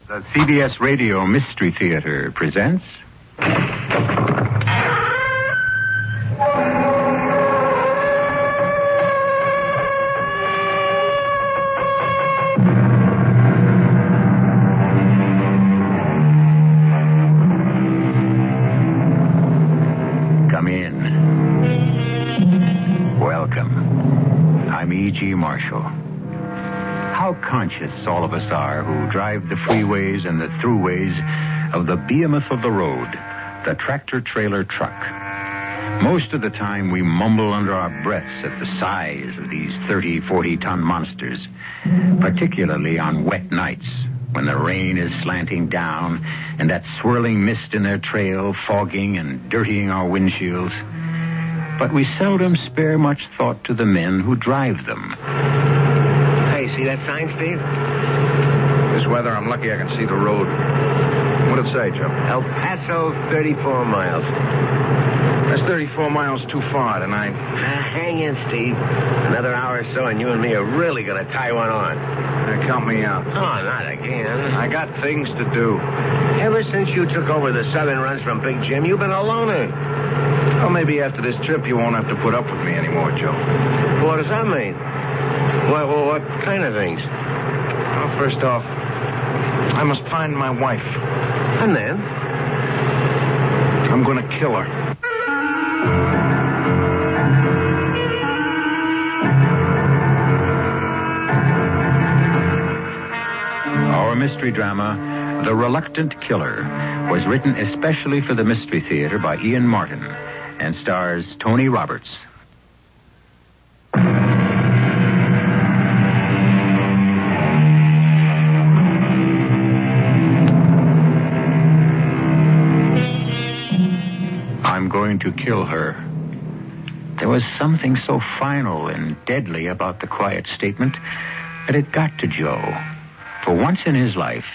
The CBS Radio Mystery Theater presents... Come in. Welcome. I'm E.G. Marshall. How conscious all of us are who drive the freeways and the throughways of the behemoth of the road, the tractor-trailer truck. Most of the time we mumble under our breaths at the size of these 30, 40-ton monsters, particularly on wet nights when the rain is slanting down and that swirling mist in their trail fogging and dirtying our windshields. But we seldom spare much thought to the men who drive them. See that sign, Steve? This weather, I'm lucky I can see the road. What'd it say, Joe? El Paso, 34 miles. That's 34 miles too far tonight. Hang in, Steve. Another hour or so, and you and me are really going to tie one on. Count me out. Oh, not again. I got things to do. Ever since you took over the southern runs from Big Jim, you've been a loner. Well, maybe after this trip, you won't have to put up with me anymore, Joe. What does that mean? What kind of things? Well, first off, I must find my wife. And then? I'm going to kill her. Our mystery drama, The Reluctant Killer, was written especially for the Mystery Theater by Ian Martin and stars Tony Roberts. I'm going to kill her. There was something so final and deadly about the quiet statement that it got to Joe. For once in his life,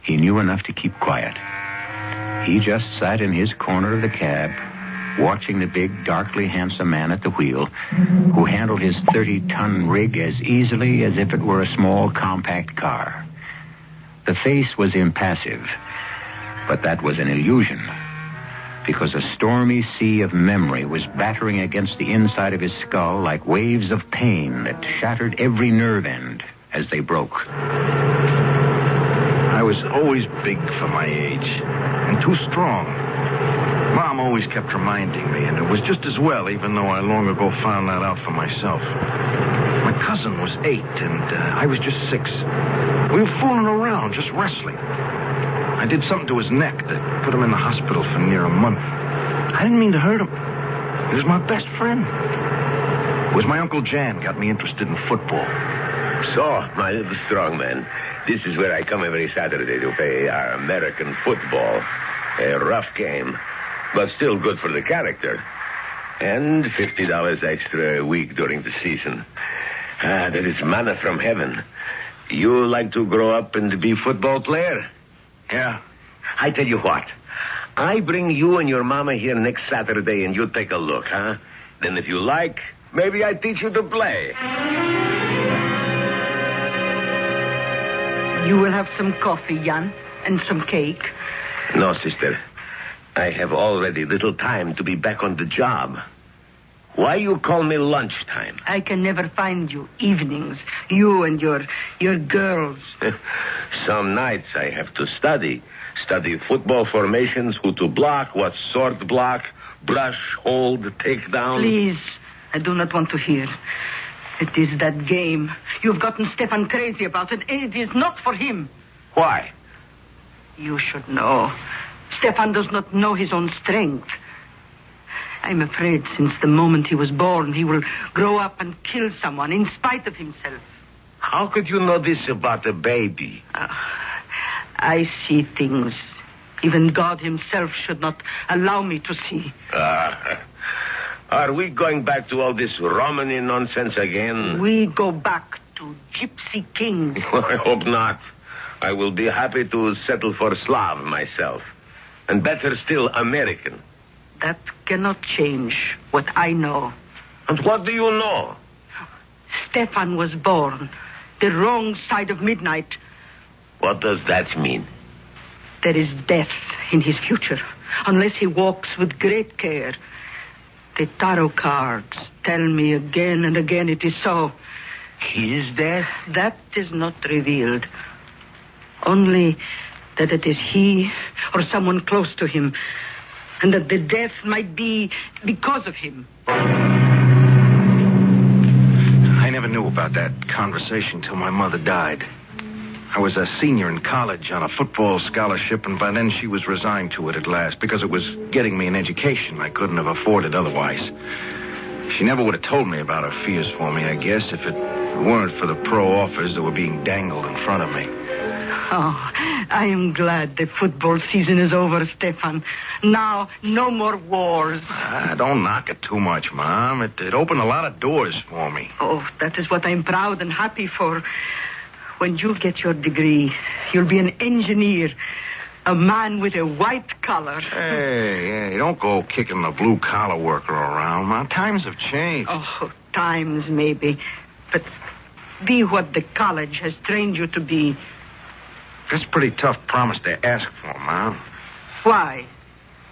he knew enough to keep quiet. He just sat in his corner of the cab, watching the big, darkly handsome man at the wheel, who handled his 30-ton rig as easily as if it were a small, compact car. The face was impassive, but that was an illusion, because a stormy sea of memory was battering against the inside of his skull like waves of pain that shattered every nerve end as they broke. I was always big for my age, and too strong. Mom always kept reminding me, and it was just as well, even though I long ago found that out for myself. My cousin was 8, and I was just 6. We were fooling around, just wrestling. I did something to his neck that put him in the hospital for near a month. I didn't mean to hurt him. He was my best friend. It was my Uncle Jan got me interested in football. So, my little strong man, this is where I come every Saturday to play our American football. A rough game, but still good for the character. And $50 extra a week during the season. That is manna from heaven. You like to grow up and be football player? Yeah. I tell you what. I bring you and your mama here next Saturday and you take a look, huh? Then if you like, maybe I teach you to play. You will have some coffee, Jan, and some cake. No, sister. I have already little time to be back on the job. Why you call me lunchtime? I can never find you evenings. You and your girls. Some nights I have to study. Study football formations, who to block, what sort block, brush, hold, take down. Please, I do not want to hear. It is that game. You've gotten Stefan crazy about it. It is not for him. Why? You should know. Stefan does not know his own strength. I'm afraid since the moment he was born, he will grow up and kill someone in spite of himself. How could you know this about a baby? I see things even God himself should not allow me to see. Are we going back to all this Romany nonsense again? We go back to Gypsy Kings. I hope not. I will be happy to settle for Slav myself. And better still, American. That cannot change what I know. And what do you know? Stefan was born the wrong side of midnight. What does that mean? There is death in his future, unless he walks with great care. The tarot cards tell me again and again it is so. His death? That is not revealed. Only that it is he or someone close to him, and that the death might be because of him. I never knew about that conversation till my mother died. I was a senior in college on a football scholarship, and by then she was resigned to it at last because it was getting me an education I couldn't have afforded otherwise. She never would have told me about her fears for me, I guess, if it weren't for the pro offers that were being dangled in front of me. Oh, I am glad the football season is over, Stefan. Now, no more wars. Don't knock it too much, Mom. It opened a lot of doors for me. Oh, that is what I'm proud and happy for. When you get your degree, you'll be an engineer, a man with a white collar. Hey, don't go kicking the blue-collar worker around, Mom. Times have changed. Oh, times maybe. But be what the college has trained you to be. That's a pretty tough promise to ask for, Mom. Why?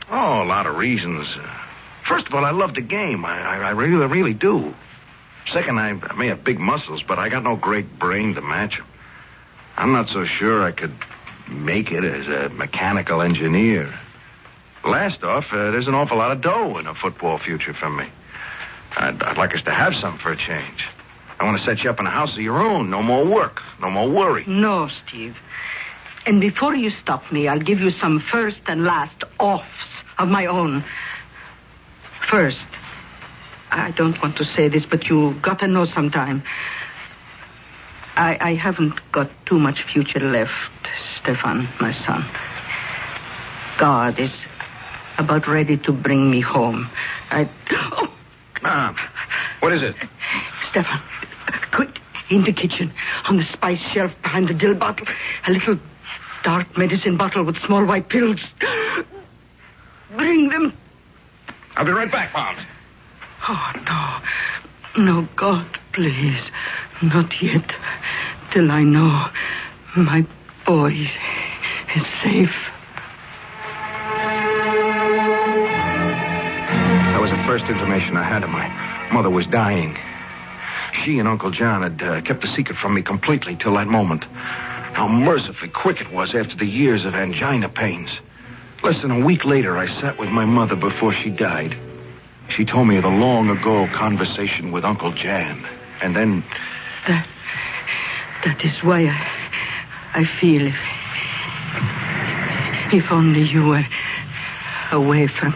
Oh, a lot of reasons. First of all, I love the game. I really, really do. Second, I may have big muscles, but I got no great brain to match them. I'm not so sure I could make it as a mechanical engineer. Last off, there's an awful lot of dough in a football future for me. I'd like us to have some for a change. I want to set you up in a house of your own. No more work. No more worry. No, Steve. And before you stop me, I'll give you some first and last offs of my own. First, I don't want to say this, but you got to know sometime. I haven't got too much future left, Stefan, my son. God is about ready to bring me home. Mom, what is it? Stefan, quick, in the kitchen, on the spice shelf behind the dill bottle, a little dark medicine bottle with small white pills. Bring them. I'll be right back, Mom. Oh, no. No, God, please. Not yet. Till I know my boy is safe. That was the first information I had of my mother was dying. She and Uncle John had kept the secret from me completely till that moment. How mercifully quick it was after the years of angina pains. Less than a week later, I sat with my mother before she died. She told me of the long-ago conversation with Uncle Jan. And then... That is why I feel if only you were away from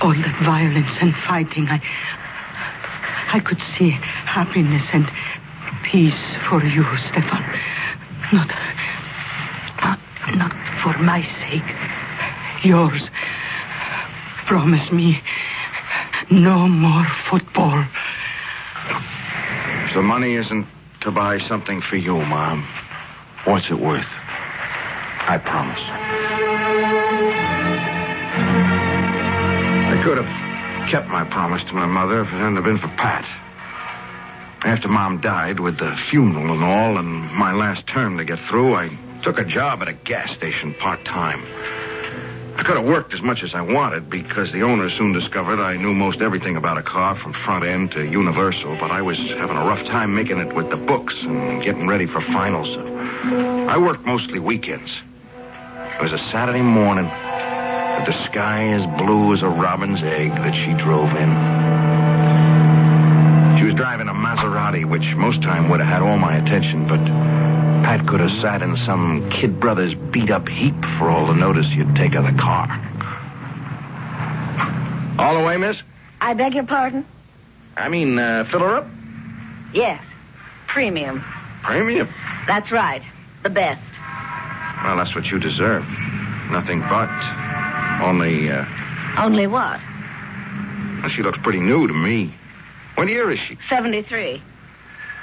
all that violence and fighting, I could see happiness and peace for you, Stefan. Not for my sake. Yours. Promise me no more football. The money isn't to buy something for you, Mom. What's it worth? I promise. I could have kept my promise to my mother if it hadn't been for Pat. After Mom died, with the funeral and all, and my last term to get through, I took a job at a gas station part-time. I could have worked as much as I wanted because the owner soon discovered I knew most everything about a car from front end to universal, but I was having a rough time making it with the books and getting ready for finals. So I worked mostly weekends. It was a Saturday morning with the sky as blue as a robin's egg that she drove in. She was driving a Maserati, which most time would have had all my attention, but Pat could have sat in some kid brother's beat-up heap for all the notice you'd take of the car. All the way, miss? I beg your pardon? I mean, fill her up? Yes. Premium. Premium? That's right. The best. Well, that's what you deserve. Nothing but. Only, Only what? Well, she looks pretty new to me. What year is she? 73.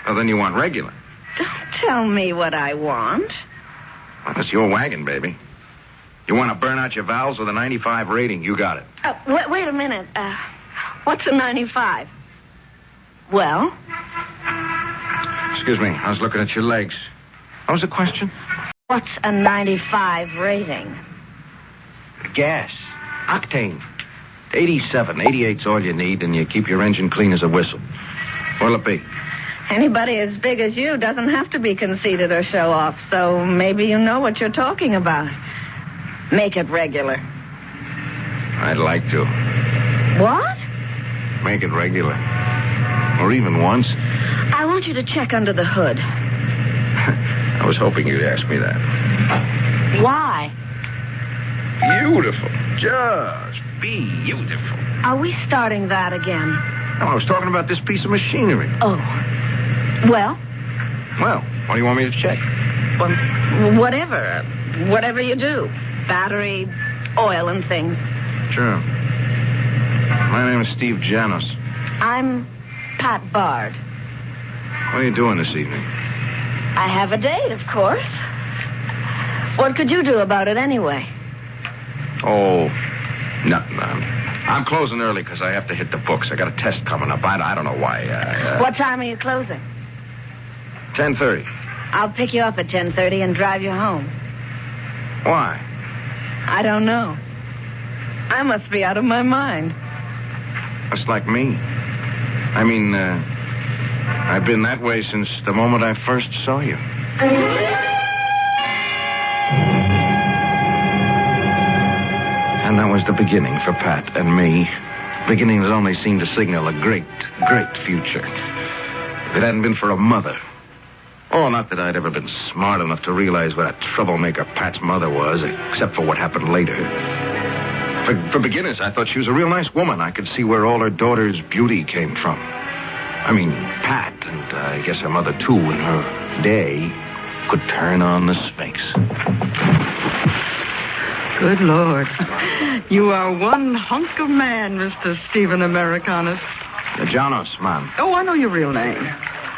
Well, then you want regular. Don't tell me what I want. Well, that's your wagon, baby. You want to burn out your valves with a 95 rating, you got it. Wait a minute. What's a 95? Well? Excuse me, I was looking at your legs. What was the question? What's a 95 rating? Gas. Octane. 87, 88's all you need, and you keep your engine clean as a whistle. What'll it be? Anybody as big as you doesn't have to be conceited or show off, so maybe you know what you're talking about. Make it regular. I'd like to. What? Make it regular. Or even once. I want you to check under the hood. I was hoping you'd ask me that. Why? Beautiful. Just beautiful. Are we starting that again? No, I was talking about this piece of machinery. Oh. Well? Well, what do you want me to check? Well, whatever. Whatever you do. Battery, oil, and things. Sure. My name is Steve Janos. I'm Pat Bard. What are you doing this evening? I have a date, of course. What could you do about it anyway? Oh, nothing. I'm closing early because I have to hit the books. I got a test coming up. I don't know why. What time are you closing? 10:30. I'll pick you up at 10:30 and drive you home. Why? I don't know. I must be out of my mind. Just like me. I mean, I've been that way since the moment I first saw you. And that was the beginning for Pat and me. Beginnings only seemed to signal a great, great future. If it hadn't been for a mother. Oh, not that I'd ever been smart enough to realize what a troublemaker Pat's mother was, except for what happened later. For beginners, I thought she was a real nice woman. I could see where all her daughter's beauty came from. I mean, Pat, and I guess her mother, too, in her day, could turn on the Sphinx. Good Lord. You are one hunk of man, Mr. Stephen Americanus. Janos, ma'am. Oh, I know your real name.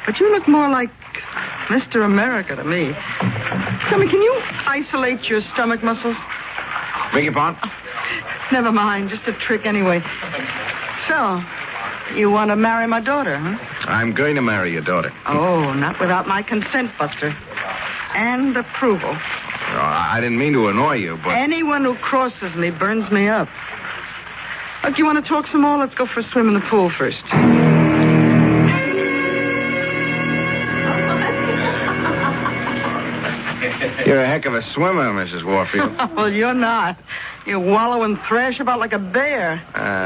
But you look more like Mr. America to me. Tell me, can you isolate your stomach muscles? Beg your pardon? Never mind, just a trick anyway. So, you want to marry my daughter, huh? I'm going to marry your daughter. Oh, not without my consent, Buster. And approval. I didn't mean to annoy you, but... Anyone who crosses me burns me up. Look, you want to talk some more? Let's go for a swim in the pool first. You're a heck of a swimmer, Mrs. Warfield. Well, you're not. You wallow and thrash about like a bear.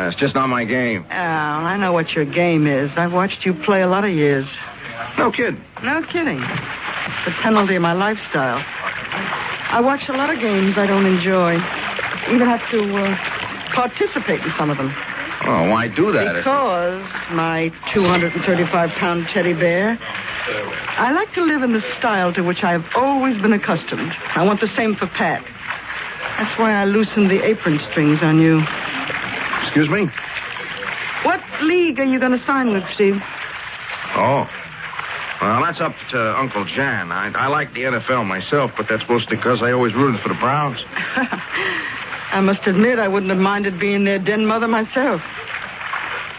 It's just not my game. Oh, I know what your game is. I've watched you play a lot of years. No kidding. No kidding. It's the penalty of my lifestyle. I watch a lot of games I don't enjoy. Even have to participate in some of them. Oh, why do that? Because my 235-pound teddy bear, I like to live in the style to which I've always been accustomed. I want the same for Pat. That's why I loosened the apron strings on you. Excuse me? What league are you going to sign with, Steve? Oh. Well, that's up to Uncle Jan. I like the NFL myself, but that's mostly because I always rooted for the Browns. I must admit I wouldn't have minded being their den mother myself.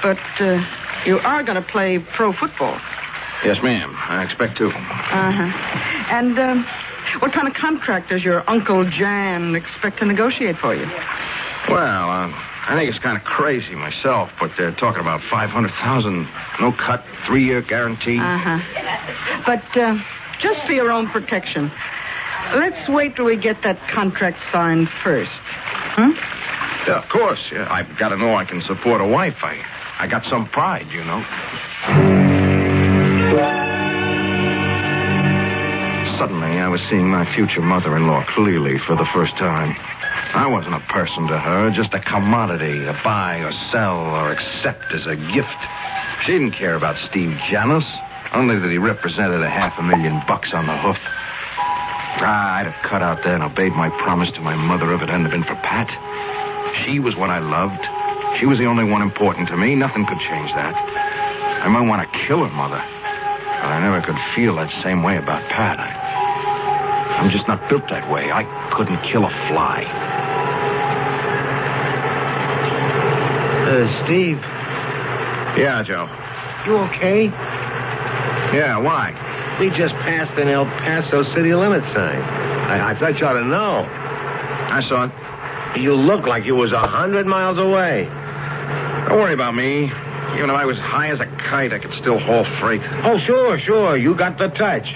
But you are going to play pro football. Yes, ma'am. I expect to. Uh-huh. And what kind of contract does your Uncle Jan expect to negotiate for you? Well, I think it's kind of crazy myself, but they're talking about $500,000, no cut, 3-year guarantee. Uh-huh. But just for your own protection, let's wait till we get that contract signed first. Hmm? Yeah, of course. Yeah, I've got to know I can support a wife. I got some pride, you know. Suddenly, I was seeing my future mother-in-law clearly for the first time. I wasn't a person to her, just a commodity, a buy or sell or accept as a gift. She didn't care about Steve Janos, only that he represented $500,000 on the hoof. I'd have cut out there and obeyed my promise to my mother if it hadn't been for Pat. She was what I loved. She was the only one important to me. Nothing could change that. I might want to kill her mother, but I never could feel that same way about Pat. I'm just not built that way. I couldn't kill a fly. Steve. Yeah, Joe. You okay? Yeah, why? We just passed an El Paso city limit sign. I thought you ought to know. I saw it. You look like you was 100 miles away. Don't worry about me. Even if I was high as a kite, I could still haul freight. Oh, sure. You got the touch.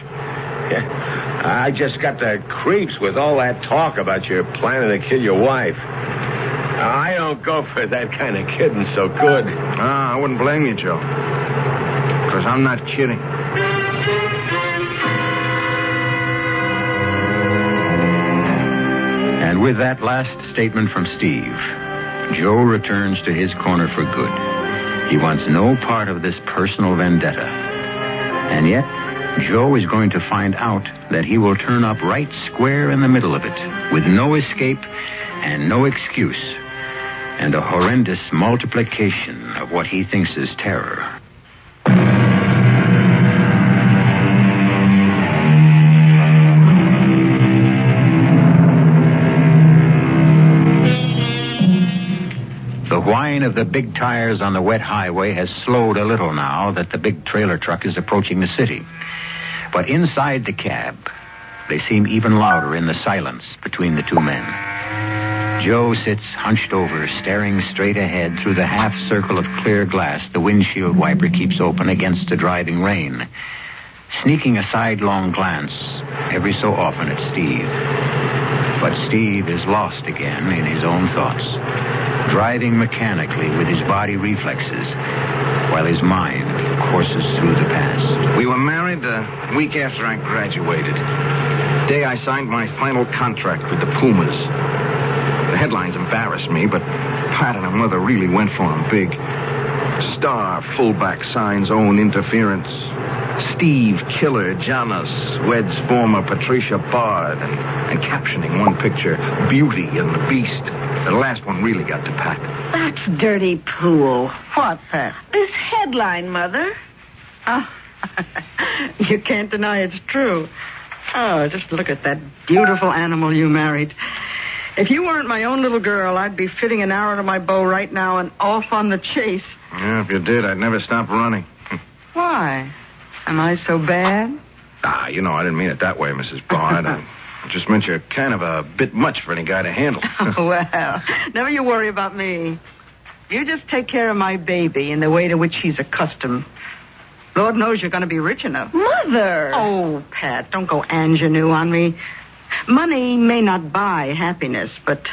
I just got the creeps with all that talk about your planning to kill your wife. I don't go for that kind of kidding so good. I wouldn't blame you, Joe. Because I'm not kidding. And with that last statement from Steve, Joe returns to his corner for good. He wants no part of this personal vendetta. And yet, Joe is going to find out that he will turn up right square in the middle of it, with no escape and no excuse, and a horrendous multiplication of what he thinks is terror. The whine of the big tires on the wet highway has slowed a little now that the big trailer truck is approaching the city. But inside the cab, they seem even louder in the silence between the two men. Joe sits hunched over, staring straight ahead through the half circle of clear glass the windshield wiper keeps open against the driving rain, sneaking a sidelong glance every so often at Steve. But Steve is lost again in his own thoughts, driving mechanically with his body reflexes, while his mind courses through the past. We were married a week after I graduated. The day I signed my final contract with the Pumas. The headlines embarrassed me, but Pat and her mother really went for him big. Star fullback signs own interference. Steve Killer Janis weds former Patricia Bard, and captioning one picture, Beauty and the Beast. The last one really got to Pat. That's dirty pool. What, Pat? This headline, Mother. Oh, you can't deny it's true. Oh, just look at that beautiful animal you married. If you weren't my own little girl, I'd be fitting an arrow to my bow right now and off on the chase. Yeah, if you did, I'd never stop running. Why? Am I so bad? I didn't mean it that way, Mrs. Bard. I just meant you're kind of a bit much for any guy to handle. Oh, well, never you worry about me. You just take care of my baby in the way to which she's accustomed. Lord knows you're going to be rich enough. Mother! Oh, Pat, don't go ingenue on me. Money may not buy happiness, but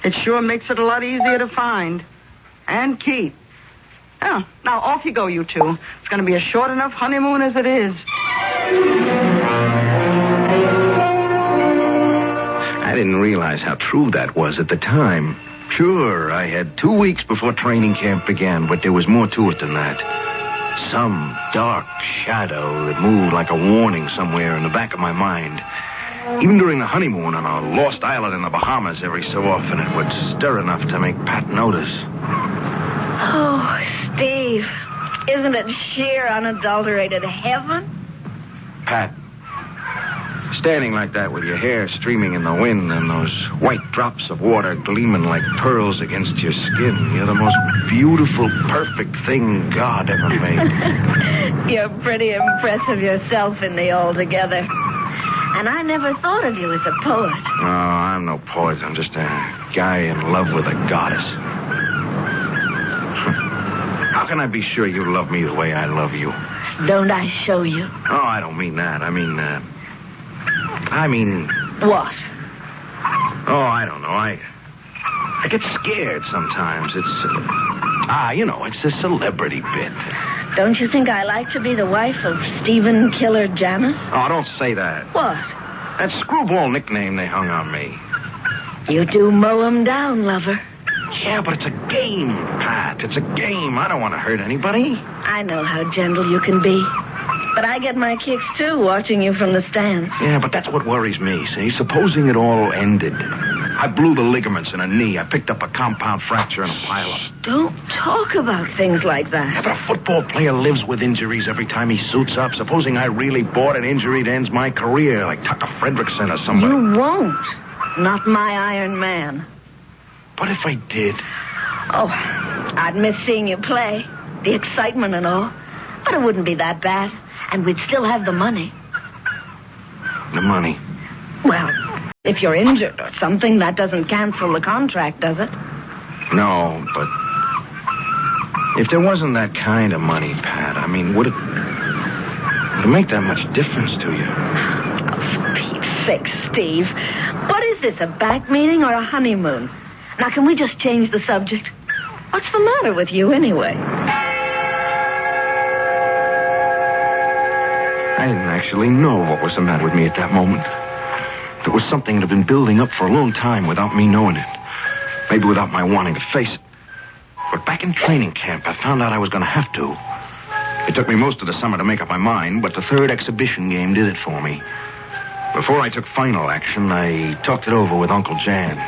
it sure makes it a lot easier to find. And keep. Oh, now off you go, you two. It's going to be a short enough honeymoon as it is. I didn't realize how true that was at the time. Sure, I had 2 weeks before training camp began, but there was more to it than that. Some dark shadow that moved like a warning somewhere in the back of my mind. Even during the honeymoon on a lost island in the Bahamas, every so often it would stir enough to make Pat notice. Oh, Steve, isn't it sheer unadulterated heaven? Pat, standing like that with your hair streaming in the wind and those white drops of water gleaming like pearls against your skin, you're the most beautiful, perfect thing God ever made. You're pretty impressive yourself in the altogether. And I never thought of you as a poet. No, I'm no poet. I'm just a guy in love with a goddess. How can I be sure you love me the way I love you? Don't I show you? Oh, I don't mean that. I mean... What? Oh, I don't know. I get scared sometimes. It's... it's a celebrity bit. Don't you think I like to be the wife of Stephen Killer Janis? Oh, don't say that. What? That screwball nickname they hung on me. You do mow him down, lover. Yeah, but it's a game, Pat. It's a game. I don't want to hurt anybody. I know how gentle you can be. But I get my kicks, too, watching you from the stands. Yeah, but that's what worries me, see? Supposing it all ended. I blew the ligaments in a knee. I picked up a compound fracture and a pileup. Don't talk about things like that. Yeah, but a football player lives with injuries every time he suits up. Supposing I really bought an injury that ends my career, like Tucker Fredrickson or somebody. You won't. Not my Iron Man. What if I did? Oh, I'd miss seeing you play. The excitement and all. But it wouldn't be that bad. And we'd still have the money. The money? Well, If you're injured or something, that doesn't cancel the contract, does it? No, but if there wasn't that kind of money, Pat, I mean, would it make that much difference to you? Oh, for Pete's sake, Steve. What is this, a back meeting or a honeymoon? Now, can we just change the subject? What's the matter with you, anyway? I didn't actually know what was the matter with me at that moment. There was something that had been building up for a long time without me knowing it. Maybe without my wanting to face it. But back in training camp, I found out I was going to have to. It took me most of the summer to make up my mind, but the third exhibition game did it for me. Before I took final action, I talked it over with Uncle Jan.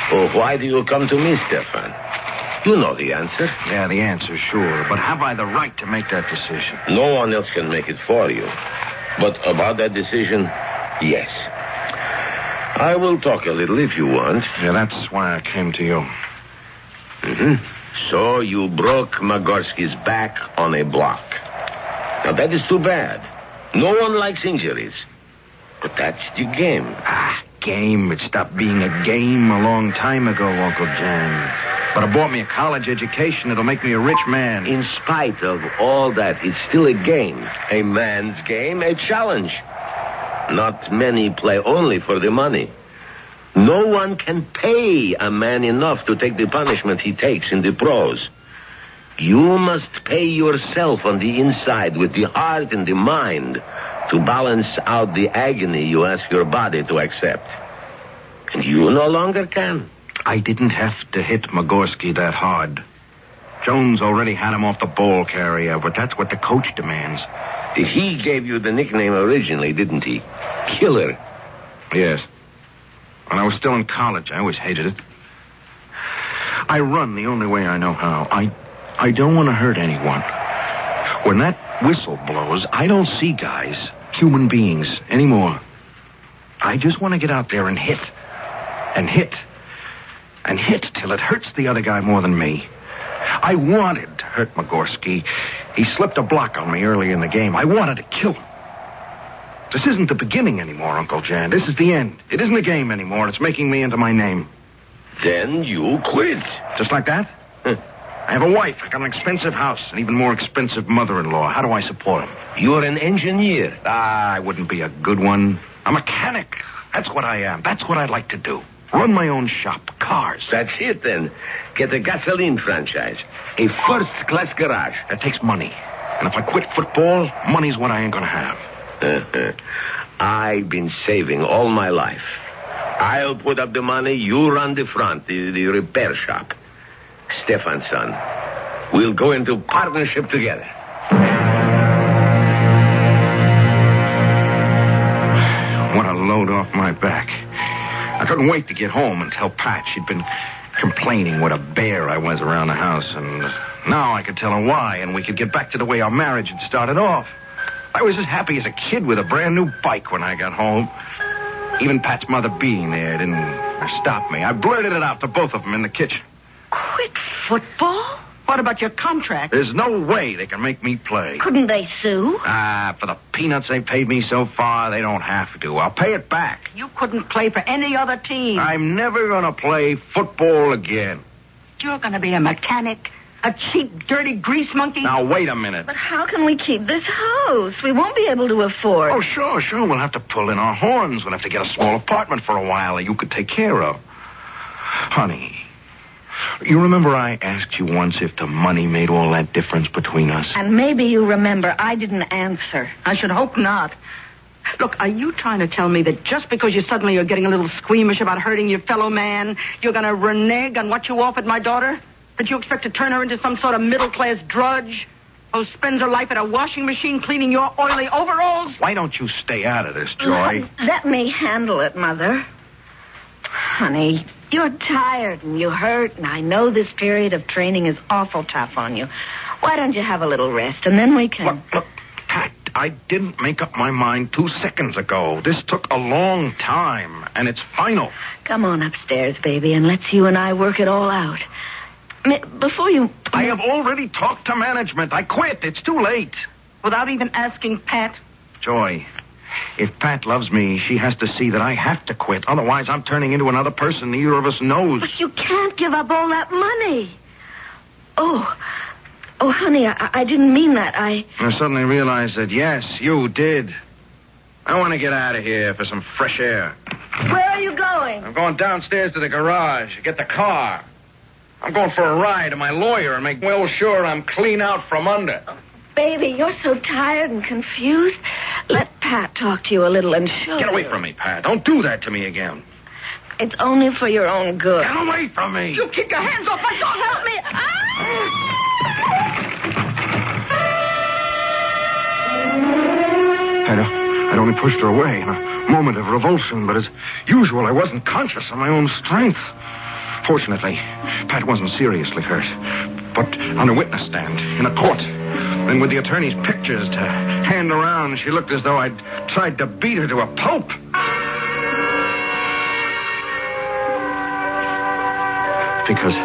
Well, why do you come to me, Stefan? You know the answer. Yeah, the answer, sure. But have I the right to make that decision? No one else can make it for you. But about that decision, yes. I will talk a little if you want. Yeah, that's why I came to you. Mm-hmm. So you broke Magorski's back on a block. Now, that is too bad. No one likes injuries. But that's the game. Game. It stopped being a game a long time ago, Uncle Jan. But it bought me a college education. It'll make me a rich man. In spite of all that, it's still a game. A man's game, a challenge. Not many play only for the money. No one can pay a man enough to take the punishment he takes in the pros. You must pay yourself on the inside with the heart and the mind to balance out the agony you ask your body to accept. And you no longer can. I didn't have to hit Magorski that hard. Jones already had him off the ball carrier, but that's what the coach demands. He gave you the nickname originally, didn't he? Killer. Yes. When I was still in college, I always hated it. I run the only way I know how. I don't want to hurt anyone. When that whistle blows, I don't see guys, human beings, anymore. I just want to get out there and hit. And hit. And hit till it hurts the other guy more than me. I wanted to hurt Magorski. He slipped a block on me early in the game. I wanted to kill him. This isn't the beginning anymore, Uncle Jan. This is the end. It isn't a game anymore. It's making me into my name. Then you quit. Just like that? I have a wife. I got an expensive house. An even more expensive mother-in-law. How do I support him? You're an engineer. I wouldn't be a good one. A mechanic. That's what I am. That's what I'd like to do. Run my own shop. Cars. That's it, then. Get a gasoline franchise. A first-class garage. That takes money. And if I quit football, money's what I ain't gonna have. I've been saving all my life. I'll put up the money. You run the front, the repair shop. Stefan, son, we'll go into partnership together. What a load off my back. I couldn't wait to get home and tell Pat. She'd been complaining what a bear I was around the house, and now I could tell her why, and we could get back to the way our marriage had started off. I was as happy as a kid with a brand new bike when I got home. Even Pat's mother being there didn't stop me. I blurted it out to both of them in the kitchen. Quit football? What about your contract? There's no way they can make me play. Couldn't they sue? For the peanuts they paid me so far, they don't have to. I'll pay it back. You couldn't play for any other team. I'm never going to play football again. You're going to be a mechanic, a cheap, dirty grease monkey. Now, wait a minute. But how can we keep this house? We won't be able to afford. Oh, sure. We'll have to pull in our horns. We'll have to get a small apartment for a while that you could take care of. Honey, you remember I asked you once if the money made all that difference between us? And maybe you remember I didn't answer. I should hope not. Look, are you trying to tell me that just because you suddenly are getting a little squeamish about hurting your fellow man, you're going to renege on what you offered my daughter? That you expect to turn her into some sort of middle-class drudge who spends her life at a washing machine cleaning your oily overalls? Why don't you stay out of this, Joy? Let me handle it, Mother. Honey, you're tired and you hurt, and I know this period of training is awful tough on you. Why don't you have a little rest, and then we can... Look, Pat, I didn't make up my mind 2 seconds ago. This took a long time, and it's final. Come on upstairs, baby, and let's you and I work it all out. Before you... I have already talked to management. I quit. It's too late. Without even asking Pat? Joy, If Pat loves me, she has to see that I have to quit. Otherwise, I'm turning into another person neither of us knows. But you can't give up all that money. Oh, honey, I didn't mean that. I suddenly realized that, yes, you did. I want to get out of here for some fresh air. Where are you going? I'm going downstairs to the garage to get the car. I'm going for a ride to my lawyer and make well sure I'm clean out from under. Baby, you're so tired and confused. Let Pat talk to you a little and show Get away you. from me, Pat. Don't do that to me again. It's only for your own good. Get away from me. You keep your hands off my daughter. Help me. I'd only pushed her away in a moment of revulsion, but as usual, I wasn't conscious of my own strength. Fortunately, Pat wasn't seriously hurt, but on a witness stand in a court. And with the attorney's pictures to hand around, she looked as though I'd tried to beat her to a pulp. Because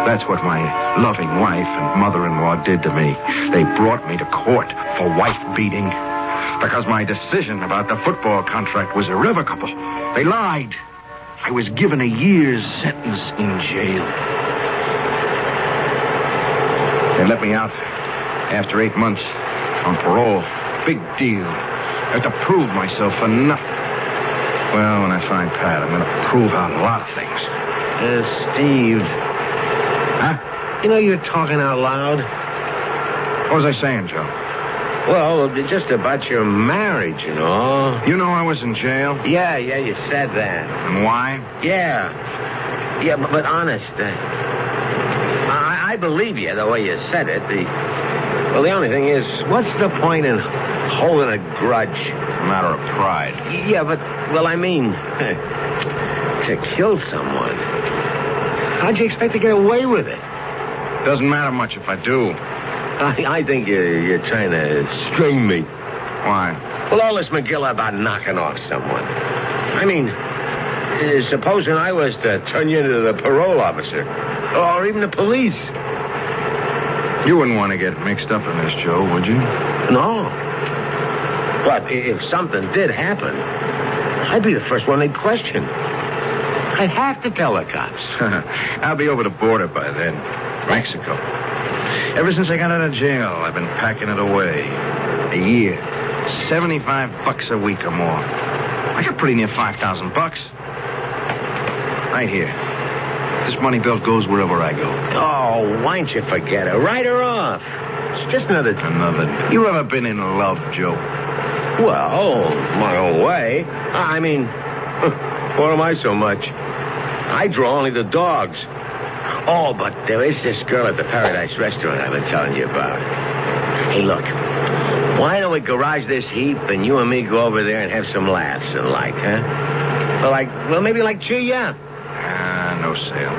that's what my loving wife and mother-in-law did to me. They brought me to court for wife-beating. Because my decision about the football contract was irrevocable. They lied. I was given a year's sentence in jail. They let me out after 8 months on parole. Big deal. I had to prove myself for nothing. Well, when I find Pat, I'm going to prove out a lot of things. Steve. Huh? You know, you're talking out loud. What was I saying, Joe? Well, just about your marriage, you know. You know I was in jail? Yeah, you said that. And why? Yeah, but honest, I believe you the way you said it. The only thing is, what's the point in holding a grudge? A matter of pride. Yeah, but, I mean, to kill someone. How'd you expect to get away with it? Doesn't matter much if I do. I think you're trying to string me. Why? Well, all this McGill about knocking off someone. I mean, supposing I was to turn you into the parole officer, or even the police. You wouldn't want to get mixed up in this, Joe, would you? No. But if something did happen, I'd be the first one they'd question. I'd have to tell the cops. I'll be over the border by then. Mexico. Ever since I got out of jail, I've been packing it away. A year. $75 a week or more. I got pretty near $5,000. Right here. This money belt goes wherever I go. Oh, why don't you forget it? Write her off. It's just another... You ever been in love, Joe? Well, my own way. I mean, what am I so much? I draw only the dogs. Oh, but there is this girl at the Paradise restaurant I've been telling you about. Hey, look. Why don't we garage this heap and you and me go over there and have some laughs and huh? Maybe cheer you up. No sale.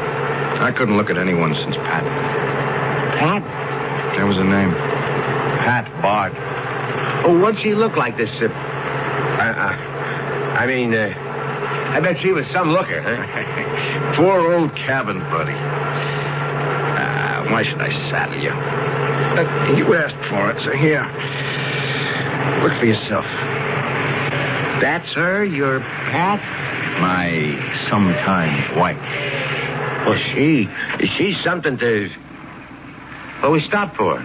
I couldn't look at anyone since Pat. Pat? That was her name. Pat Bard. Oh, what'd she look like, this... I bet she was some looker, huh? Poor old cabin buddy. Why should I saddle you? You asked for it, so here. Look for yourself. That's her, your Pat? My sometime wife. Well, she's something to... What we stopped for?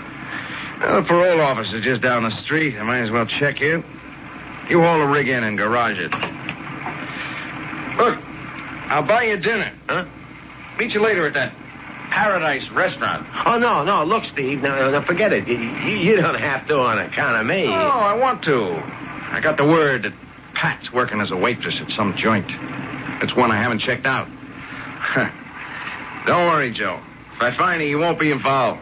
Well, the parole office is just down the street. I might as well check in. You haul the rig in and garage it. Look, I'll buy you dinner. Huh? Meet you later at that Paradise restaurant. Oh, no, look, Steve. No, forget it. You don't have to on account of me. Oh, I want to. I got the word that Pat's working as a waitress at some joint. It's one I haven't checked out. Don't worry, Joe. If I find you won't be involved.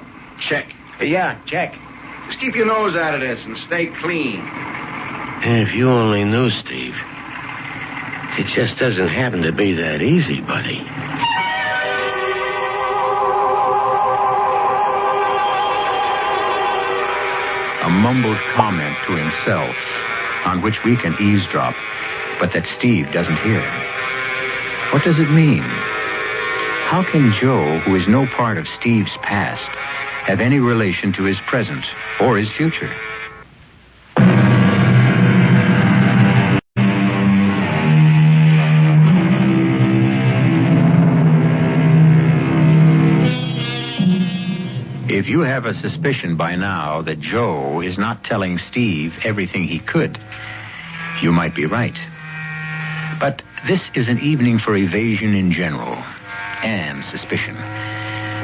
Check. Yeah, check. Just keep your nose out of this and stay clean. If you only knew, Steve. It just doesn't happen to be that easy, buddy. A mumbled comment to himself on which we can eavesdrop, but that Steve doesn't hear. What does it mean? How can Joe, who is no part of Steve's past, have any relation to his present or his future? You have a suspicion by now that Joe is not telling Steve everything he could. You might be right. But this is an evening for evasion in general, and suspicion.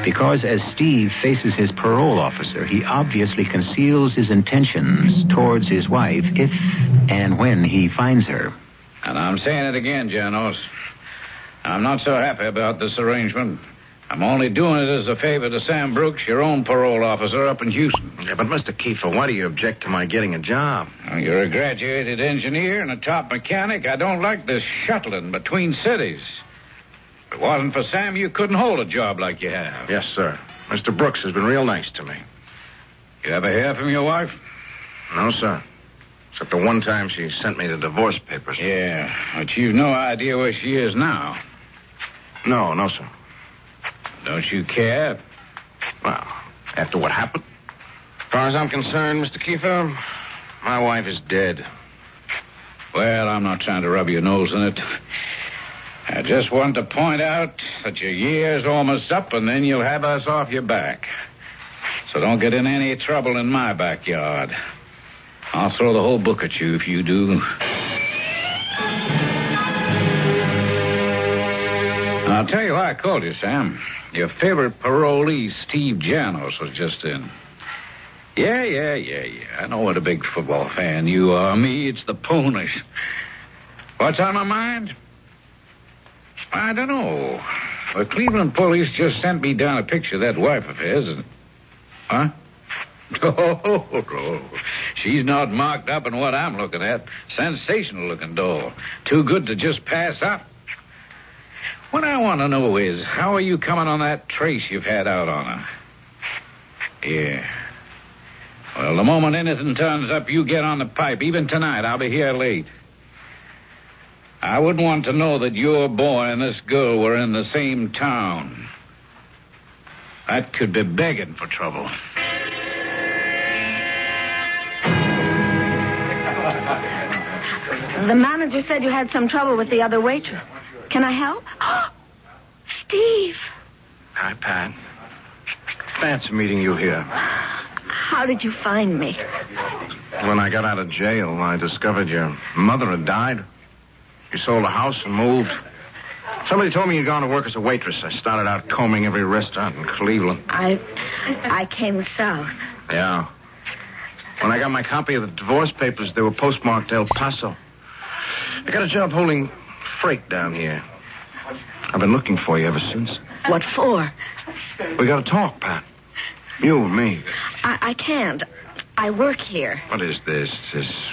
Because as Steve faces his parole officer, he obviously conceals his intentions towards his wife if and when he finds her. And I'm saying it again, Janos. I'm not so happy about this arrangement. I'm only doing it as a favor to Sam Brooks, your own parole officer up in Houston. Yeah, but Mr. Kiefer, why do you object to my getting a job? Well, you're a graduated engineer and a top mechanic. I don't like this shuttling between cities. If it wasn't for Sam, you couldn't hold a job like you have. Yes, sir. Mr. Brooks has been real nice to me. You ever hear from your wife? No, sir. Except the one time she sent me the divorce papers. Yeah, but you've no idea where she is now. No, sir. Don't you care? Well, after what happened? As far as I'm concerned, Mr. Kiefer, my wife is dead. Well, I'm not trying to rub your nose in it. I just want to point out that your year's almost up, and then you'll have us off your back. So don't get in any trouble in my backyard. I'll throw the whole book at you if you do. I'll tell you why I called you, Sam. Your favorite parolee, Steve Janos, was just in. Yeah. I know what a big football fan you are. Me, it's the ponies. What's on my mind? I don't know. The Cleveland police just sent me down a picture of that wife of his. And... Huh? Oh, she's not marked up in what I'm looking at. Sensational looking doll. Too good to just pass up. What I want to know is, how are you coming on that trace you've had out on her? Yeah. Well, the moment anything turns up, you get on the pipe. Even tonight, I'll be here late. I wouldn't want to know that your boy and this girl were in the same town. That could be begging for trouble. The manager said you had some trouble with the other waitress. Can I help? Oh, Steve. Hi, Pat. Fancy meeting you here. How did you find me? When I got out of jail, I discovered your mother had died. You sold a house and moved. Somebody told me you'd gone to work as a waitress. I started out combing every restaurant in Cleveland. I came south. Yeah. When I got my copy of the divorce papers, they were postmarked El Paso. I got a job holding freight down here. I've been looking for you ever since. What for? We got to talk, Pat. You and me. I can't. I work here. What is this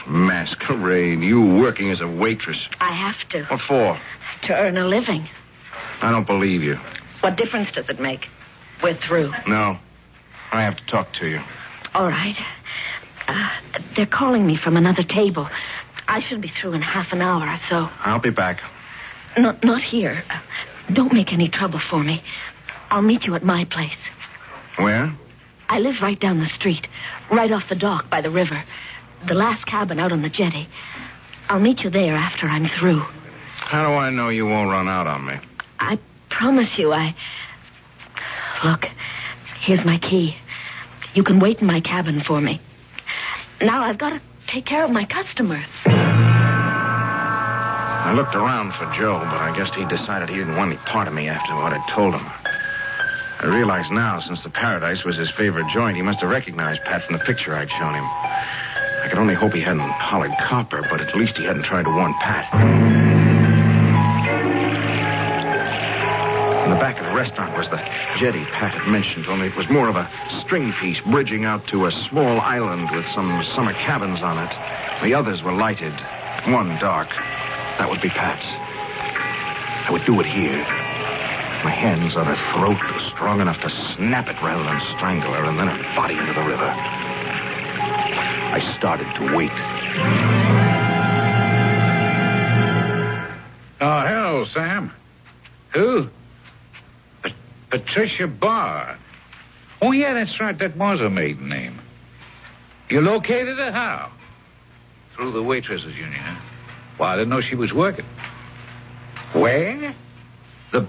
masquerade? You working as a waitress. I have to. What for? To earn a living. I don't believe you. What difference does it make? We're through. No. I have to talk to you. All right. They're calling me from another table. I should be through in half an hour or so. I'll be back. Not here. Don't make any trouble for me. I'll meet you at my place. Where? I live right down the street, right off the dock by the river. The last cabin out on the jetty. I'll meet you there after I'm through. How do I know you won't run out on me? I promise you Look, here's my key. You can wait in my cabin for me. Now I've got to take care of my customers. I looked around for Joe, but I guess he decided he didn't want any part of me after what I'd told him. I realize now, since the Paradise was his favorite joint, he must have recognized Pat from the picture I'd shown him. I could only hope he hadn't hollered copper, but at least he hadn't tried to warn Pat. In the back of the restaurant was the jetty Pat had mentioned, only it was more of a string piece bridging out to a small island with some summer cabins on it. The others were lighted, one dark. That would be Pat's. I would do it here. My hands on her throat, strong enough to snap it rather than strangle her, and then her body into the river. I started to wait. Oh, hello, Sam. Who? Patricia Barr. Oh, yeah, that's right. That was her maiden name. You located her how? Through the waitresses union, huh? Well, I didn't know she was working. Where? The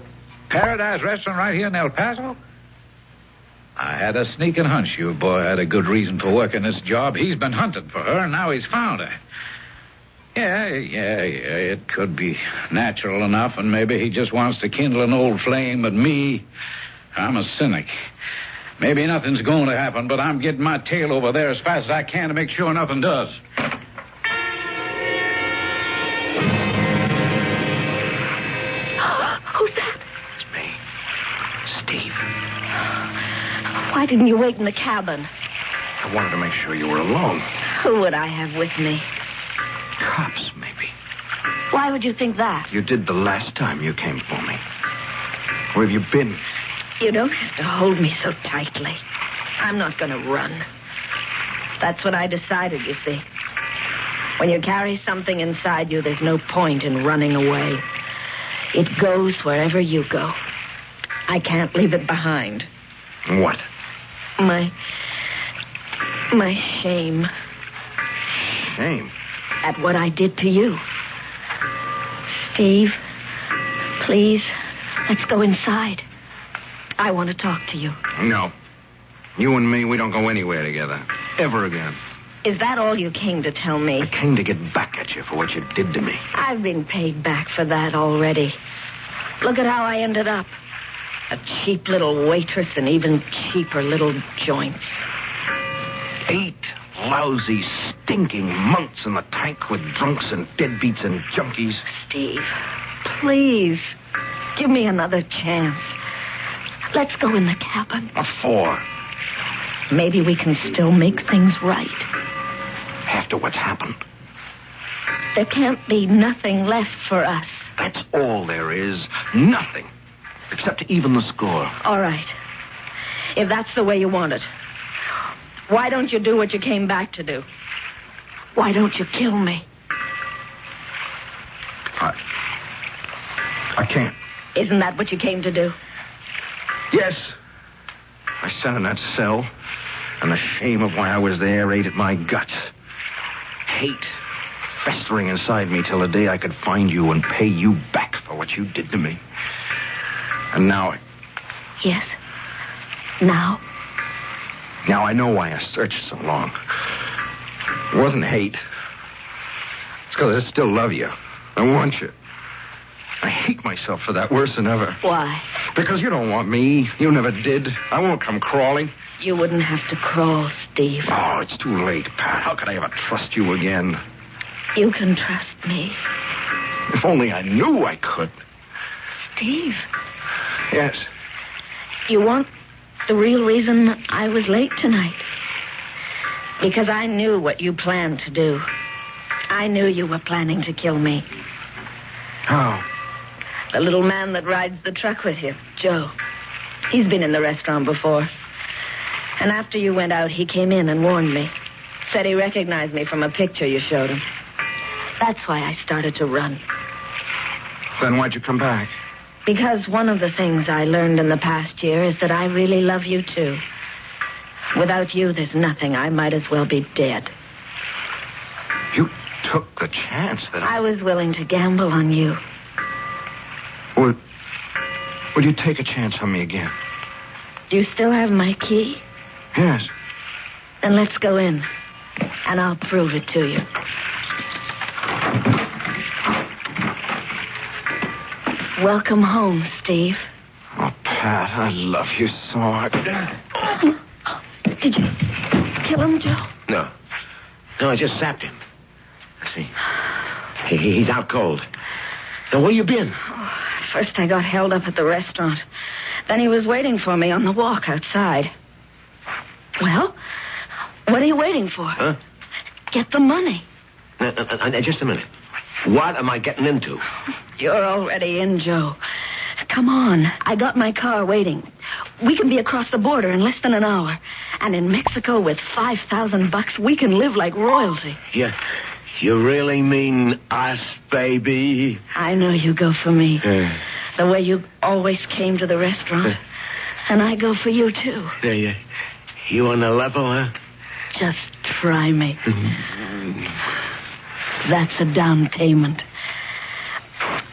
Paradise Restaurant right here in El Paso? I had a sneaking hunch your boy had a good reason for working this job. He's been hunting for her, and now he's found her. Yeah, it could be natural enough, and maybe he just wants to kindle an old flame, but me, I'm a cynic. Maybe nothing's going to happen, but I'm getting my tail over there as fast as I can to make sure nothing does. Who's that? It's me. Steve. Why didn't you wait in the cabin? I wanted to make sure you were alone. Who would I have with me? Cops, maybe. Why would you think that? You did the last time you came for me. Where have you been? You don't have to hold me so tightly. I'm not going to run. That's what I decided, you see. When you carry something inside you, there's no point in running away. It goes wherever you go. I can't leave it behind. What? My shame. Shame? At what I did to you. Steve, please, let's go inside. I want to talk to you. No. You and me, we don't go anywhere together. Ever again. Is that all you came to tell me? I came to get back at you for what you did to me. I've been paid back for that already. Look at how I ended up. A cheap little waitress and even cheaper little joints. 8 lousy, stinking months in the tank with drunks and deadbeats and junkies. Steve, please, give me another chance. Let's go in the cabin. What for? Maybe we can still make things right. After what's happened. There can't be nothing left for us. That's all there is. Nothing. Except to even the score. All right. If that's the way you want it, why don't you do what you came back to do? Why don't you kill me? I can't. Isn't that what you came to do? Yes. I sat in that cell, and the shame of why I was there ate at my guts. Hate festering inside me till the day I could find you and pay you back for what you did to me. And now... Yes. Now? Now I know why I searched so long. It wasn't hate. It's because I still love you. I want you. I hate myself for that worse than ever. Why? Because you don't want me. You never did. I won't come crawling. You wouldn't have to crawl, Steve. Oh, it's too late, Pat. How could I ever trust you again? You can trust me. If only I knew I could. Steve. Yes. You want the real reason I was late tonight? Because I knew what you planned to do. I knew you were planning to kill me. How? The little man that rides the truck with you, Joe. He's been in the restaurant before. And after you went out, he came in and warned me. Said he recognized me from a picture you showed him. That's why I started to run. Then why'd you come back? Because one of the things I learned in the past year is that I really love you, too. Without you, there's nothing. I might as well be dead. You took the chance that I was willing to gamble on you. Would you take a chance on me again? Do you still have my key? Yes. Then let's go in, and I'll prove it to you. Welcome home, Steve. Oh, Pat, I love you so much. Did you kill him, Joe? No, I just sapped him. I see. He's out cold. Now, where you been? First I got held up at the restaurant. Then he was waiting for me on the walk outside. Well, what are you waiting for? Huh? Get the money. Just a minute. What am I getting into? You're already in, Joe. Come on. I got my car waiting. We can be across the border in less than an hour. And in Mexico with $5,000, we can live like royalty. Yeah. You really mean us, baby? I know you go for me. The way you always came to the restaurant. And I go for you, too. Yeah. You on the level, huh? Just try me. That's a down payment.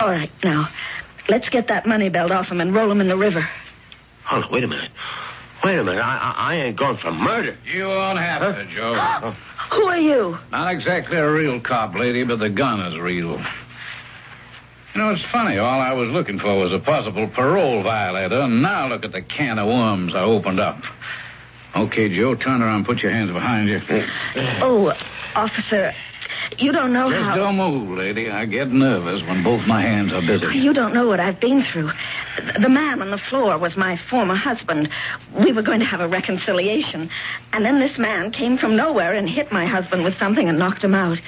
All right, now, let's get that money belt off him and roll him in the river. Hold on, wait a minute. Wait a minute. I ain't going for murder. You won't have to, Joe. Who are you? Not exactly a real cop, lady, but the gun is real. You know, it's funny. All I was looking for was a possible parole violator, and now look at the can of worms I opened up. Okay, Joe, turn around and put your hands behind you. Oh, officer, you don't know Just how... don't move, lady. I get nervous when both my hands are busy. You don't know what I've been through. The man on the floor was my former husband. We were going to have a reconciliation. And then this man came from nowhere and hit my husband with something and knocked him out.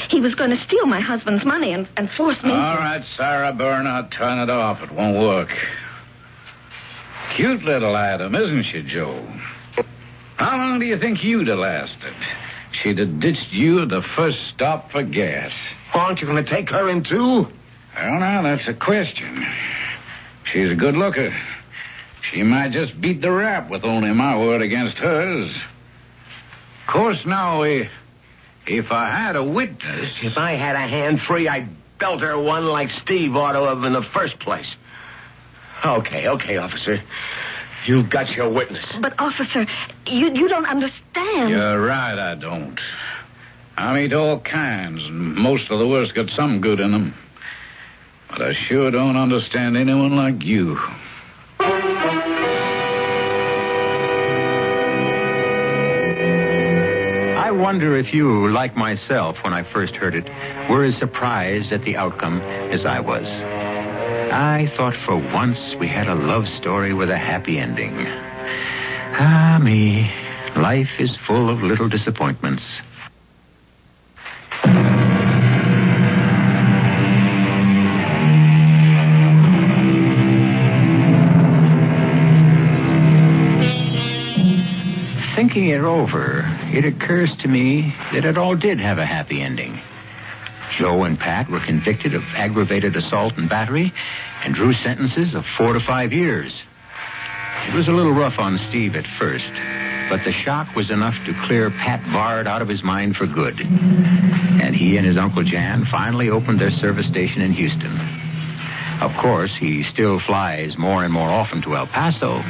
He was going to steal my husband's money and force me All right, Sarah Bernhardt, turn it off. It won't work. Cute little item, isn't she, Joe? How long do you think you'd have lasted? She'd have ditched you at the first stop for gas. Aren't you going to take her in, too? Well, now, that's a question. She's a good looker. She might just beat the rap with only my word against hers. Of course, now, if I had a witness... If I had a hand free, I'd belt her one like Steve ought to have in the first place. Okay, officer. You've got your witness. But, officer, you don't understand. You're right, I don't. I meet all kinds, and most of the worst got some good in them. But I sure don't understand anyone like you. I wonder if you, like myself, when I first heard it, were as surprised at the outcome as I was. I thought for once we had a love story with a happy ending. Ah, me. Life is full of little disappointments. Thinking it over, it occurs to me that it all did have a happy ending. Joe and Pat were convicted of aggravated assault and battery and drew sentences of 4 to 5 years. It was a little rough on Steve at first, but the shock was enough to clear Pat Vard out of his mind for good. And he and his Uncle Jan finally opened their service station in Houston. Of course, he still flies more and more often to El Paso.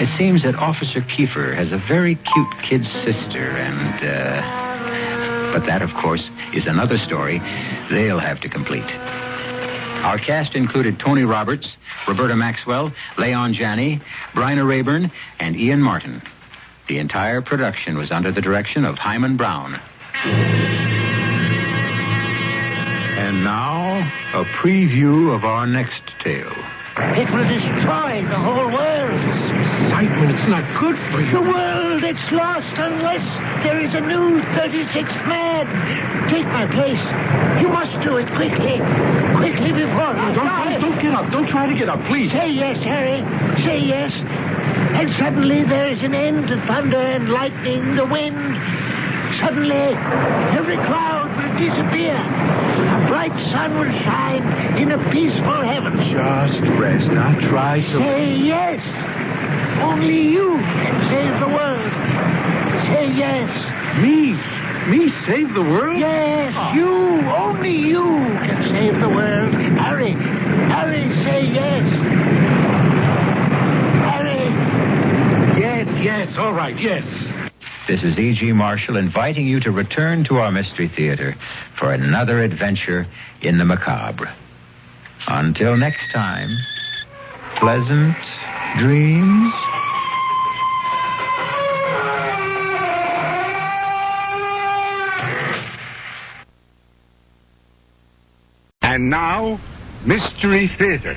It seems that Officer Kiefer has a very cute kid sister, and, but that, of course, is another story they'll have to complete. Our cast included Tony Roberts, Roberta Maxwell, Leon Janney, Bryna Rayburn, and Ian Martin. The entire production was under the direction of Hyman Brown. And now, a preview of our next tale. It will destroy the whole world. Excitement, it's not good for you. The world, it's lost unless there is a new 36th man. Take my place. You must do it quickly. Quickly before I die. Don't get up. Don't try to get up, please. Say yes, Harry. Say yes. And suddenly there is an end to thunder and lightning, the wind. Suddenly, every cloud will disappear. A bright sun will shine in a peaceful heaven. Just rest. Now try to... Say yes. Only you can save the world. Say yes. Me? Me save the world? Yes, you. Only you can save the world. Harry. Harry, say yes. Harry. Yes, all right, yes. This is E.G. Marshall inviting you to return to our Mystery Theater for another adventure in the macabre. Until next time, pleasant dreams. And now, Mystery Theater.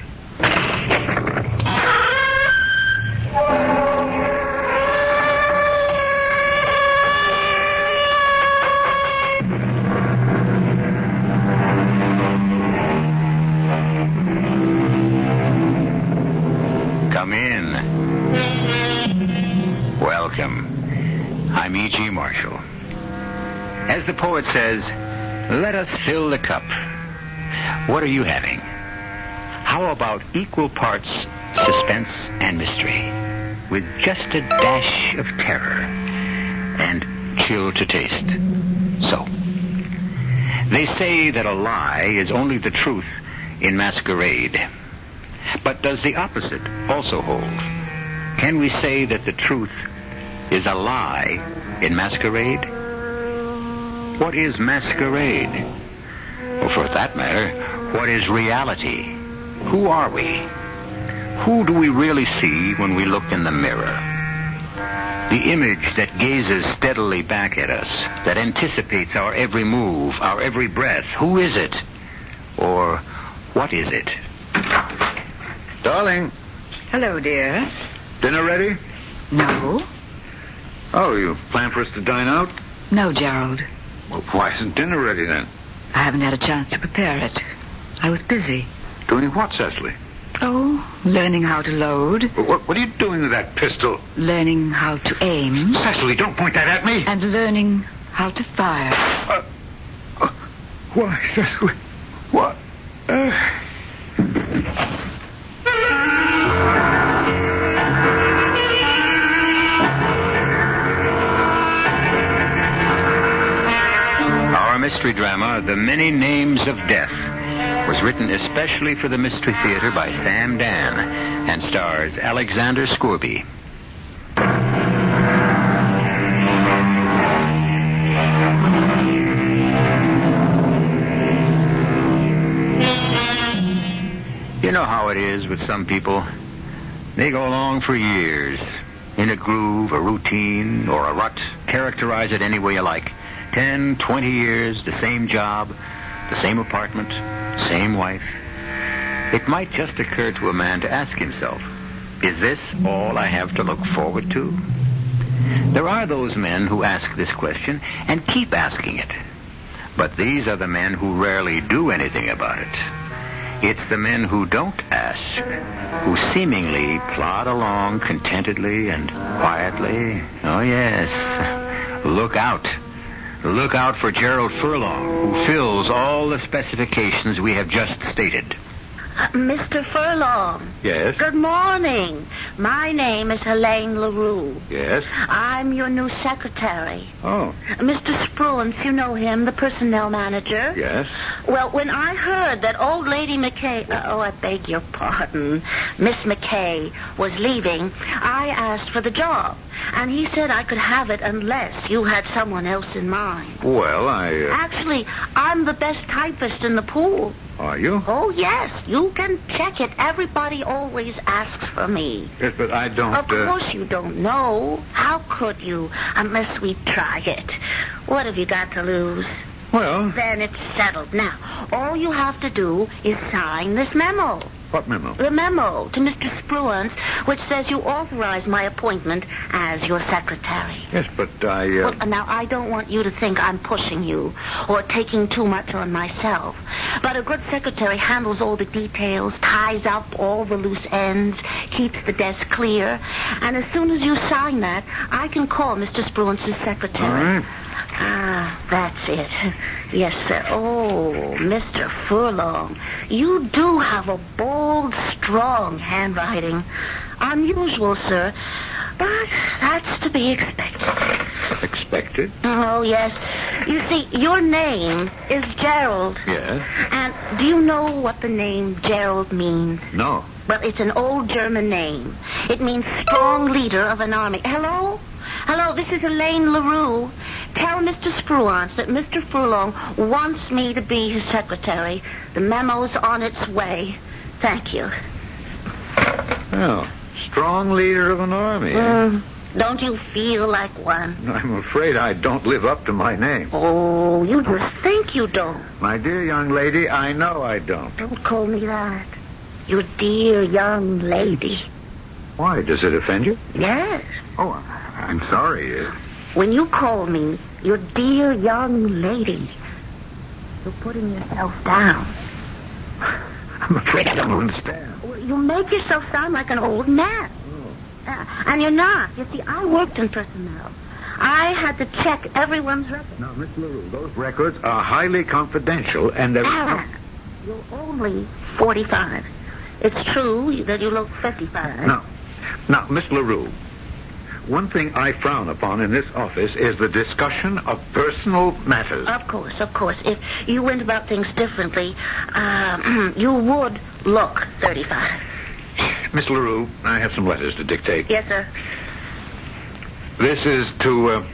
Come in. Welcome. I'm E.G. Marshall. As the poet says, let us fill the cup. What are you having? How about equal parts suspense and mystery, with just a dash of terror and chill to taste? So, they say that a lie is only the truth in masquerade. But does the opposite also hold? Can we say that the truth is a lie in masquerade? What is masquerade? Or for that matter, what is reality? Who are we? Who do we really see when we look in the mirror? The image that gazes steadily back at us, that anticipates our every move, our every breath. Who is it? Or what is it? Darling, Hello, dear. dinner ready? No. Oh, you plan for us to dine out? No, Gerald. Well, why isn't dinner ready then? I haven't had a chance to prepare it. I was busy. Doing what, Cecily? Oh, learning how to load. What are you doing with that pistol? Learning how to aim. Cecily, don't point that at me. And learning how to fire. Why, Cecily? What? Our mystery drama, The Many Names of Death, was written especially for the Mystery Theater by Sam Dan and stars Alexander Scourby. You know how it is with some people. They go along for years, in a groove, a routine, or a rut. Characterize it any way you like. 10, 20 years, the same job, the same apartment, same wife. It might just occur to a man to ask himself, is this all I have to look forward to? There are those men who ask this question and keep asking it. But these are the men who rarely do anything about it. It's the men who don't ask, who seemingly plod along contentedly and quietly. Oh, yes. Look out. Look out for Gerald Furlong, who fills all the specifications we have just stated. Mr. Furlong. Yes? Good morning. My name is Helene LaRue. Yes? I'm your new secretary. Oh. Mr. Spruance, you know him, the personnel manager? Yes? Well, when I heard that old lady McKay, I beg your pardon, Miss McKay was leaving, I asked for the job. And he said I could have it unless you had someone else in mind. Well, Actually, I'm the best typist in the pool. Are you? Oh, yes. You can check it. Everybody always asks for me. Yes, but I don't... Of course you don't know. How could you, unless we try it? What have you got to lose? Well... Then it's settled. Now, all you have to do is sign this memo. What memo? The memo to Mr. Spruance, which says you authorize my appointment as your secretary. Yes, but I... Well, now, I don't want you to think I'm pushing you or taking too much on myself. But a good secretary handles all the details, ties up all the loose ends, keeps the desk clear. And as soon as you sign that, I can call Mr. Spruance's secretary. All right. Ah, that's it. Yes, sir. Oh, Mr. Furlong, you do have a bold, strong handwriting. Unusual, sir, but that's to be expected. Expected? Oh, yes. You see, your name is Gerald. Yes? And do you know what the name Gerald means? No. Well, it's an old German name. It means strong leader of an army. Hello? Hello, this is Helene LaRue. Tell Mr. Spruance that Mr. Furlong wants me to be his secretary. The memo's on its way. Thank you. Well, strong leader of an army. Don't you feel like one? I'm afraid I don't live up to my name. Oh, you just think you don't. My dear young lady, I know I don't. Don't call me that. You dear young lady. Why? Does it offend you? Yes. Oh, I'm sorry. When you call me your dear young lady, you're putting yourself down. I'm afraid I don't understand. You make yourself sound like an old man. And you're not. You see, I worked in personnel. I had to check everyone's records. Now, Miss LaRue, those records are highly confidential, and they're... Aaron, you're only 45. It's true that you look 55. Now, Miss LaRue, one thing I frown upon in this office is the discussion of personal matters. Of course. If you went about things differently, you would look 35. Miss LaRue, I have some letters to dictate. Yes, sir. This is to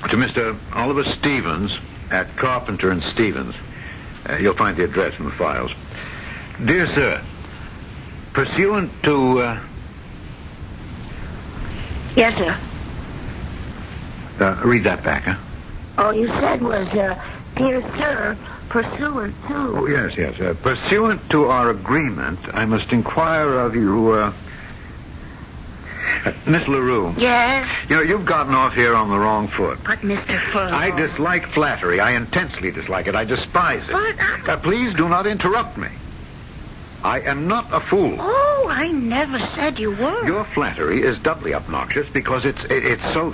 Mr. Oliver Stevens at Carpenter and Stevens. You'll find the address in the files. Dear sir, pursuant to... Yes, sir. Read that back, huh? All you said was, dear sir, pursuant to... Oh, yes. Pursuant to our agreement, I must inquire of you, Miss LaRue. Yes? You know, you've gotten off here on the wrong foot. But, Mr. Furlong... I dislike flattery. I intensely dislike it. I despise it. But please do not interrupt me. I am not a fool. Oh, I never said you were. Your flattery is doubly obnoxious because it's so...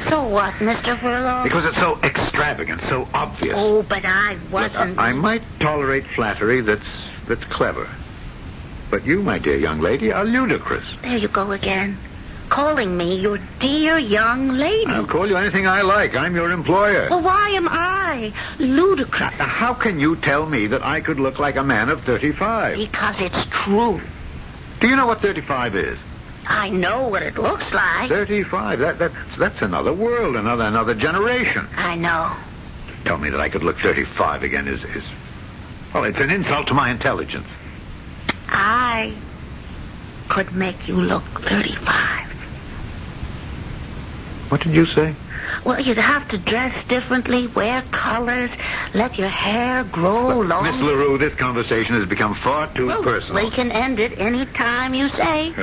So what, Mr. Furlong? Because it's so extravagant, so obvious. Oh, but I wasn't... I might tolerate flattery that's clever. But you, my dear young lady, are ludicrous. There you go again. Calling me your dear young lady. I'll call you anything I like. I'm your employer. Well, why am I ludicrous? Now, how can you tell me that I could look like a man of 35? Because it's true. Do you know what 35 is? I know what it looks like. 35. That's another world, another generation. I know. Tell me that I could look 35 again is well, it's an insult to my intelligence. I could make you look 35. What did you say? Well, you'd have to dress differently, wear colors, let your hair grow long. Miss LaRue, this conversation has become far too personal. We can end it any time you say.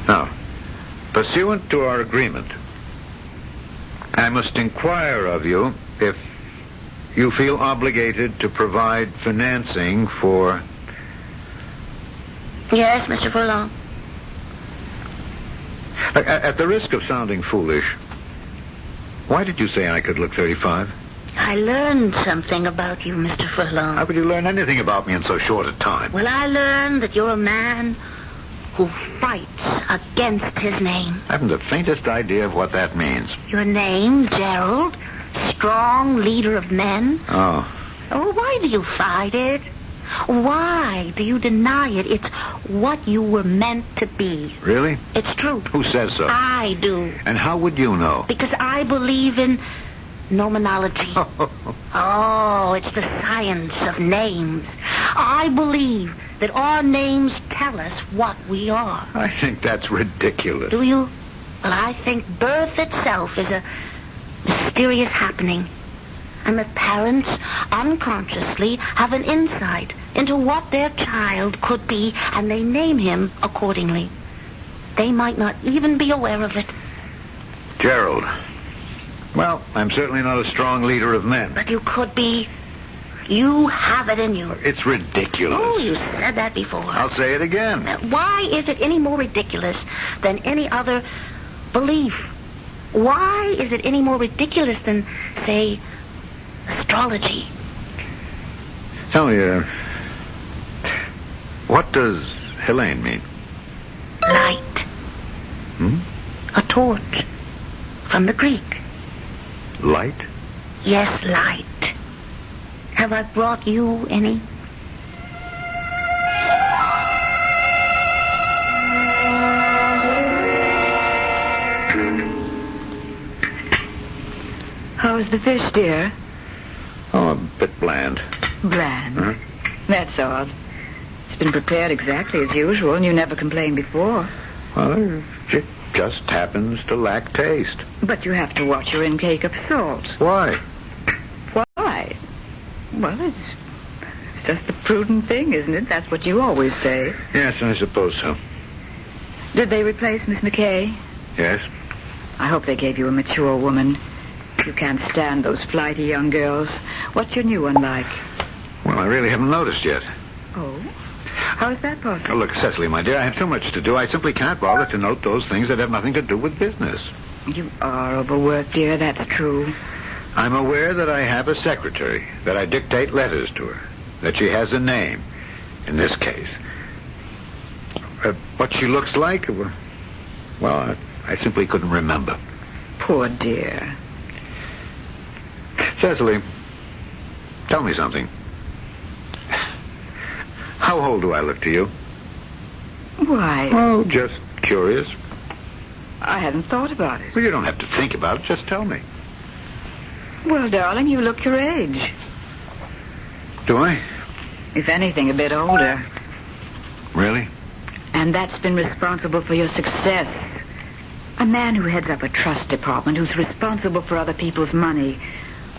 Now, pursuant to our agreement, I must inquire of you if you feel obligated to provide financing for... Yes, Mr. Furlong. At the risk of sounding foolish, why did you say I could look 35? I learned something about you, Mr. Furlong. How could you learn anything about me in so short a time? Well, I learned that you're a man who fights against his name. I haven't the faintest idea of what that means. Your name, Gerald, strong leader of men. Oh, why do you fight it? Why do you deny it? It's what you were meant to be. really? It's true. Who says so? I do. And how would you know? Because I believe in nomenology. Oh, it's the science of names. I believe that our names tell us what we are. I think that's ridiculous. Do you? Well, I think birth itself is a mysterious happening. And that parents unconsciously have an insight into what their child could be, and they name him accordingly. They might not even be aware of it. Gerald. Well, I'm certainly not a strong leader of men. But you could be. You have it in you. It's ridiculous. Oh, you said that before. I'll say it again. Why is it any more ridiculous than any other belief? Why is it any more ridiculous than, say, astrology? Tell me, what does Helene mean? Light. A torch. From the Greek. Light? Yes, light. Have I brought you any? How's the fish, dear? Oh, a bit bland. Bland. Huh? That's odd. It's been prepared exactly as usual, and you never complained before. Well, it just happens to lack taste. But you have to watch your intake of salt. Why? Why? Well, it's just the prudent thing, isn't it? That's what you always say. Yes, I suppose so. Did they replace Miss McKay? Yes. I hope they gave you a mature woman. You can't stand those flighty young girls. What's your new one like? Well, I really haven't noticed yet. Oh? How is that possible? Oh, look, Cecily, my dear, I have too much to do. I simply can't bother to note those things that have nothing to do with business. You are overworked, dear. That's true. I'm aware that I have a secretary, that I dictate letters to her, that she has a name, in this case. What she looks like? Well, I simply couldn't remember. Poor dear. Cecily, tell me something. How old do I look to you? Why, Oh, just curious. I hadn't thought about it. Well, you don't have to think about it. Just tell me. Well, darling, you look your age. Do I? If anything, a bit older. Really? And that's been responsible for your success. A man who heads up a trust department, who's responsible for other people's money,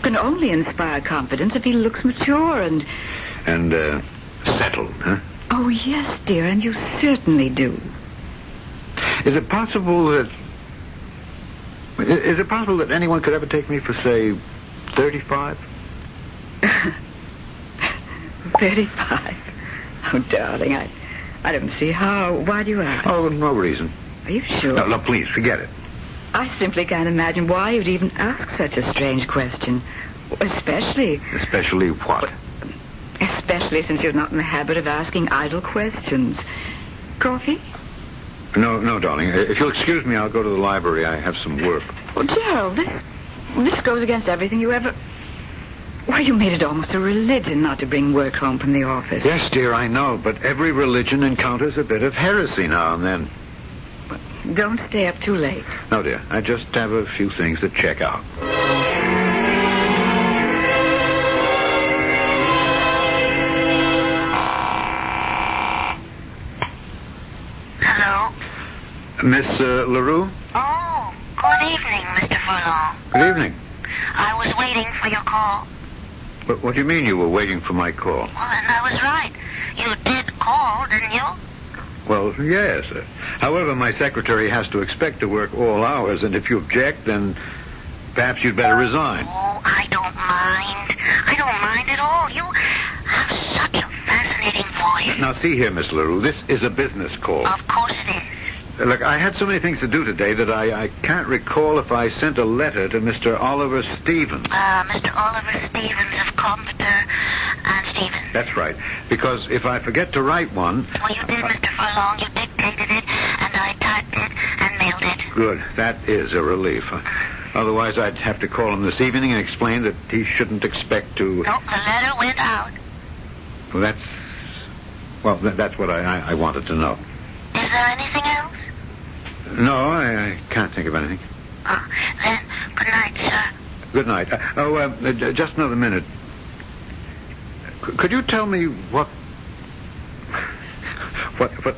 can only inspire confidence if he looks mature and... And, settled, huh? Oh, yes, dear, and you certainly do. Is it possible that... Is it possible that anyone could ever take me for, say, 35? 35? Oh, darling, I don't see how. Why do you ask? Oh, no reason. Are you sure? No, please, forget it. I simply can't imagine why you'd even ask such a strange question. Especially... Especially what? Especially since you're not in the habit of asking idle questions. Coffee? No, darling. If you'll excuse me, I'll go to the library. I have some work. Well, Gerald, this goes against everything you ever... Why, you made it almost a religion not to bring work home from the office. Yes, dear, I know, but every religion encounters a bit of heresy now and then. Don't stay up too late. No, dear. I just have a few things to check out. Hello? Miss LaRue? Oh, good evening, Mr. Furlong. Good evening. I was waiting for your call. What do you mean you were waiting for my call? Well, and I was right. You did call, didn't you? Well, yes. However, my secretary has to expect to work all hours, and if you object, then perhaps you'd better resign. Oh, I don't mind. I don't mind at all. You have such a fascinating voice. Now, see here, Miss LaRue, this is a business call. Of course it is. Look, I had so many things to do today that I can't recall if I sent a letter to Mr. Oliver Stevens. Mr. Oliver Stevens of Carpenter and Stevens. That's right. Because if I forget to write one... Well, you did, Mr. Furlong. You dictated it, and I typed it and mailed it. Good. That is a relief. Otherwise, I'd have to call him this evening and explain that he shouldn't expect to... No, the letter went out. Well, that's what I wanted to know. Is there anything else? No, I can't think of anything. Oh, then, good night, sir. Good night. Just another minute. Could you tell me what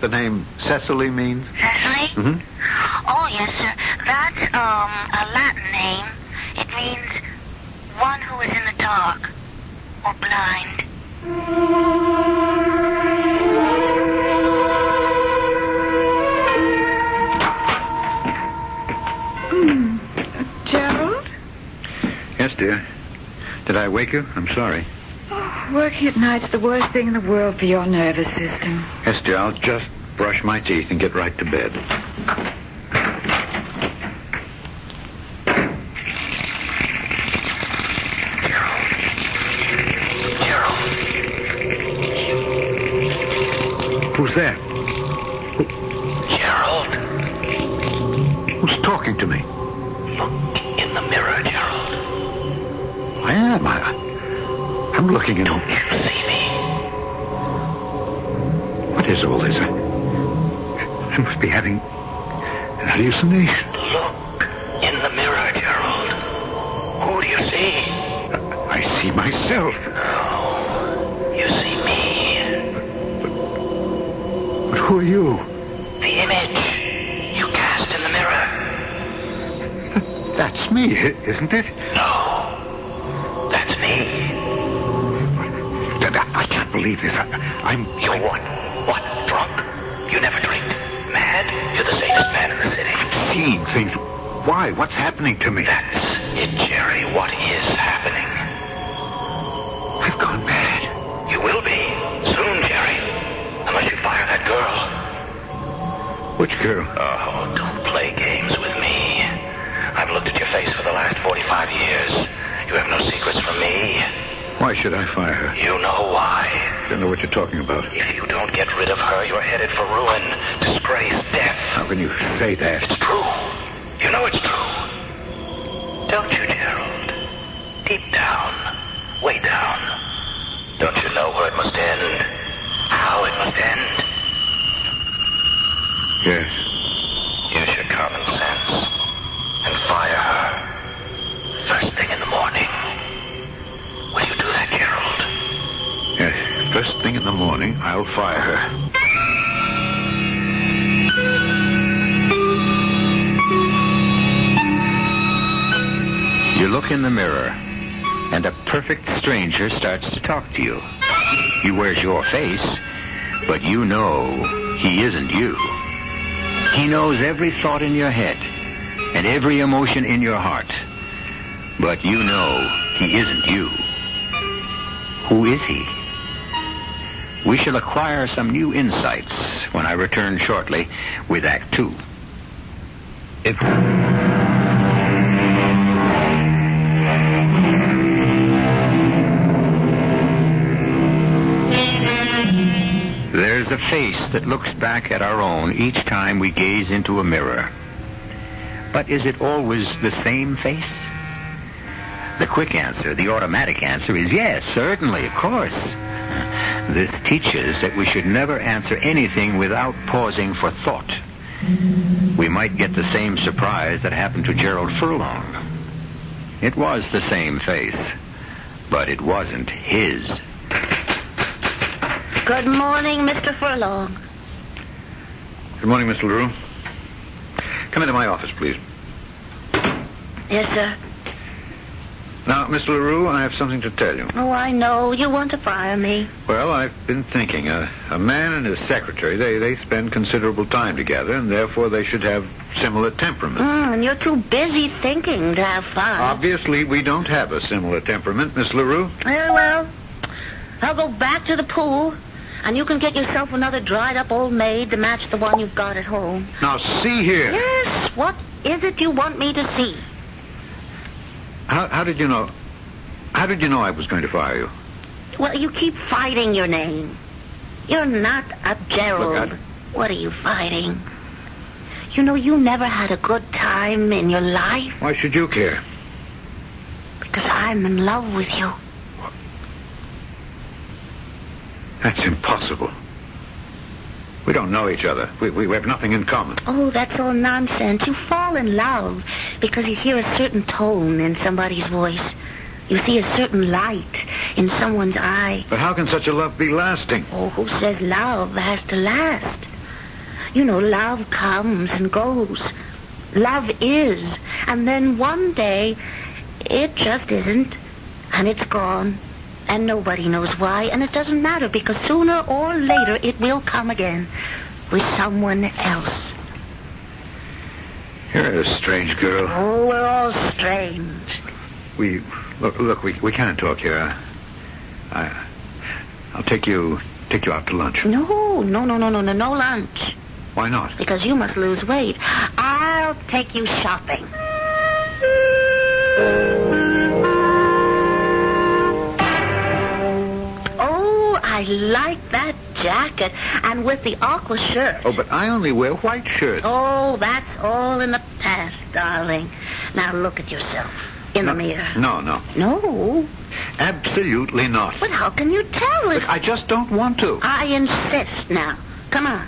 the name Cecily means? Cecily? Mm-hmm. Oh, yes, sir. That's, a Latin name. It means one who is in the dark or blind. Gerald? Yes, dear. Did I wake you? I'm sorry. Oh, working at night's the worst thing in the world for your nervous system. Yes, dear. I'll just brush my teeth and get right to bed. Who's there? Gerald, Who's talking to me? look in the mirror, Gerald. I am. I'm looking in. Don't you see me? What is all this? I must be having an hallucination. Look in the mirror, Gerald. Who do you see? I see myself. No, you see me. But who are you? The image you cast in the mirror. That's me, isn't it? No, that's me. I can't believe this. You're what? What? Drunk? You never drink? Mad? You're the safest man in the city. Seeing things. Why? What's happening to me? That's it, Jerry. What is happening? I've gone mad. You will be. Soon, Jerry. Unless you fire that girl. Which girl? Oh, don't play games with me. I've looked at your face for the last 45 years. You have no secrets from me. Why should I fire her? You know why. I don't know what you're talking about. If you don't get rid of her, you're headed for ruin, disgrace, death. How can you say that? It's true. You know it's true. Don't you, Gerald? Deep down, way down. Don't you know where it must end? How it Yes. Use your common sense and fire her first thing in the morning. Will you do that, Gerald? Yes. First thing in the morning, I'll fire her. You look in the mirror, and a perfect stranger starts to talk to you. He wears your face, but you know he isn't you. He knows every thought in your head and every emotion in your heart, but you know he isn't you. Who is he? We shall acquire some new insights when I return shortly with Act 2. There's a face that looks back at our own each time we gaze into a mirror. But is it always the same face? The quick answer, the automatic answer is yes, certainly, of course. This teaches that we should never answer anything without pausing for thought. We might get the same surprise that happened to Gerald Furlong. It was the same face, but it wasn't his. Good morning, Mr. Furlong. Good morning, Mr. LaRue. Come into my office, please. Yes, sir. Now, Mr. LaRue, I have something to tell you. Oh, I know. You want to fire me. Well, I've been thinking. A man and his secretary, they spend considerable time together, and therefore they should have similar temperaments. And you're too busy thinking to have fun. Obviously, we don't have a similar temperament, Miss LaRue. Well, I'll go back to the pool, and you can get yourself another dried-up old maid to match the one you've got at home. Now, see here. Yes, what is it you want me to see? How did you know? How did you know I was going to fire you? Well, you keep fighting your name. You're not a Gerald. Look, What are you fighting? You know, you never had a good time in your life. Why should you care? Because I'm in love with you. That's impossible. We don't know each other. We have nothing in common. Oh, that's all nonsense. You fall in love because you hear a certain tone in somebody's voice. You see a certain light in someone's eye. But how can such a love be lasting? Oh, who says love has to last? You know, love comes and goes. Love is. And then one day, it just isn't. And it's gone. And nobody knows why, and it doesn't matter, because sooner or later it will come again with someone else. You're a strange girl. Oh, we're all strange. Look, we can't talk here. I'll take you out to lunch. No lunch. Why not? Because you must lose weight. I'll take you shopping. I like that jacket, and with the aqua shirt. Oh, but I only wear white shirts. Oh, that's all in the past, darling. Now look at yourself in the mirror. No. No? Absolutely not. But how can you tell if... Look, I just don't want to. I insist now. Come on.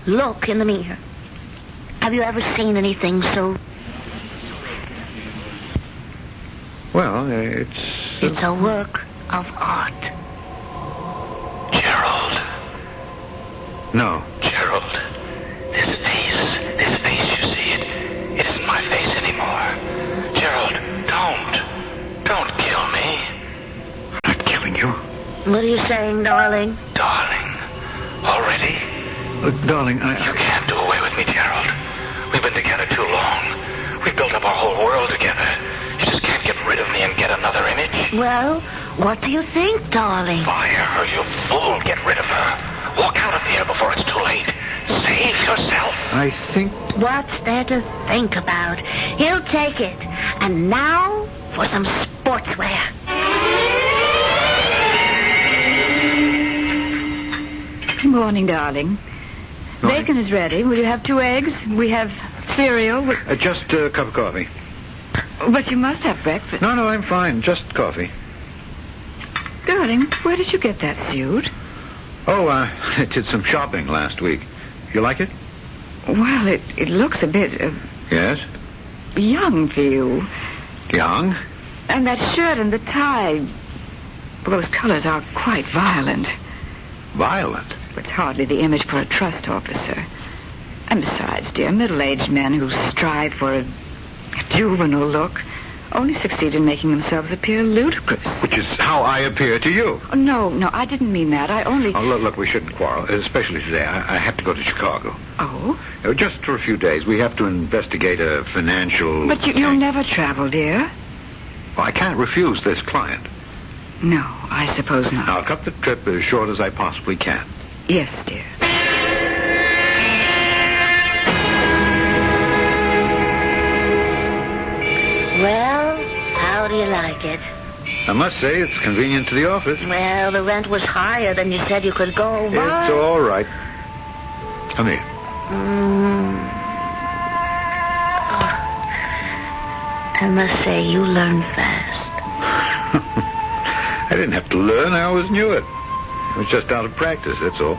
Look in the mirror. Have you ever seen anything so... Well, it's... It's a work of art. Gerald. No. Gerald, this face, you see, it isn't my face anymore. Gerald, don't kill me. I'm not killing you. What are you saying, darling? Darling, already? Look, darling, You can't do away with me, Gerald. We've been together too long. We built up our whole world together. You just can't get rid of me and get another image. Well, what do you think, darling? Fire her, you fool. Get rid of her. Walk out of here before it's too late. Save yourself. I think... What's there to think about? He'll take it. And now for some sportswear. Good morning, darling. Morning. Bacon is ready. Will you have 2 eggs? We have cereal. Just a cup of coffee. But you must have breakfast. No, I'm fine. Just coffee. Darling, where did you get that suit? Oh, I did some shopping last week. You like it? Well, it looks a bit Yes? young for you. Young? And that shirt and the tie, well, those colors are quite violent. Violent? It's hardly the image for a trust officer. And besides, dear, middle-aged men who strive for a juvenile look only succeed in making themselves appear ludicrous. Which is how I appear to you. Oh, no, I didn't mean that. I only... Oh, look, we shouldn't quarrel, especially today. I have to go to Chicago. Oh? Just for a few days. We have to investigate a financial... But you'll never travel, dear. Well, I can't refuse this client. No, I suppose not. I'll cut the trip as short as I possibly can. Yes, dear. Well, how do you like it? I must say it's convenient to the office. Well, the rent was higher than you said you could go. It's all right. Come here. I must say, you learn fast. I didn't have to learn. I always knew it. It was just out of practice, that's all.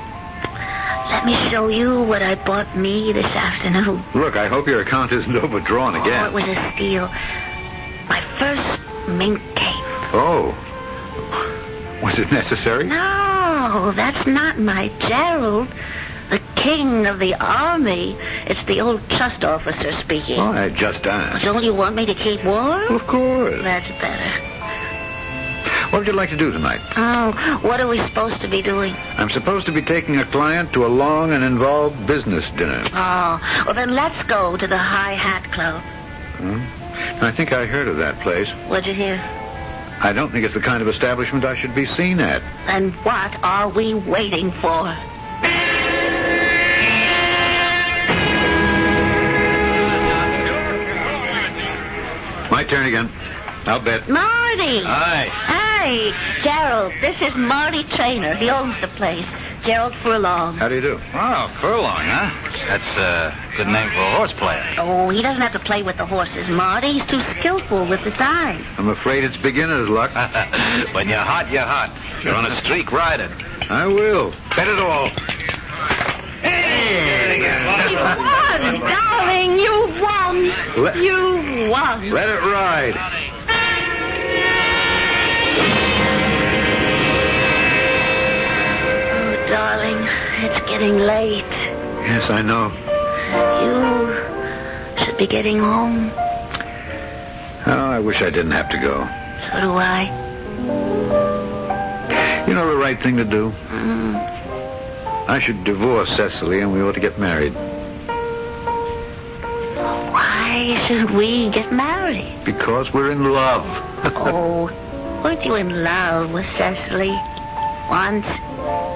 Let me show you what I bought me this afternoon. Look, I hope your account isn't overdrawn again. Oh, it was a steal. My first mink cape. Oh. Was it necessary? No, that's not my Gerald. The king of the army. It's the old trust officer speaking. Oh, I just asked. Don't you want me to keep warm? Of course. That's better. What would you like to do tonight? Oh, what are we supposed to be doing? I'm supposed to be taking a client to a long and involved business dinner. Oh, well, then let's go to the High Hat Club. I think I heard of that place. What'd you hear? I don't think it's the kind of establishment I should be seen at. And what are we waiting for? My turn again. I'll bet. Marty! Hi. Hey, Gerald, this is Marty Trainer. He owns the place. Gerald Furlong. How do you do? Oh, Furlong, huh? That's a good name for a horse player. Oh, he doesn't have to play with the horses, Marty. He's too skillful with his eyes. I'm afraid it's beginner's luck. When you're hot, you're hot. If you're on a streak, ride it. I will. Bet it all. Hey! You won, darling. You won. You won. Let it ride. Darling, it's getting late. Yes, I know. You should be getting home. Oh, I wish I didn't have to go. So do I. You know the right thing to do? I should divorce Cecily and we ought to get married. Why should we get married? Because we're in love. Oh, weren't you in love with Cecily once?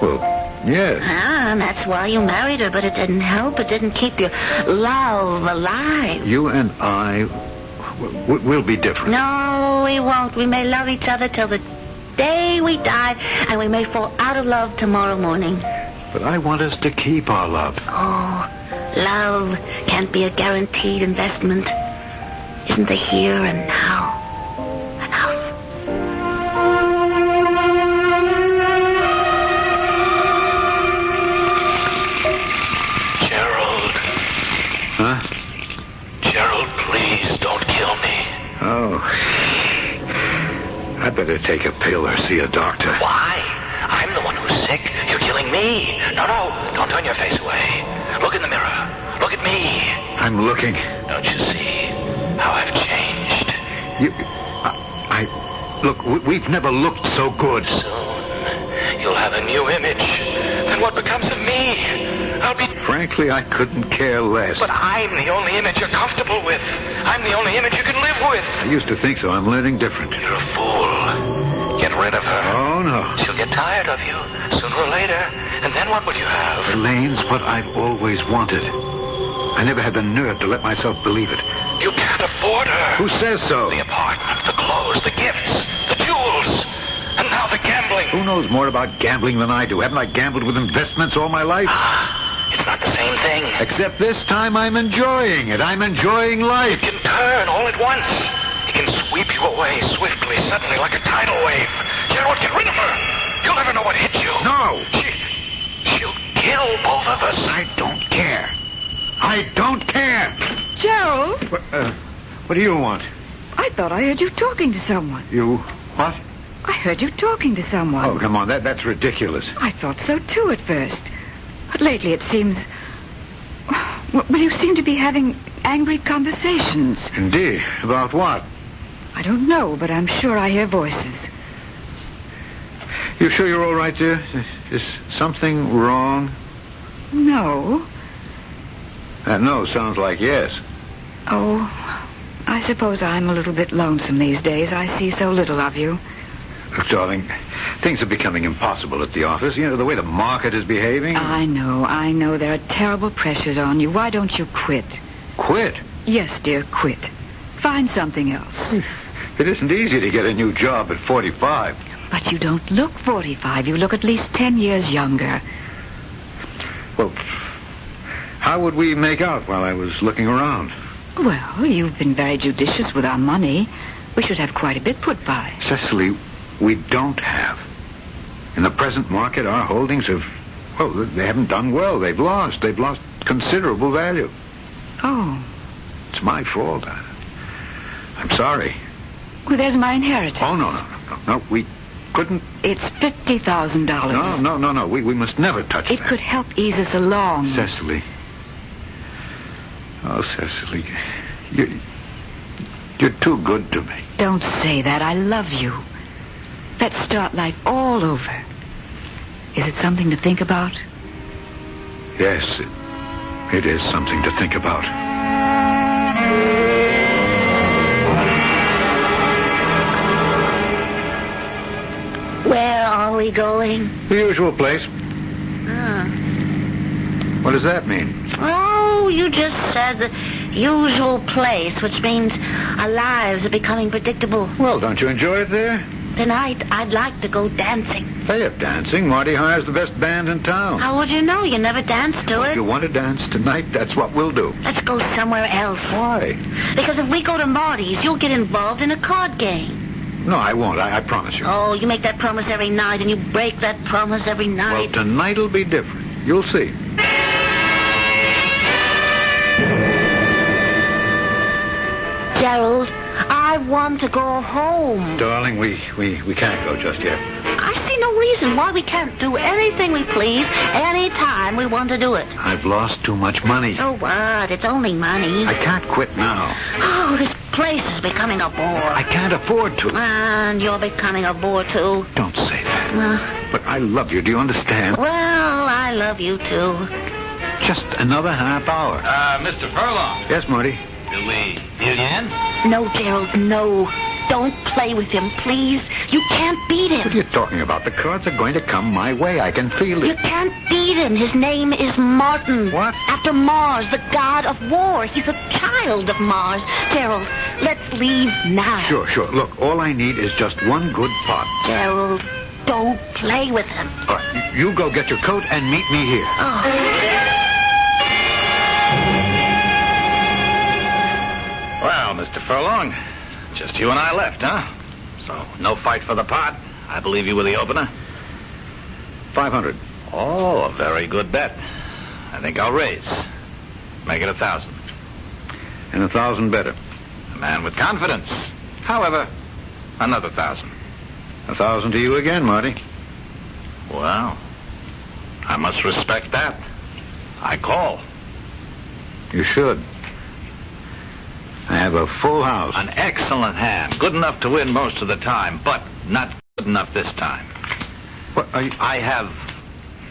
Well, yes. Ah, and that's why you married her, but it didn't help. It didn't keep your love alive. You and I will be different. No, we won't. We may love each other till the day we die, and we may fall out of love tomorrow morning. But I want us to keep our love. Oh, love can't be a guaranteed investment. Isn't the here and now enough? Gerald. Huh? Gerald, please don't kill me. Oh. I'd better take a pill or see a doctor. Why? I'm the one who's sick. You're killing me. No, don't turn your face away. Look in the mirror. Look at me. I'm looking. Don't you see how I've changed? Look, we've never looked so good. Soon, you'll have a new image. And what becomes of me? I'll be... Frankly, I couldn't care less. But I'm the only image you're comfortable with. I'm the only image you can live with. I used to think so. I'm learning different. You're a fool. Get rid of her. Oh, no. She'll get tired of you sooner or later. And then what will you have? Elaine's what I've always wanted. I never had the nerve to let myself believe it. You can't afford her. Who says so? The apartment, the clothes, the gifts, the jewels, and now the gambling. Who knows more about gambling than I do? Haven't I gambled with investments all my life? It's not the same thing. Except this time I'm enjoying it. I'm enjoying life. It can turn all at once. It can sweep you away swiftly, suddenly, like a tidal wave. Gerald, get rid of her. You'll never know what hit you. No. She'll kill both of us. I don't care. I don't care. Gerald, What do you want? I thought I heard you talking to someone. You what? I heard you talking to someone. Oh, come on. That's ridiculous. I thought so, too, at first. But lately it seems... Well, you seem to be having angry conversations. Indeed. About what? I don't know, but I'm sure I hear voices. You sure you're all right, dear? Is something wrong? No. That no sounds like yes. Oh, I suppose I'm a little bit lonesome these days. I see so little of you. Look, darling, things are becoming impossible at the office. You know, the way the market is behaving. I know. There are terrible pressures on you. Why don't you quit? Quit? Yes, dear, quit. Find something else. It isn't easy to get a new job at 45. But you don't look 45. You look at least 10 years younger. Well, how would we make out while I was looking around? Well, you've been very judicious with our money. We should have quite a bit put by. Cecily, we don't have. In the present market, our holdings have... Well, they haven't done well. They've lost considerable value. Oh. It's my fault. I'm sorry. Well, there's my inheritance. Oh, no. We couldn't... It's $50,000. No. We must never touch that. It could help ease us along. Cecily. Oh, Cecily. You're too good to me. Don't say that. I love you. Let's start life all over. Is it something to think about? Yes, it is something to think about. Where are we going? The usual place. Ah. What does that mean? Oh, you just said the usual place, which means our lives are becoming predictable. Well, don't you enjoy it there? Tonight, I'd like to go dancing. Hey, if dancing, Marty hires the best band in town. How would you know? You never danced to If it. you want to dance tonight, that's what we'll do. Let's go somewhere else. Why? Because if we go to Marty's, you'll get involved in a card game. No, I won't. I promise you. Oh, you make that promise every night, and you break that promise every night. Well, tonight'll be different. You'll see. Gerald, I want to go home. Darling, we can't go just yet. I see no reason why we can't do anything we please any time we want to do it. I've lost too much money. So what? It's only money. I can't quit now. Oh, this place is becoming a bore. I can't afford to. And you're becoming a bore, too. Don't say that. But I love you. Do you understand? Well, I love you, too. Just another half hour. Mr. Furlong. Yes, Marty? Do we union? No, Gerald, no. Don't play with him, please. You can't beat him. What are you talking about? The cards are going to come my way. I can feel You it. can't beat him. His name is Martin. What? After Mars, the god of war. He's a child of Mars. Gerald, let's leave now. Sure. Look, all I need is just one good pot. Gerald, don't play with him. All right, you go get your coat and meet me here. Well, Mr. Furlong, just you and I left, huh? So, no fight for the pot. I believe you were the opener. 500. Oh, a very good bet. I think I'll raise. Make it 1,000. And 1,000 better. A man with confidence. However, another 1,000. 1,000 to you again, Marty. Well, I must respect that. I call. You should. I have a full house. An excellent hand. Good enough to win most of the time, but not good enough this time. What are you... I have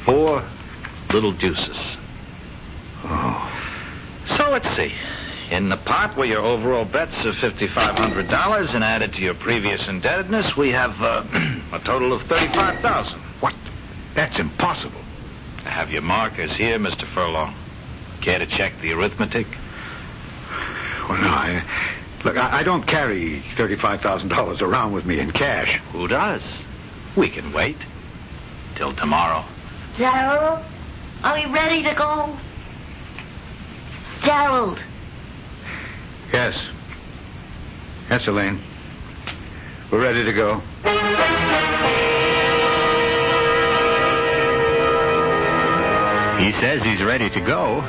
4 little deuces. Oh. So let's see. In the pot where your overall bets of $5,500 and added to your previous indebtedness, we have a total of $35,000. What? That's impossible. I have your markers here, Mr. Furlong. Care to check the arithmetic? Well, no, Look, I don't carry $35,000 around with me in cash. Who does? We can wait. Till tomorrow. Gerald, are we ready to go? Gerald. Yes. Yes, Elaine. We're ready to go. He says he's ready to go,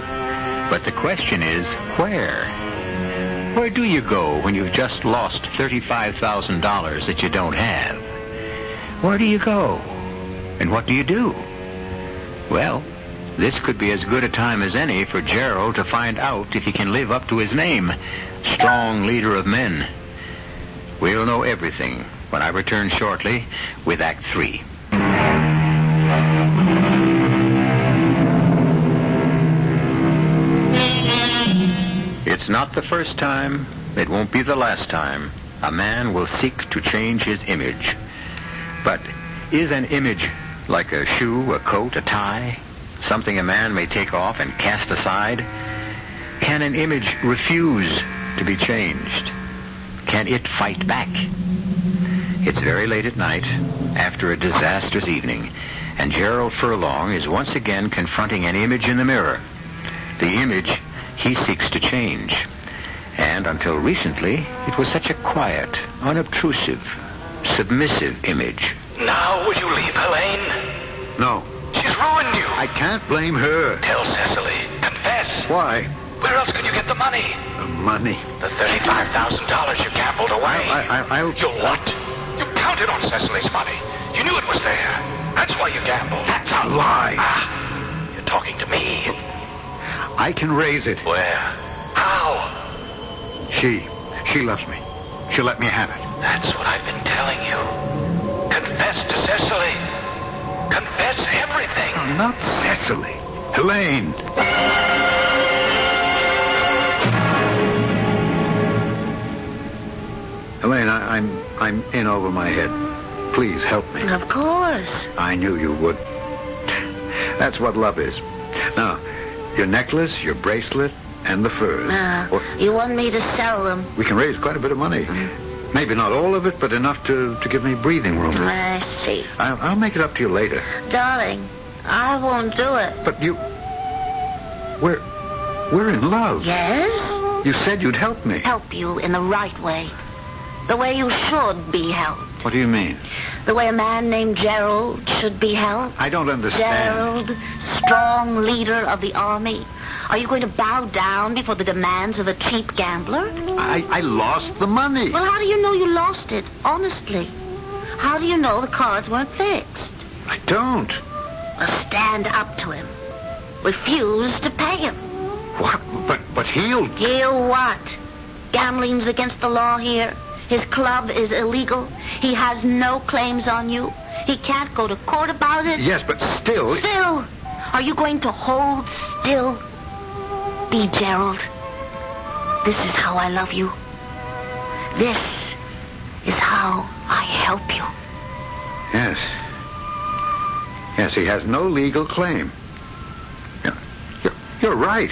But the question is, where? Where do you go when you've just lost $35,000 that you don't have? Where do you go? And what do you do? Well, this could be as good a time as any for Gerald to find out if he can live up to his name, strong leader of men. We'll know everything when I return shortly with Act 3. It's not the first time, it won't be the last time, a man will seek to change his image. But is an image like a shoe, a coat, a tie, something a man may take off and cast aside? Can an image refuse to be changed? Can it fight back? It's very late at night, after a disastrous evening, and Gerald Furlong is once again confronting an image in the mirror. The image he seeks to change. And until recently, it was such a quiet, unobtrusive, submissive image. Now will you leave Helene? No. She's ruined you. I can't blame her. Tell Cecily. Confess. Why? Where else can you get the money? The money? The $35,000 you gambled away. I'll... You what? You counted on Cecily's money. You knew it was there. That's why you gambled. That's a lie. You're talking to me. I can raise it. Where? How? She loves me. She'll let me have it. That's what I've been telling you. Confess to Cecily. Confess everything. No, not Cecily. Helene. Helene, I'm in over my head. Please help me. Of course. I knew you would. That's what love is. Now, your necklace, your bracelet, and the furs. You want me to sell them? We can raise quite a bit of money. Maybe not all of it, but enough to give me breathing room. I see. I'll make it up to you later. Darling, I won't do it. But you... We're in love. Yes? You said you'd help me. Help you in the right way. The way you should be helped. What do you mean? The way a man named Gerald should be helped. I don't understand. Gerald, strong leader of the army. Are you going to bow down before the demands of a cheap gambler? I lost the money. Well, how do you know you lost it? Honestly. How do you know the cards weren't fixed? I don't. Well, stand up to him. Refuse to pay him. What? But he'll... He'll what? Gambling's against the law here. His club is illegal. He has no claims on you. He can't go to court about it. Yes, but still... Still? Are you going to hold still? Be Gerald. This is how I love you. This is how I help you. Yes. Yes, he has no legal claim. You're right.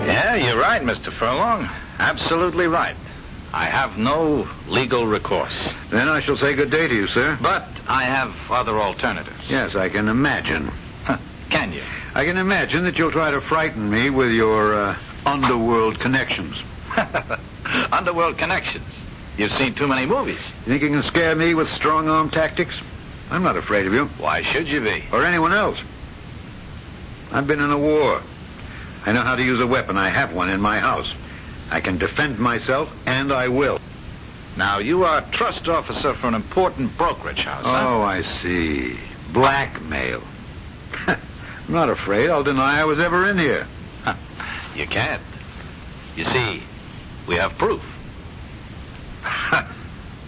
Yeah, you're right, Mr. Furlong. Absolutely right. I have no legal recourse. Then I shall say good day to you, sir. But I have other alternatives. Yes, I can imagine. Can you? I can imagine that you'll try to frighten me with your underworld connections. Underworld connections? You've seen too many movies. You think you can scare me with strong-arm tactics? I'm not afraid of you. Why should you be? Or anyone else. I've been in a war. I know how to use a weapon. I have one in my house. I can defend myself, and I will. Now, you are a trust officer for an important brokerage house, huh? Oh, I see. Blackmail. I'm not afraid. I'll deny I was ever in here. You can't. You see, we have proof.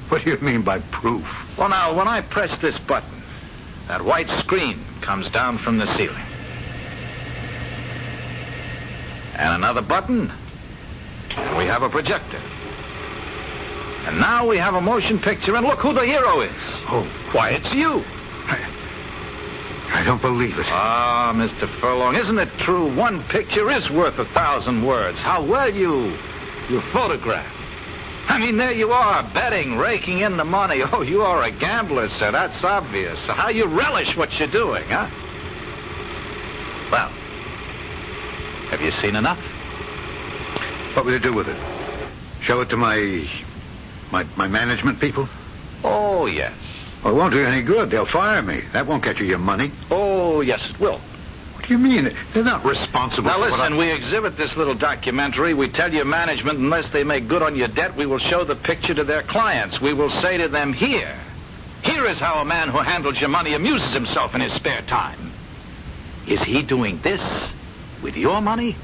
What do you mean by proof? Well, now, when I press this button, that white screen comes down from the ceiling. And another button, and we have a projector. And now we have a motion picture, and look who the hero is. Oh. Why, it's you. I don't believe it. Ah, Mr. Furlong, isn't it true? One picture is worth 1,000 words. How well you photograph. I mean, there you are, betting, raking in the money. Oh, you are a gambler, sir. That's obvious. So how you relish what you're doing, huh? Well, have you seen enough? What will you do with it? Show it to my management people? Oh, yes. Well, it won't do you any good. They'll fire me. That won't get you your money. Oh, yes, it will. do you mean? They're not responsible Now for listen, we exhibit this little documentary. We tell your management unless they make good on your debt, we will show the picture to their clients. We will say to them, here is how a man who handles your money amuses himself in his spare time. Is he doing this with your money?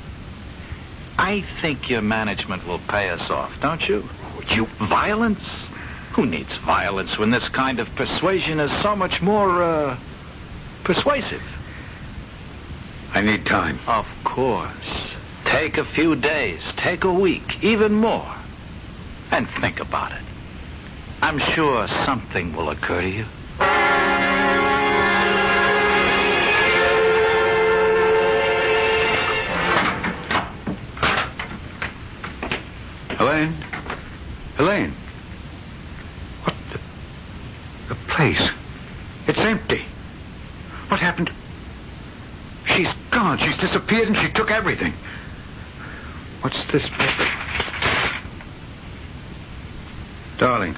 I think your management will pay us off, don't you? Violence? Who needs violence when this kind of persuasion is so much more, persuasive? I need time. Of course. Take a few days. Take a week. Even more. And think about it. I'm sure something will occur to you. Elaine. What the place? It's empty. What happened? She's gone. She's disappeared and she took everything. What's this paper? Darling,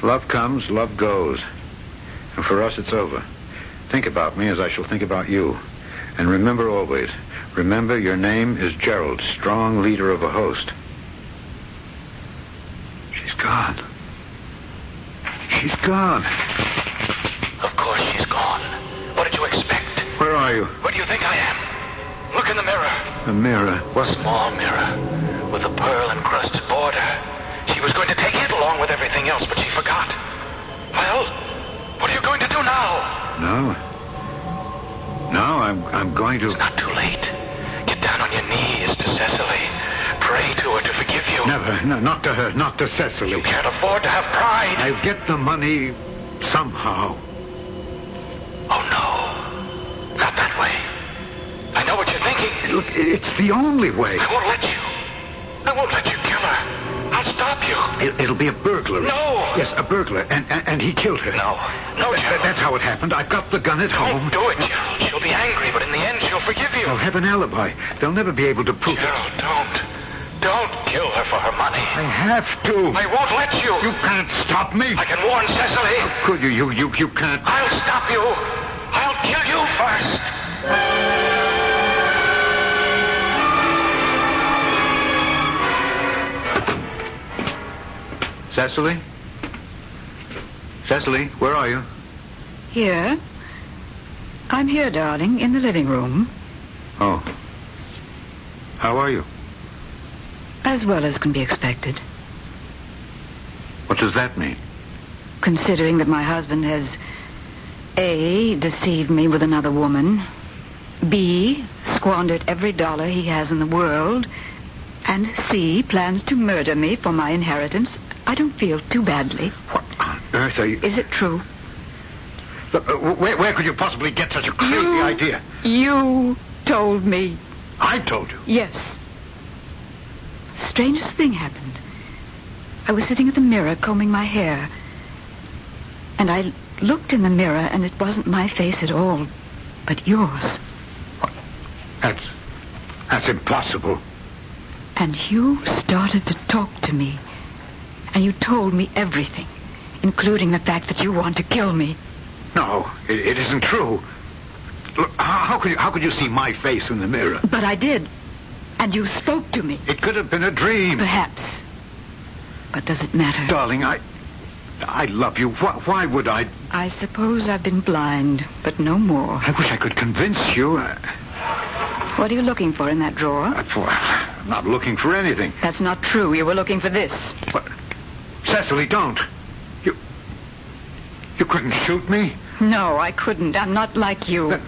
love comes, love goes. And for us, it's over. Think about me as I shall think about you. And remember always, remember your name is Gerald, strong leader of a host. She's gone. She's gone. Of course she's gone. What did you expect? Where are you? Where do you think I am? Look in the mirror. A mirror. What? Small mirror with a pearl-encrusted border. She was going to take it along with everything else, but she forgot. Well, what are you going to do now? No, I'm going to... It's not too late. Get down on your knees to Cecily. Pray to her to forgive you. Never. No, not to her. Not to Cecily. You can't afford to have pride. I'll get the money somehow. Oh, no. Not that way. I know what you're thinking. Look, it's the only way. I won't let you. I won't let you kill her. I'll stop you. It'll be a burglary. No. Yes, a burglar, and he killed her. No, Gerald. That's how it happened. I've got the gun at home. Don't do it, Gerald. She'll be angry, but in the end, she'll forgive you. I'll have an alibi. They'll never be able to prove it. Gerald, don't kill her for her money. I have to. I won't let you. You can't stop me. I can warn Cecily. How could you? You can't. I'll stop you. I'll kill you first. Cecily? Cecily, where are you? Here. I'm here, darling, in the living room. Oh. How are you? As well as can be expected. What does that mean? Considering that my husband has A, deceived me with another woman, B, squandered every dollar he has in the world, and C, plans to murder me for my inheritance, I don't feel too badly. What on earth are you... Is it true? Look, where could you possibly get such a crazy idea? You told me. I told you? Yes. Strangest thing happened. I was sitting at the mirror combing my hair, and I looked in the mirror, and it wasn't my face at all, but yours. What? That's impossible. And you started to talk to me, and you told me everything, including the fact that you want to kill me. No, it isn't true. Look, how could you see my face in the mirror? But I did, and you spoke to me. It could have been a dream. Perhaps. But does it matter? Darling, I love you. Why would I... I suppose I've been blind, but no more. I wish I could convince you. What are you looking for in that drawer? I'm not looking for anything. That's not true. You were looking for this. But, Cecily, don't. You couldn't shoot me? No, I couldn't. I'm not like you.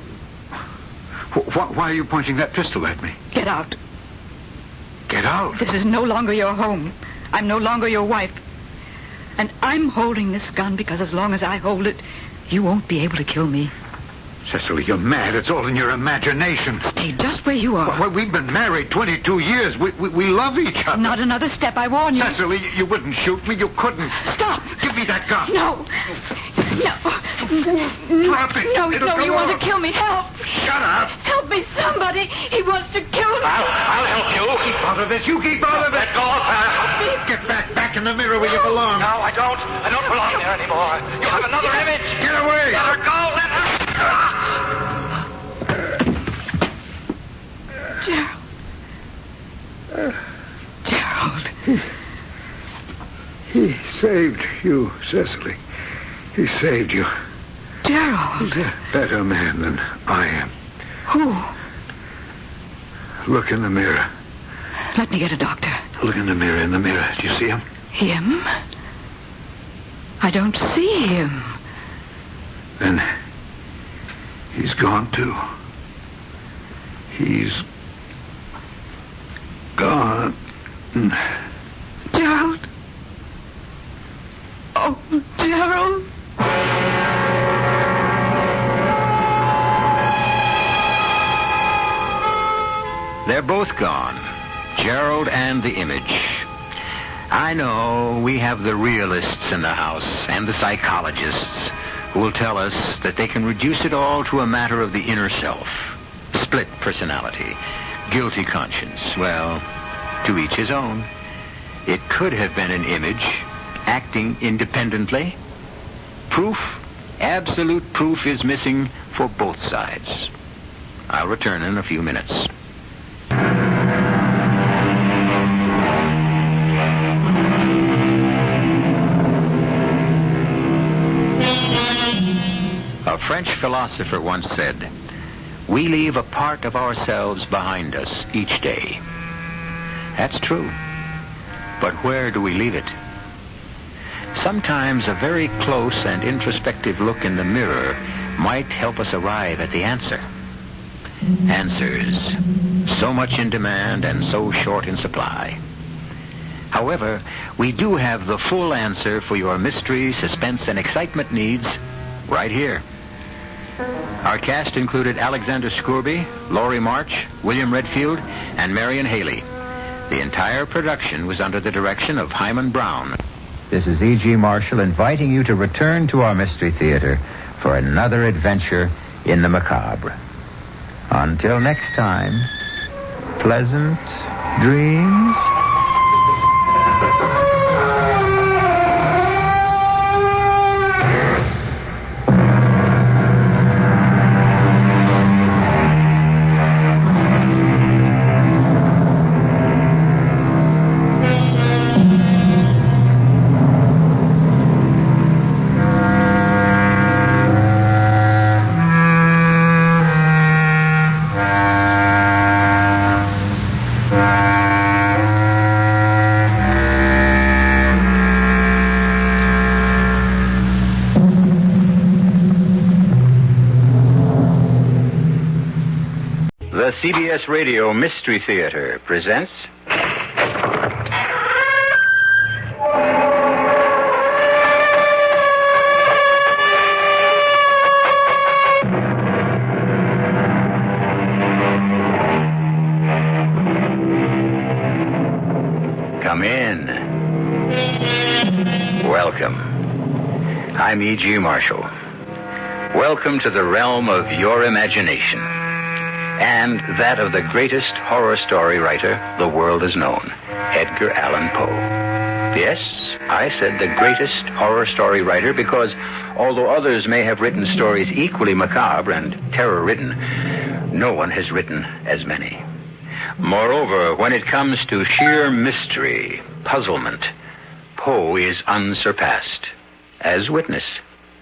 Why are you pointing that pistol at me? Get out. Get out? This is no longer your home. I'm no longer your wife. And I'm holding this gun because as long as I hold it, you won't be able to kill me. Cecily, you're mad. It's all in your imagination. Stay just where you are. Well, we've been married 22 years. We love each other. Not another step, I warn you. Cecily, you wouldn't shoot me. You couldn't. Stop. Give me that gun. No. Drop it. No, you want to kill me. Help. Shut up. Help me, somebody. He wants to kill me. I'll help you. Keep out of this. You keep out of it. Let go of her. Get back in the mirror where you belong. No, I don't. I don't belong there anymore. You have another image. Get away. Let her go. Let her... saved you, Cecily. He saved you. Gerald. He's a better man than I am. Who? Look in the mirror. Let me get a doctor. Look in the mirror, Do you see him? Him? I don't see him. Then he's gone, too. He's gone. Gerald. Oh, Gerald. They're both gone, Gerald and the image. I know we have the realists in the house and the psychologists who will tell us that they can reduce it all to a matter of the inner self. Split personality, guilty conscience. Well, to each his own. It could have been an image acting independently. Proof, absolute proof, is missing for both sides. I'll return in a few minutes. A French philosopher once said, "We leave a part of ourselves behind us each day." That's true. But where do we leave it? Sometimes a very close and introspective look in the mirror might help us arrive at the answer. Answers, so much in demand and so short in supply. However, we do have the full answer for your mystery, suspense, and excitement needs right here. Our cast included Alexander Scourby, Laurie March, William Redfield, and Marion Haley. The entire production was under the direction of Hyman Brown. This is E.G. Marshall inviting you to return to our Mystery Theater for another adventure in the macabre. Until next time, pleasant dreams. The CBS Radio Mystery Theater presents... Come in. Welcome. I'm E.G. Marshall. Welcome to the realm of your imagination. And that of the greatest horror story writer the world has known, Edgar Allan Poe. Yes, I said the greatest horror story writer because although others may have written stories equally macabre and terror-ridden, no one has written as many. Moreover, when it comes to sheer mystery, puzzlement, Poe is unsurpassed. As witness.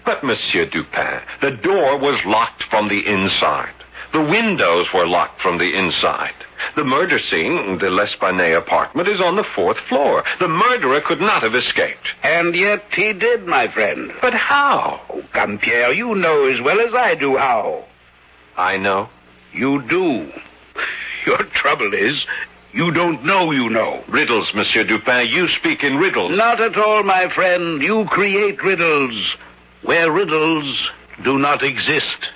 But, Monsieur Dupin, the door was locked from the inside. The windows were locked from the inside. The murder scene, the L'Esplanade apartment, is on the 4th floor. The murderer could not have escaped. And yet he did, my friend. But how? Oh, come, Pierre, you know as well as I do how. I know. You do. Your trouble is, you don't know you know. Riddles, Monsieur Dupin. You speak in riddles. Not at all, my friend. You create riddles where riddles do not exist.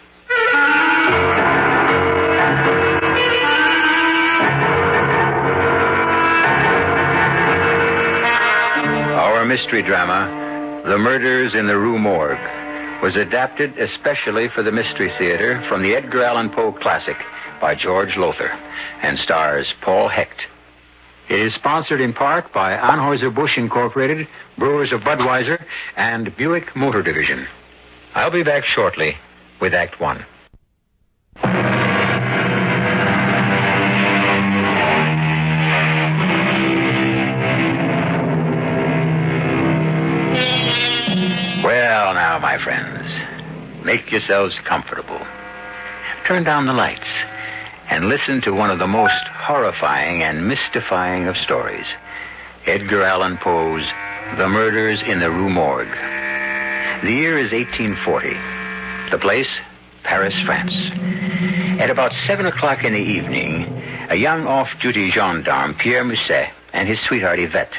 Our mystery drama, The Murders in the Rue Morgue, was adapted especially for the Mystery Theater from the Edgar Allan Poe classic by George Lothar and stars Paul Hecht. It is sponsored in part by Anheuser-Busch Incorporated, Brewers of Budweiser, and Buick Motor Division. I'll be back shortly with Act One. Well, now, my friends, make yourselves comfortable. Turn down the lights and listen to one of the most horrifying and mystifying of stories. Edgar Allan Poe's The Murders in the Rue Morgue. The year is 1840. The place, Paris, France. At about 7 o'clock in the evening, a young off-duty gendarme, Pierre Musset, and his sweetheart Yvette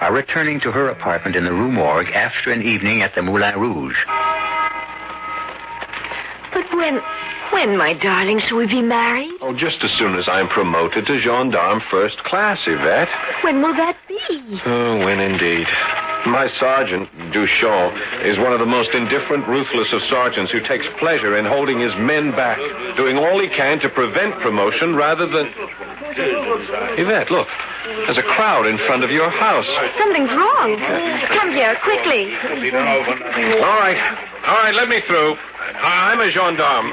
are returning to her apartment in the Rue Morgue after an evening at the Moulin Rouge. But when, my darling, shall we be married? Oh, just as soon as I'm promoted to gendarme first class, Yvette. When will that be? Oh, when indeed. My sergeant, Duchamp, is one of the most indifferent, ruthless of sergeants who takes pleasure in holding his men back, doing all he can to prevent promotion rather than... Yvette, look. There's a crowd in front of your house. Something's wrong. Come here, quickly. All right, let me through. I'm a gendarme.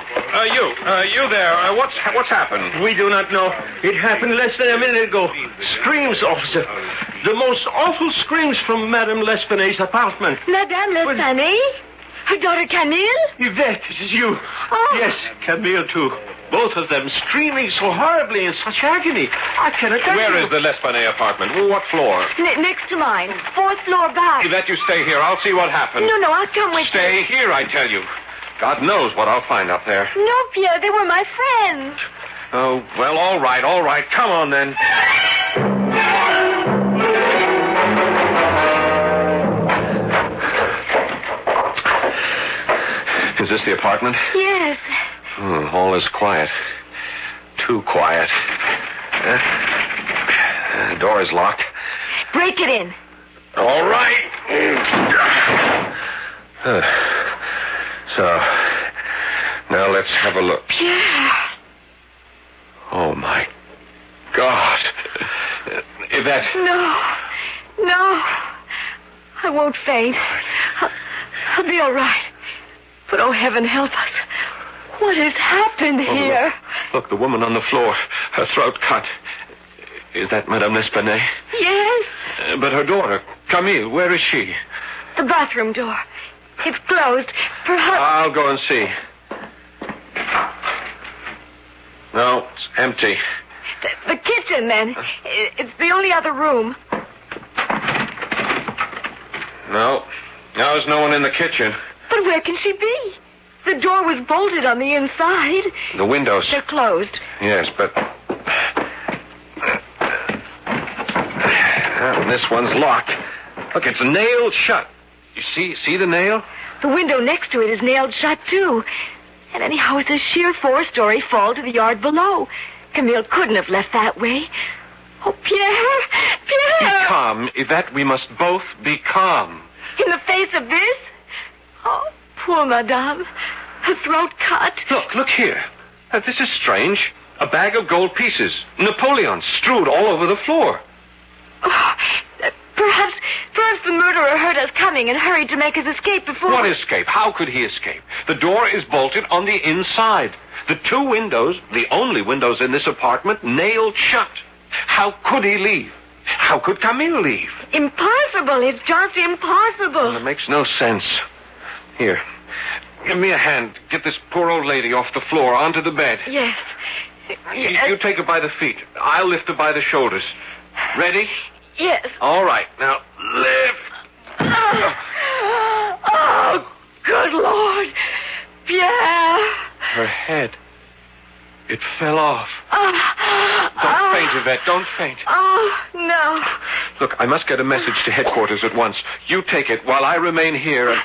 You there. What's happened? We do not know. It happened less than a minute ago. Screams, officer. The most awful screams from Madame L'Espanaye's apartment. Madame L'Espanaye? Her daughter Camille? Yvette, it is you. Oh. Yes, Camille, too. Both of them screaming so horribly in such agony. I cannot tell you. Where is the L'Espanaye apartment? What floor? Next to mine. 4th floor back. Yvette, you stay here. I'll see what happens. No, I'll come with you. Stay here, I tell you. God knows what I'll find up there. No, Pierre, they were my friends. Oh, well, all right. Come on, then. Is this the apartment? Yes. All is quiet. Too quiet. The door is locked. Break it in. All right. So, now let's have a look. Pierre. Oh, my God. Yvette. No. I won't faint. I'll be all right. But, oh, heaven help us. What has happened here? Look, the woman on the floor. Her throat cut. Is that Madame L'Espanaye? Yes. But her daughter, Camille, where is she? The bathroom door. It's closed. Perhaps... I'll go and see. No, it's empty. The kitchen, then. It's the only other room. No, there's no one in the kitchen. But where can she be? The door was bolted on the inside. The windows. They're closed. Yes, but... this one's locked. Look, it's nailed shut. You see the nail? The window next to it is nailed shut, too. And anyhow, it's a sheer 4-story fall to the yard below. Camille couldn't have left that way. Oh, Pierre! Be calm, Yvette. We must both be calm. In the face of this? Oh, poor Madame. Her throat cut. Look here. This is strange. A bag of gold pieces. Napoleon strewed all over the floor. Oh, perhaps the murderer heard us coming and hurried to make his escape before... What escape? How could he escape? The door is bolted on the inside. The 2 windows, the only windows in this apartment, nailed shut. How could he leave? How could Camille leave? Impossible. It's just impossible. Well, it makes no sense. Here, give me a hand. Get this poor old lady off the floor onto the bed. Yes. You take her by the feet. I'll lift her by the shoulders. Ready? Yes. All right. Now, lift. Oh, good Lord. Pierre. Her head. It fell off. Don't faint, Yvette. Don't faint. Oh, no. Look, I must get a message to headquarters at once. You take it while I remain here and...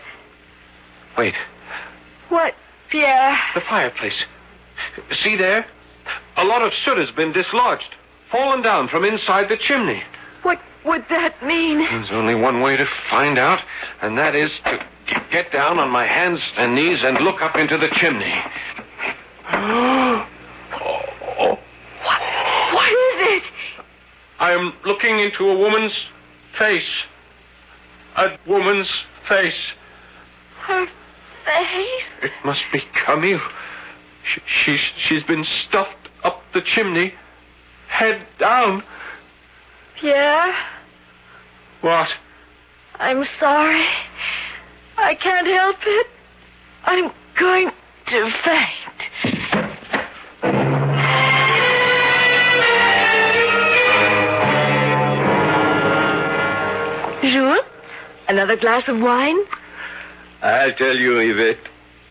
Wait. What, Pierre? The fireplace. See there? A lot of soot has been dislodged. Fallen down from inside the chimney. What would that mean? There's only one way to find out, and that is to get down on my hands and knees and look up into the chimney. What is it? I'm looking into a woman's face. A woman's face. Her face? It must be Camille. She's been stuffed up the chimney, head down. Pierre? What? I'm sorry. I can't help it. I'm going to faint. Jules, another glass of wine? I'll tell you, Yvette,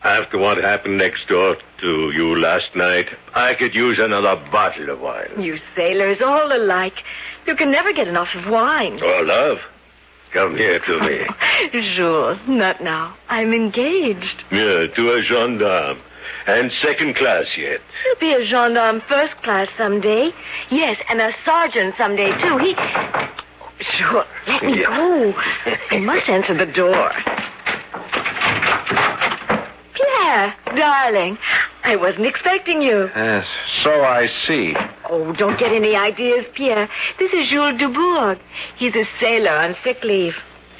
after what happened next door to you last night, I could use another bottle of wine. You sailors, all alike. You can never get enough of wine. Oh, love, come here to me. Jules, not now. I'm engaged. Yeah, to a gendarme. And second class yet. He'll be a gendarme first class someday. Yes, and a sergeant someday, too. Sure, let me go. I must answer the door. Pierre, darling, I wasn't expecting you. Yes, so I see. Oh, don't get any ideas, Pierre. This is Jules Dubourg. He's a sailor on sick leave.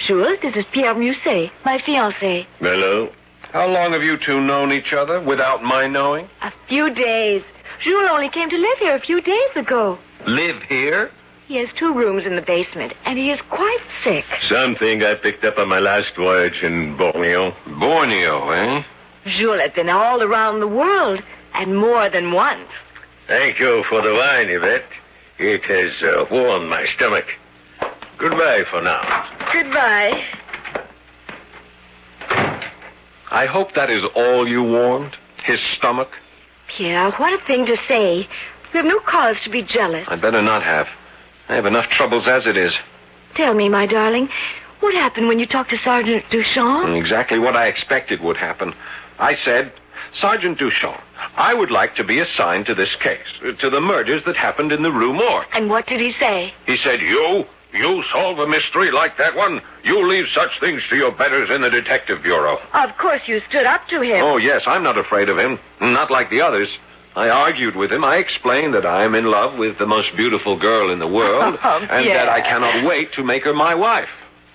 Jules, this is Pierre Musset, my fiancé. Hello. How long have you two known each other without my knowing? A few days. Jules only came to live here a few days ago. Live here? He has 2 rooms in the basement, and he is quite sick. Something I picked up on my last voyage in Borneo. Borneo, eh? Jules has been all around the world, and more than once. Thank you for the wine, Yvette. It has warmed my stomach. Goodbye for now. Goodbye. I hope that is all you warmed? His stomach? Pierre, what a thing to say. You have no cause to be jealous. I better not have. I have enough troubles as it is. Tell me, my darling, what happened when you talked to Sergeant Duchamp? Exactly what I expected would happen. I said, Sergeant Duchamp, I would like to be assigned to this case, to the murders that happened in the Rue Morgue. And what did he say? He said, You solve a mystery like that one? You leave such things to your betters in the Detective Bureau. Of course you stood up to him. Oh, yes, I'm not afraid of him. Not like the others. I argued with him. I explained that I am in love with the most beautiful girl in the world, and that I cannot wait to make her my wife.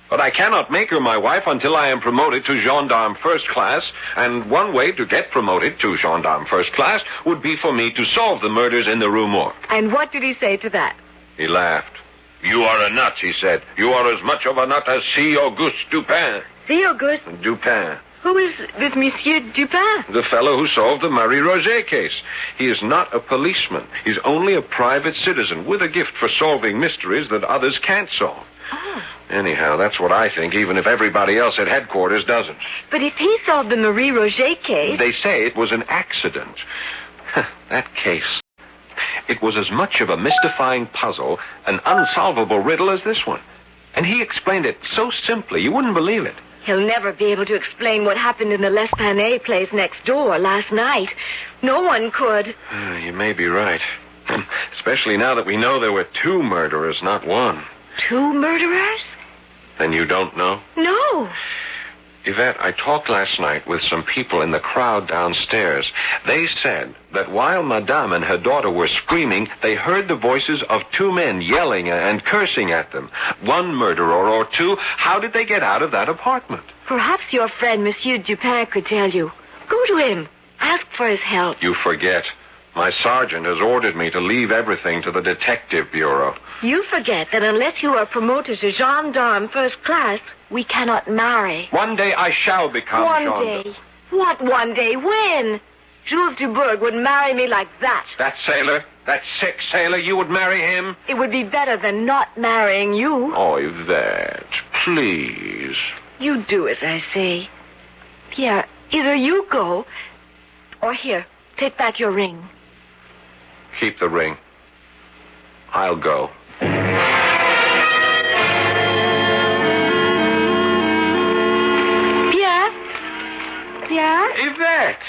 But I cannot make her my wife until I am promoted to gendarme first class, and one way to get promoted to gendarme first class would be for me to solve the murders in the Rue Morgue. And what did he say to that? He laughed. You are a nut, he said. You are as much of a nut as C. Auguste Dupin. C. Auguste? Dupin. Who is this Monsieur Dupin? The fellow who solved the Marie Roget case. He is not a policeman. He's only a private citizen with a gift for solving mysteries that others can't solve. Oh. Anyhow, that's what I think, even if everybody else at headquarters doesn't. But if he solved the Marie Roget case... They say it was an accident. That case. It was as much of a mystifying puzzle, an unsolvable riddle as this one. And he explained it so simply, you wouldn't believe it. He'll never be able to explain what happened in the L'Espanaye place next door last night. No one could. You may be right. Especially now that we know there were 2 murderers, not 1. 2 murderers? Then you don't know? No. Yvette, I talked last night with some people in the crowd downstairs. They said that while Madame and her daughter were screaming, they heard the voices of 2 men yelling and cursing at them. 1 murderer or 2. How did they get out of that apartment? Perhaps your friend, Monsieur Dupin, could tell you. Go to him. Ask for his help. You forget. My sergeant has ordered me to leave everything to the Detective Bureau. You forget that unless you are promoted to gendarme first class, we cannot marry. One day I shall become gendarme. One day? What one day? When? Jules Dubourg would marry me like that. That sailor? That sick sailor? You would marry him? It would be better than not marrying you. Oh, Yvette, please. You do as I say. Pierre, either you go, or here, take back your ring. Keep the ring. I'll go. Pierre? Yvette!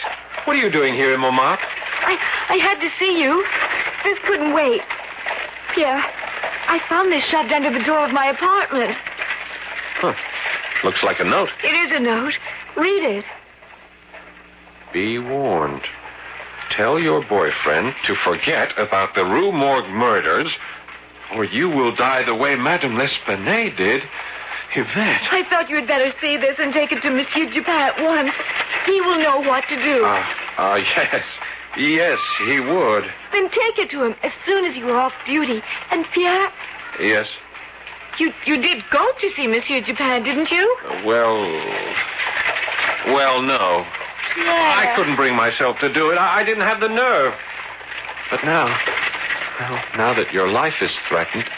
What are you doing here in Montmartre? I had to see you. This couldn't wait. Pierre, I found this shoved under the door of my apartment. Huh. Looks like a note. It is a note. Read it. Be warned. Tell your boyfriend to forget about the Rue Morgue murders, or you will die the way Madame L'Espanaye did. Yvette. I thought you had better see this and take it to Monsieur Dupin at once. He will know what to do. Yes. Yes, he would. Then take it to him as soon as you are off duty. And Pierre? Yes? You did go to see Monsieur Dupin, didn't you? Well, Well, no. I couldn't bring myself to do it. I didn't have the nerve. But now that your life is threatened,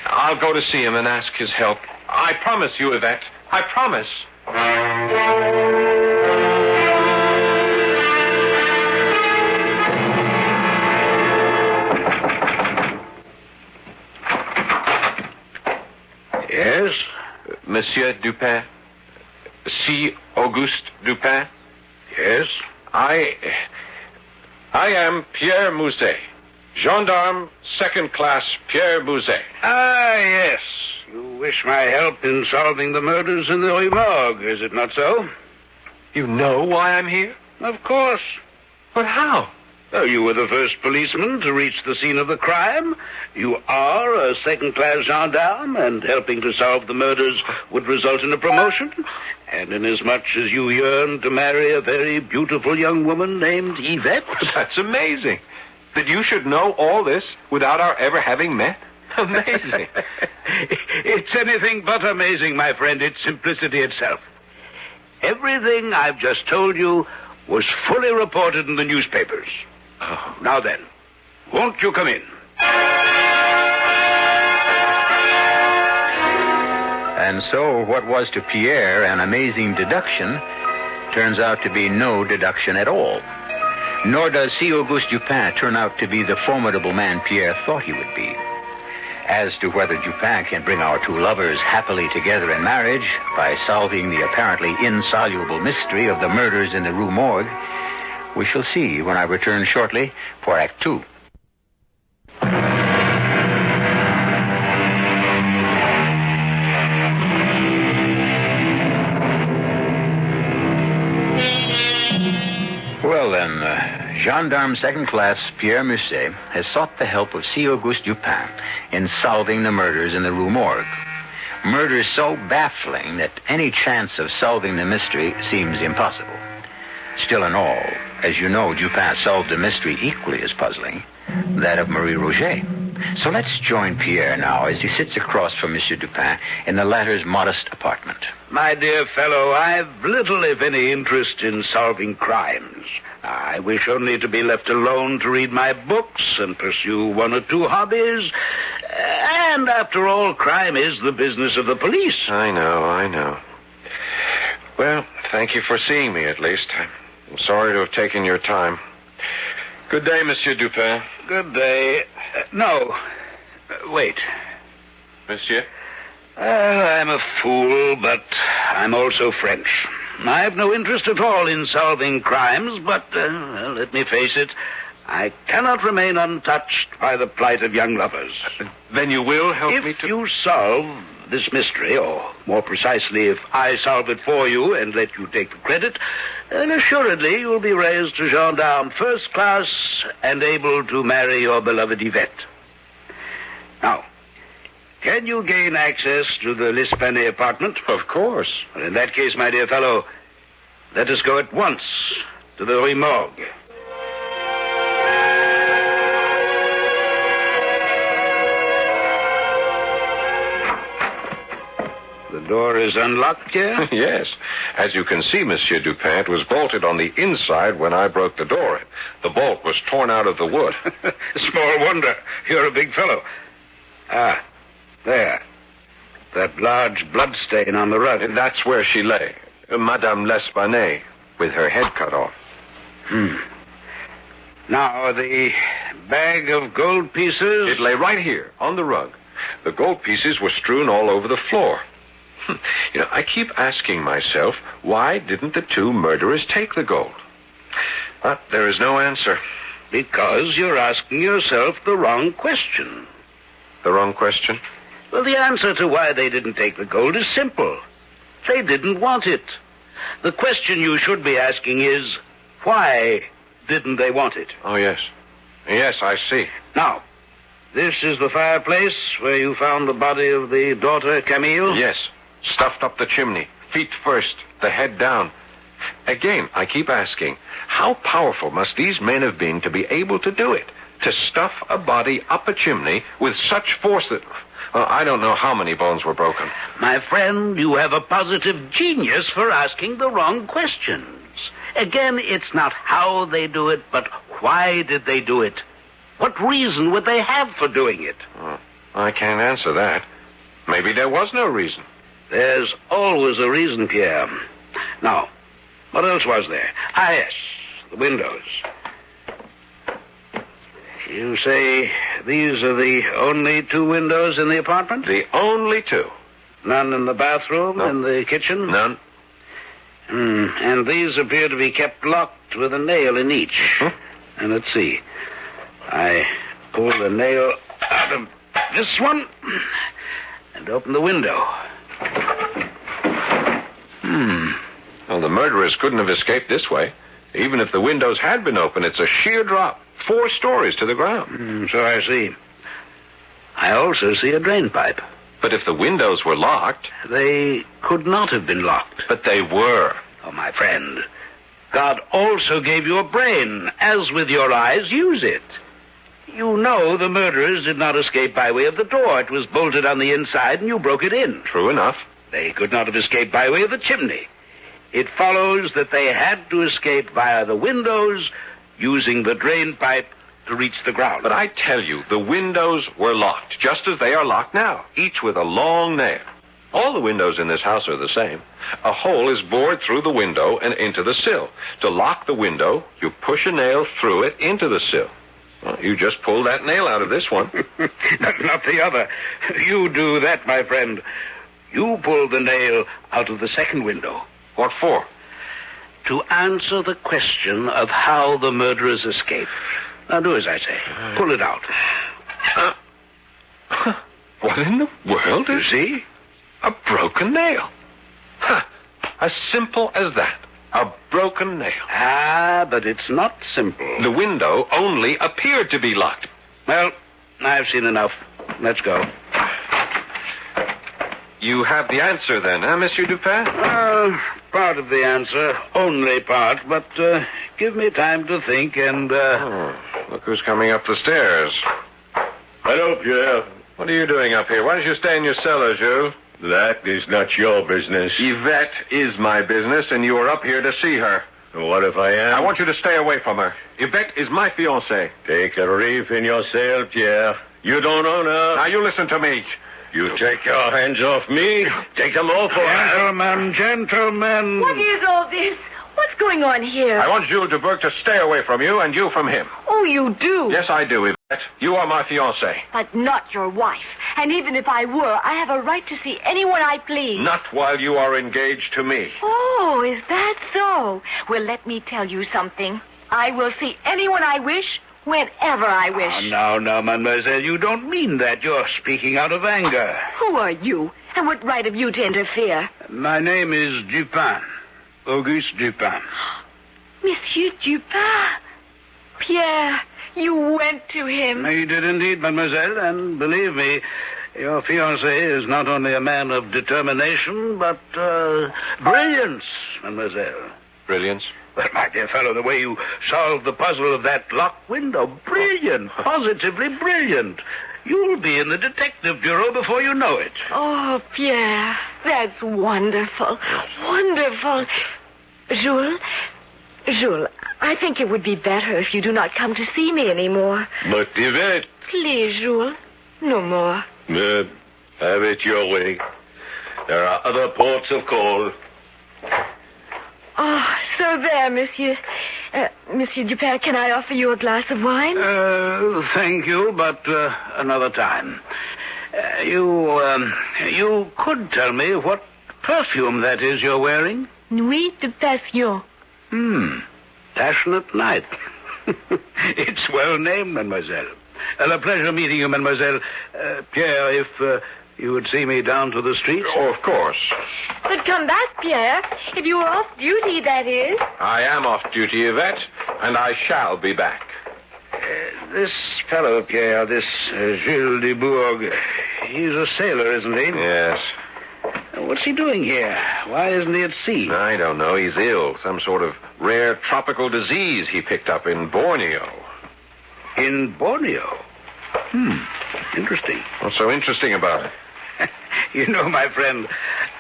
I'll go to see him and ask his help. I promise you, Yvette. I promise. Yes? Monsieur Dupin. C. Auguste Dupin. Yes? I am Pierre Mouzet. Gendarme, second class, Pierre Mouzet. Ah, yes. You wish my help in solving the murders in the Rue Morgue, is it not so? You know why I'm here? Of course. But how? Oh, you were the first policeman to reach the scene of the crime. You are a second-class gendarme, and helping to solve the murders would result in a promotion. And inasmuch as you yearn to marry a very beautiful young woman named Yvette... That's amazing. That you should know all this without our ever having met. Amazing. It's anything but amazing, my friend. It's simplicity itself. Everything I've just told you was fully reported in the newspapers. Oh. Now then, won't you come in? And so what was to Pierre an amazing deduction turns out to be no deduction at all. Nor does C. Auguste Dupin turn out to be the formidable man Pierre thought he would be. As to whether Dupin can bring our two lovers happily together in marriage by solving the apparently insoluble mystery of the murders in the Rue Morgue, we shall see when I return shortly for Act 2. Well, then, Gendarme Second Class Pierre Musset has sought the help of C. Auguste Dupin in solving the murders in the Rue Morgue. Murders so baffling that any chance of solving the mystery seems impossible. Still in all, as you know, Dupin solved a mystery equally as puzzling, that of Marie Roget. So let's join Pierre now as he sits across from Monsieur Dupin in the latter's modest apartment. My dear fellow, I've little, if any, interest in solving crimes. I wish only to be left alone to read my books and pursue one or two hobbies. And after all, crime is the business of the police. I know. Well, thank you for seeing me, at least. I'm sorry to have taken your time. Good day, Monsieur Dupin. Good day. No. Wait. Monsieur? I'm a fool, but I'm also French. I have no interest at all in solving crimes, but, let me face it, I cannot remain untouched by the plight of young lovers. Then you will help me to... If you solve this mystery, or more precisely, if I solve it for you and let you take the credit, then assuredly you'll be raised to gendarme first class and able to marry your beloved Yvette. Now, can you gain access to the L'Esplanade apartment? Of course. Well, in that case, my dear fellow, let us go at once to the Rue Morgue. The door is unlocked here? Yes. As you can see, Monsieur Dupin, it was bolted on the inside when I broke the door. The bolt was torn out of the wood. Small wonder. You're a big fellow. Ah, there. That large blood stain on the rug. And that's where she lay. Madame L'Esplanade, with her head cut off. Now, the bag of gold pieces... It lay right here, on the rug. The gold pieces were strewn all over the floor. You know, I keep asking myself, why didn't the two murderers take the gold? But there is no answer. Because you're asking yourself the wrong question. The wrong question? Well, the answer to why they didn't take the gold is simple. They didn't want it. The question you should be asking is, why didn't they want it? Oh, yes. Yes, I see. Now, this is the fireplace where you found the body of the daughter, Camille? Yes. Stuffed up the chimney. Feet first, the head down. Again, I keep asking, how powerful must these men have been to be able to do it? To stuff a body up a chimney with such force that... Well, I don't know how many bones were broken. My friend, you have a positive genius for asking the wrong questions. Again, it's not how they do it, but why did they do it? What reason would they have for doing it? Oh, I can't answer that. Maybe there was no reason. There's always a reason, Pierre. Now, what else was there? Ah, yes, the windows. You say these are the only 2 windows in the apartment? The only 2. None in the bathroom, No. in the kitchen? None. And these appear to be kept locked with a nail in each. And let's see. I pull the nail out of this one and open the window. Well, the murderers couldn't have escaped this way. Even if the windows had been open, it's a sheer drop. 4 stories to the ground. So I see. I also see a drain pipe. But if the windows were locked... They could not have been locked. But they were. Oh, my friend. God also gave you a brain. As with your eyes, use it. You know the murderers did not escape by way of the door. It was bolted on the inside and you broke it in. True enough. They could not have escaped by way of the chimney. It follows that they had to escape via the windows, using the drain pipe to reach the ground. But I tell you, the windows were locked, just as they are locked now, each with a long nail. All the windows in this house are the same. A hole is bored through the window and into the sill. To lock the window, you push a nail through it into the sill. Well, you just pulled that nail out of this one. Not the other. You do that, my friend. You pulled the nail out of the second window. What for? To answer the question of how the murderers escaped. Now do as I say. Pull it out. What in the world is... See? A broken nail. As simple as that. A broken nail. Ah, but it's not simple. The window only appeared to be locked. Well, I've seen enough. Let's go. You have the answer then, Monsieur Dupin? Part of the answer. Only part, but give me time to think and... Look who's coming up the stairs. Hello, Pierre. What are you doing up here? Why don't you stay in your cellar, Jules? That is not your business. Yvette is my business, and you are up here to see her. What if I am? I want you to stay away from her. Yvette is my fiancée. Take a reef in your sail, Pierre. You don't own her. Now, you listen to me. You take your hands off me. Take them off, or... Gentlemen. What is all this? What's going on here? I want Jules Dubourg to stay away from you, and you from him. Oh, you do? Yes, I do, Yvette. You are my fiancée. But not your wife. And even if I were, I have a right to see anyone I please. Not while you are engaged to me. Oh, is that so? Well, let me tell you something. I will see anyone I wish, whenever I wish. Now, mademoiselle, you don't mean that. You're speaking out of anger. Who are you? And what right have you to interfere? My name is Dupin. Auguste Dupin. Monsieur Dupin. Pierre, you went to him. He did indeed, mademoiselle, and believe me, your fiancé is not only a man of determination, but brilliance, mademoiselle. Brilliance? Well, my dear fellow, the way you solved the puzzle of that locked window, brilliant, positively brilliant. You'll be in the detective bureau before you know it. Oh, Pierre, that's wonderful. Wonderful. Jules, I think it would be better if you do not come to see me anymore. But Yvette... Please, Jules, no more. Have it your way. There are other ports of call. Oh, so there, Monsieur. Monsieur Dupin, can I offer you a glass of wine? Thank you, but another time. You could tell me what perfume that is you're wearing? Nuit de Passion. Passionate night. It's well named, mademoiselle. A pleasure meeting you, mademoiselle. Pierre, if you would see me down to the street. Oh, of course. But come back, Pierre. If you were off duty, that is. I am off duty, Yvette, and I shall be back. This fellow, Pierre, this Jules Dubourg, he's a sailor, isn't he? Yes. What's he doing here? Why isn't he at sea? I don't know. He's ill. Some sort of rare tropical disease he picked up in Borneo. In Borneo? Interesting. What's so interesting about it? You know, my friend,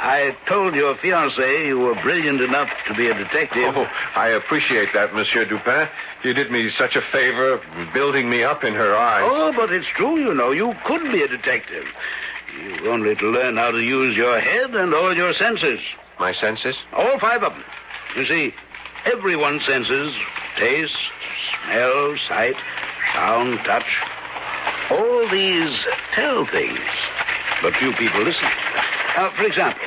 I told your fiancée you were brilliant enough to be a detective. Oh, I appreciate that, Monsieur Dupin. You did me such a favor, building me up in her eyes. Oh, but it's true, you know. You could be a detective. You've only to learn how to use your head and all your senses. My senses? All 5 of them. You see, everyone's senses, taste, smell, sight, sound, touch, all these tell things. But few people listen. For example,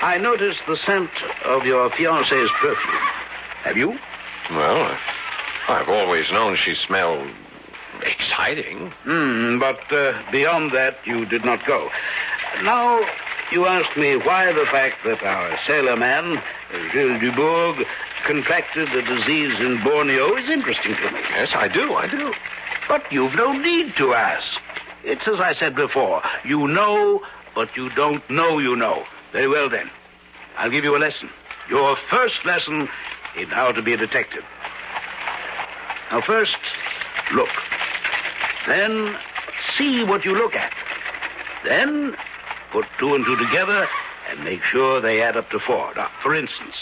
I noticed the scent of your fiancée's perfume. Have you? Well, I've always known she smelled exciting. But beyond that, you did not go. Now, you ask me why the fact that our sailor man, Gilles Dubourg, contracted a disease in Borneo is interesting to me. Yes, I do. But you've no need to ask. It's as I said before. You know, but you don't know you know. Very well, then. I'll give you a lesson. Your first lesson in how to be a detective. Now, first, look. Then, see what you look at. Then, put 2 and 2 together and make sure they add up to 4. Now, for instance,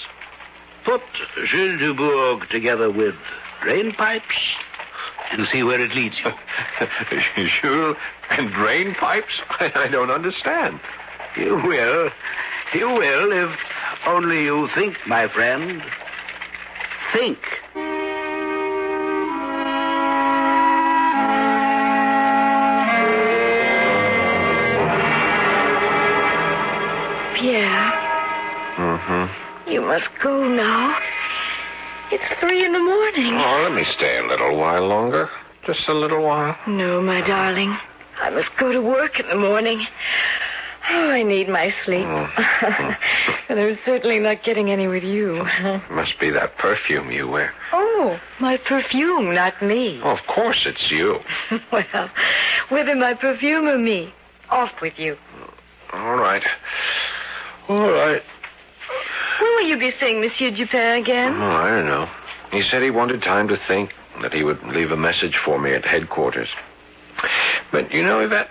put Gilles Dubourg together with drain pipes and see where it leads you. Jules and drain pipes? I don't understand. You will. You will if only you think, my friend. Think. Pierre. You must go now. It's 3 in the morning. Oh, let me stay a little while longer. Just a little while. No, my darling. I must go to work in the morning. Oh, I need my sleep. And I'm certainly not getting any with you. Must be that perfume you wear. Oh, my perfume, not me. Oh, of course it's you. Well, whether my perfume or me, off with you. All right. All right. When will you be seeing Monsieur Dupin again? Oh, I don't know. He said he wanted time to think, that he would leave a message for me at headquarters. But, you know, Yvette,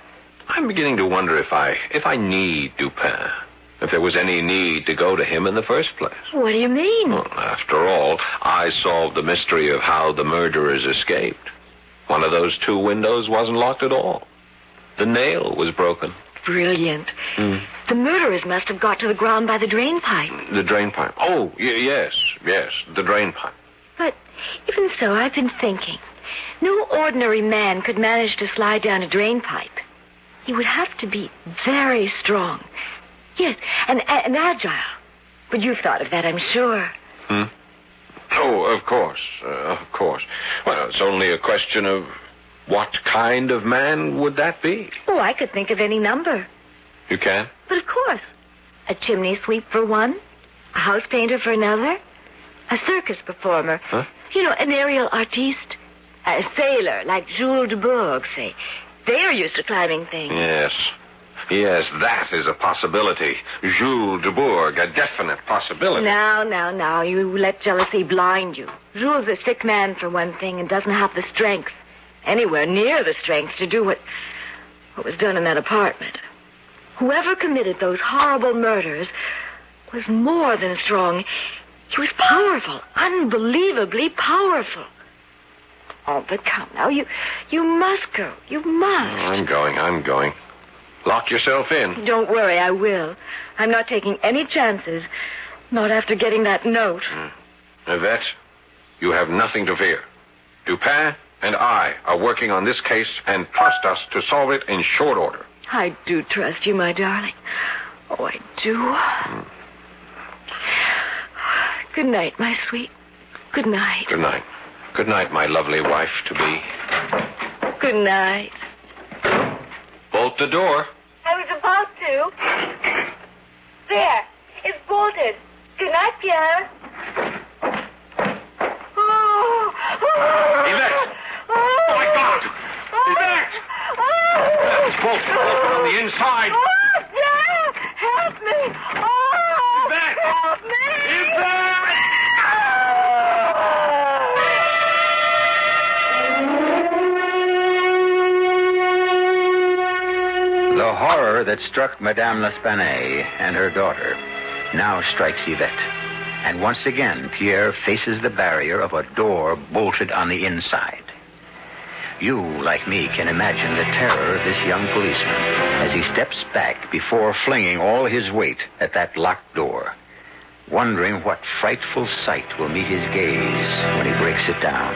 I'm beginning to wonder if I need Dupin. If there was any need to go to him in the first place. What do you mean? Well, after all, I solved the mystery of how the murderers escaped. One of those 2 windows wasn't locked at all. The nail was broken. Brilliant. The murderers must have got to the ground by the drain pipe. The drain pipe. Oh, yes, the drain pipe. But even so, I've been thinking. No ordinary man could manage to slide down a drain pipe. He would have to be very strong. Yes, and agile. But you've thought of that, I'm sure. Oh, of course. Well, it's only a question of what kind of man would that be? Oh, I could think of any number. You can? But of course. A chimney sweep for one, a house painter for another, a circus performer. Huh? You know, an aerial artiste, a sailor like Jules Dubourg, say. They're used to climbing things. Yes, that is a possibility. Jules Dubourg, a definite possibility. Now, you let jealousy blind you. Jules is a sick man, for one thing, and doesn't have the strength, anywhere near the strength, to do what was done in that apartment. Whoever committed those horrible murders was more than strong. He was powerful, unbelievably powerful. Oh, but come now, you must go. You must. I'm going. Lock yourself in. Don't worry, I will. I'm not taking any chances. Not after getting that note. Yvette, you have nothing to fear. Dupin and I are working on this case and trust us to solve it in short order. I do trust you, my darling. Oh, I do. Good night, my sweet. Good night. Good night. Good night, my lovely wife-to-be. Good night. Bolt the door. I was about to. There. It's bolted. Good night, Pierre. Yvette! Oh, my God! Yvette! It's bolted on the inside. Oh, Pierre! Help me! Oh! Yvette! Help me! Yvette! The horror that struck Madame L'Espanaye and her daughter now strikes Yvette. And once again, Pierre faces the barrier of a door bolted on the inside. You, like me, can imagine the terror of this young policeman as he steps back before flinging all his weight at that locked door, wondering what frightful sight will meet his gaze when he breaks it down.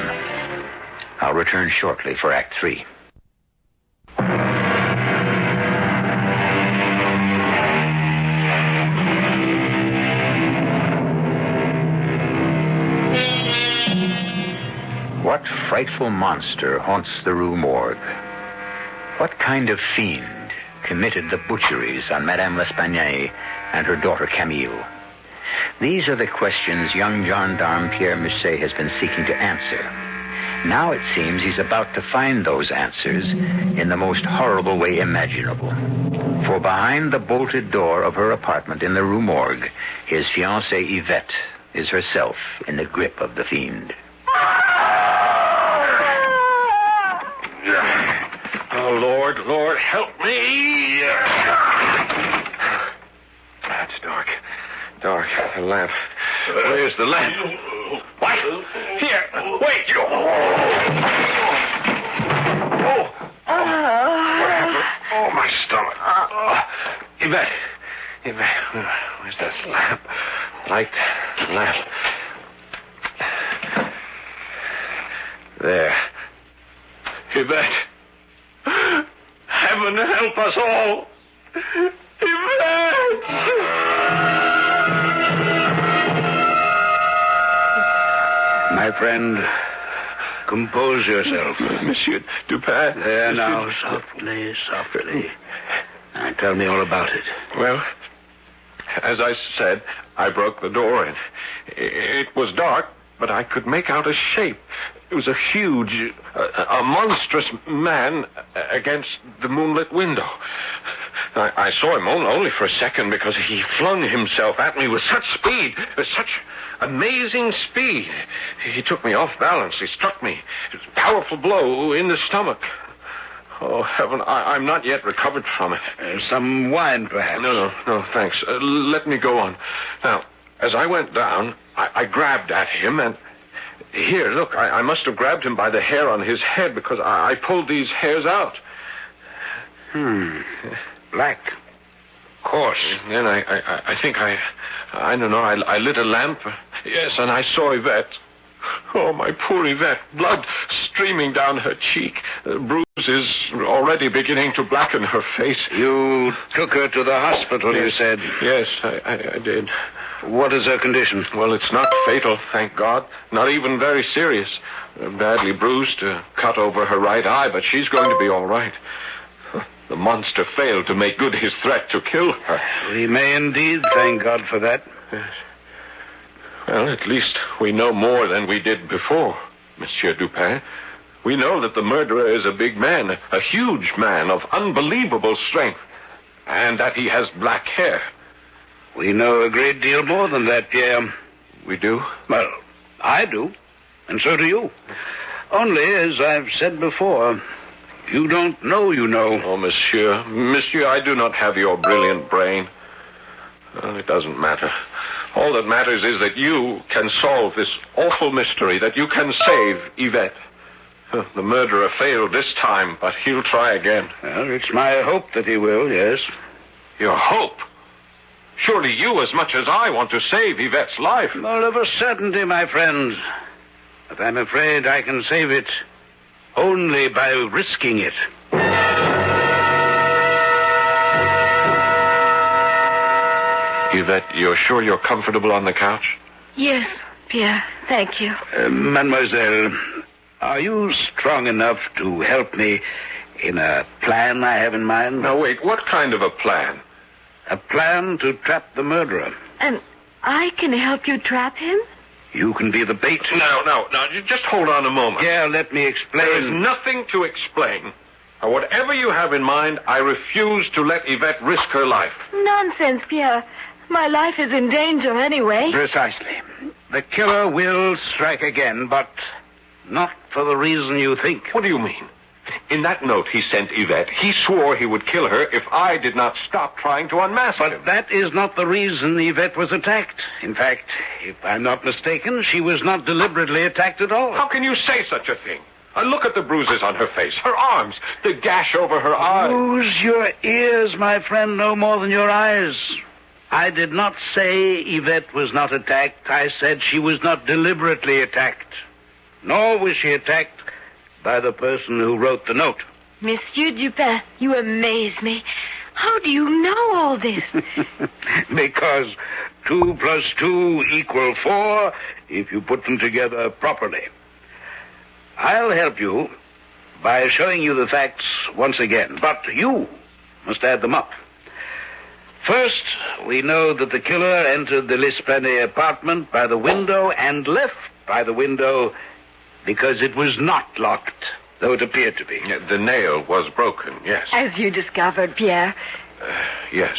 I'll return shortly for Act 3. What frightful monster haunts the Rue Morgue? What kind of fiend committed the butcheries on Madame L'Espanaye and her daughter Camille? These are the questions young gendarme Pierre Musset has been seeking to answer. Now it seems he's about to find those answers in the most horrible way imaginable. For behind the bolted door of her apartment in the Rue Morgue, his fiancée Yvette is herself in the grip of the fiend. Oh, Lord, help me. It's dark. The lamp. Where's the lamp? What? Here. Wait. What happened? Oh, my stomach. Yvette. Where's that lamp? Light the lamp. There. Yvette. Heaven help us all. Yvette! My friend, compose yourself. Monsieur Dupin. There now, softly. Now, tell me all about it. Well, as I said, I broke the door in. It was dark, but I could make out a shape. It was a huge, a monstrous man against the moonlit window. I saw him only for a second because he flung himself at me with such speed, with such amazing speed. He took me off balance. He struck me. It was a powerful blow in the stomach. Oh, heaven, I'm not yet recovered from it. Some wine, perhaps? No, thanks. Let me go on. Now, as I went down, I grabbed at him and... Here, look, I must have grabbed him by the hair on his head because I pulled these hairs out. Black. Coarse. Then I think I don't know, I lit a lamp. Yes, and I saw Yvette. Oh, my poor Yvette. Blood streaming down her cheek. Bruises already beginning to blacken her face. You took her to the hospital, yes. You said? Yes, I did. What is her condition? Well, it's not fatal, thank God. Not even very serious. Badly bruised, cut over her right eye, but she's going to be all right. The monster failed to make good his threat to kill her. We may indeed thank God for that. Yes. Well, at least we know more than we did before, Monsieur Dupin. We know that the murderer is a big man, a huge man of unbelievable strength, and that he has black hair. We know a great deal more than that, Pierre. We do? Well, I do, and so do you. Only, as I've said before, you don't know you know. Oh, Monsieur, I do not have your brilliant brain. Well, it doesn't matter. All that matters is that you can solve this awful mystery, that you can save Yvette. The murderer failed this time, but he'll try again. Well, it's my hope that he will, yes. Your hope? Surely you, as much as I, want to save Yvette's life. Well, of a certainty, my friend. But I'm afraid I can save it only by risking it. Yvette, you're sure you're comfortable on the couch? Yes, Pierre. Thank you. Mademoiselle, are you strong enough to help me in a plan I have in mind? Now, wait, what kind of a plan? A plan to trap the murderer. And I can help you trap him? You can be the bait. Now, just hold on a moment. Yeah, let me explain. There is nothing to explain. Whatever you have in mind, I refuse to let Yvette risk her life. Nonsense, Pierre. My life is in danger anyway. Precisely. The killer will strike again, but not for the reason you think. What do you mean? In that note he sent Yvette, he swore he would kill her if I did not stop trying to unmask him. But that is not the reason Yvette was attacked. In fact, if I'm not mistaken, she was not deliberately attacked at all. How can you say such a thing? Look at the bruises on her face, her arms, the gash over her eye. Use your ears, my friend, no more than your eyes. I did not say Yvette was not attacked. I said she was not deliberately attacked. Nor was she attacked by the person who wrote the note. Monsieur Dupin, you amaze me. How do you know all this? Because 2 plus 2 equal 4 if you put them together properly. I'll help you by showing you the facts once again, but you must add them up. First, we know that the killer entered the L'Esplanade apartment by the window and left by the window because it was not locked, though it appeared to be. The nail was broken, yes. As you discovered, Pierre. Yes.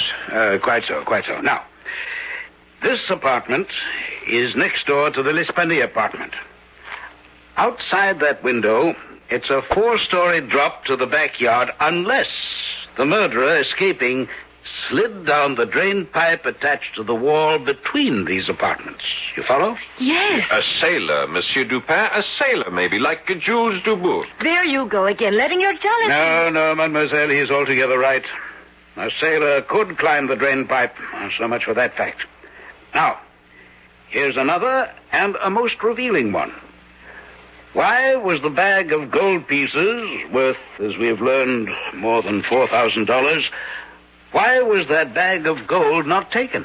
Quite so. Now, this apartment is next door to the L'Esplanade apartment. Outside that window, it's a 4-story drop to the backyard unless the murderer escaping slid down the drain pipe attached to the wall between these apartments. You follow? Yes. A sailor, Monsieur Dupin, a sailor maybe, like Jules Dubourg. There you go again, letting your jealousy... No, mademoiselle, he's altogether right. A sailor could climb the drain pipe. So much for that fact. Now, here's another and a most revealing one. Why was the bag of gold pieces, worth, as we have learned, more than $4,000... Why was that bag of gold not taken?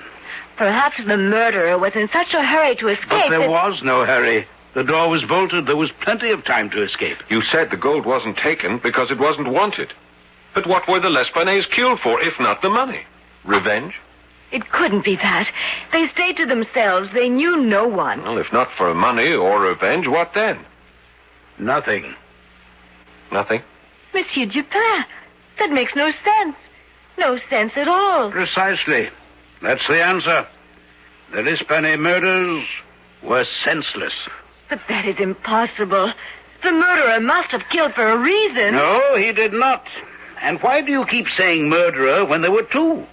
Perhaps the murderer was in such a hurry to escape. But there was no hurry. The door was bolted. There was plenty of time to escape. You said the gold wasn't taken because it wasn't wanted. But what were the L'Esplanades killed for, if not the money? Revenge? It couldn't be that. They stayed to themselves. They knew no one. Well, if not for money or revenge, what then? Nothing. Nothing? Monsieur Dupin, that makes no sense. No sense at all. Precisely. That's the answer. The L'Esplanade murders were senseless. But that is impossible. The murderer must have killed for a reason. No, he did not. And why do you keep saying murderer when there were 2?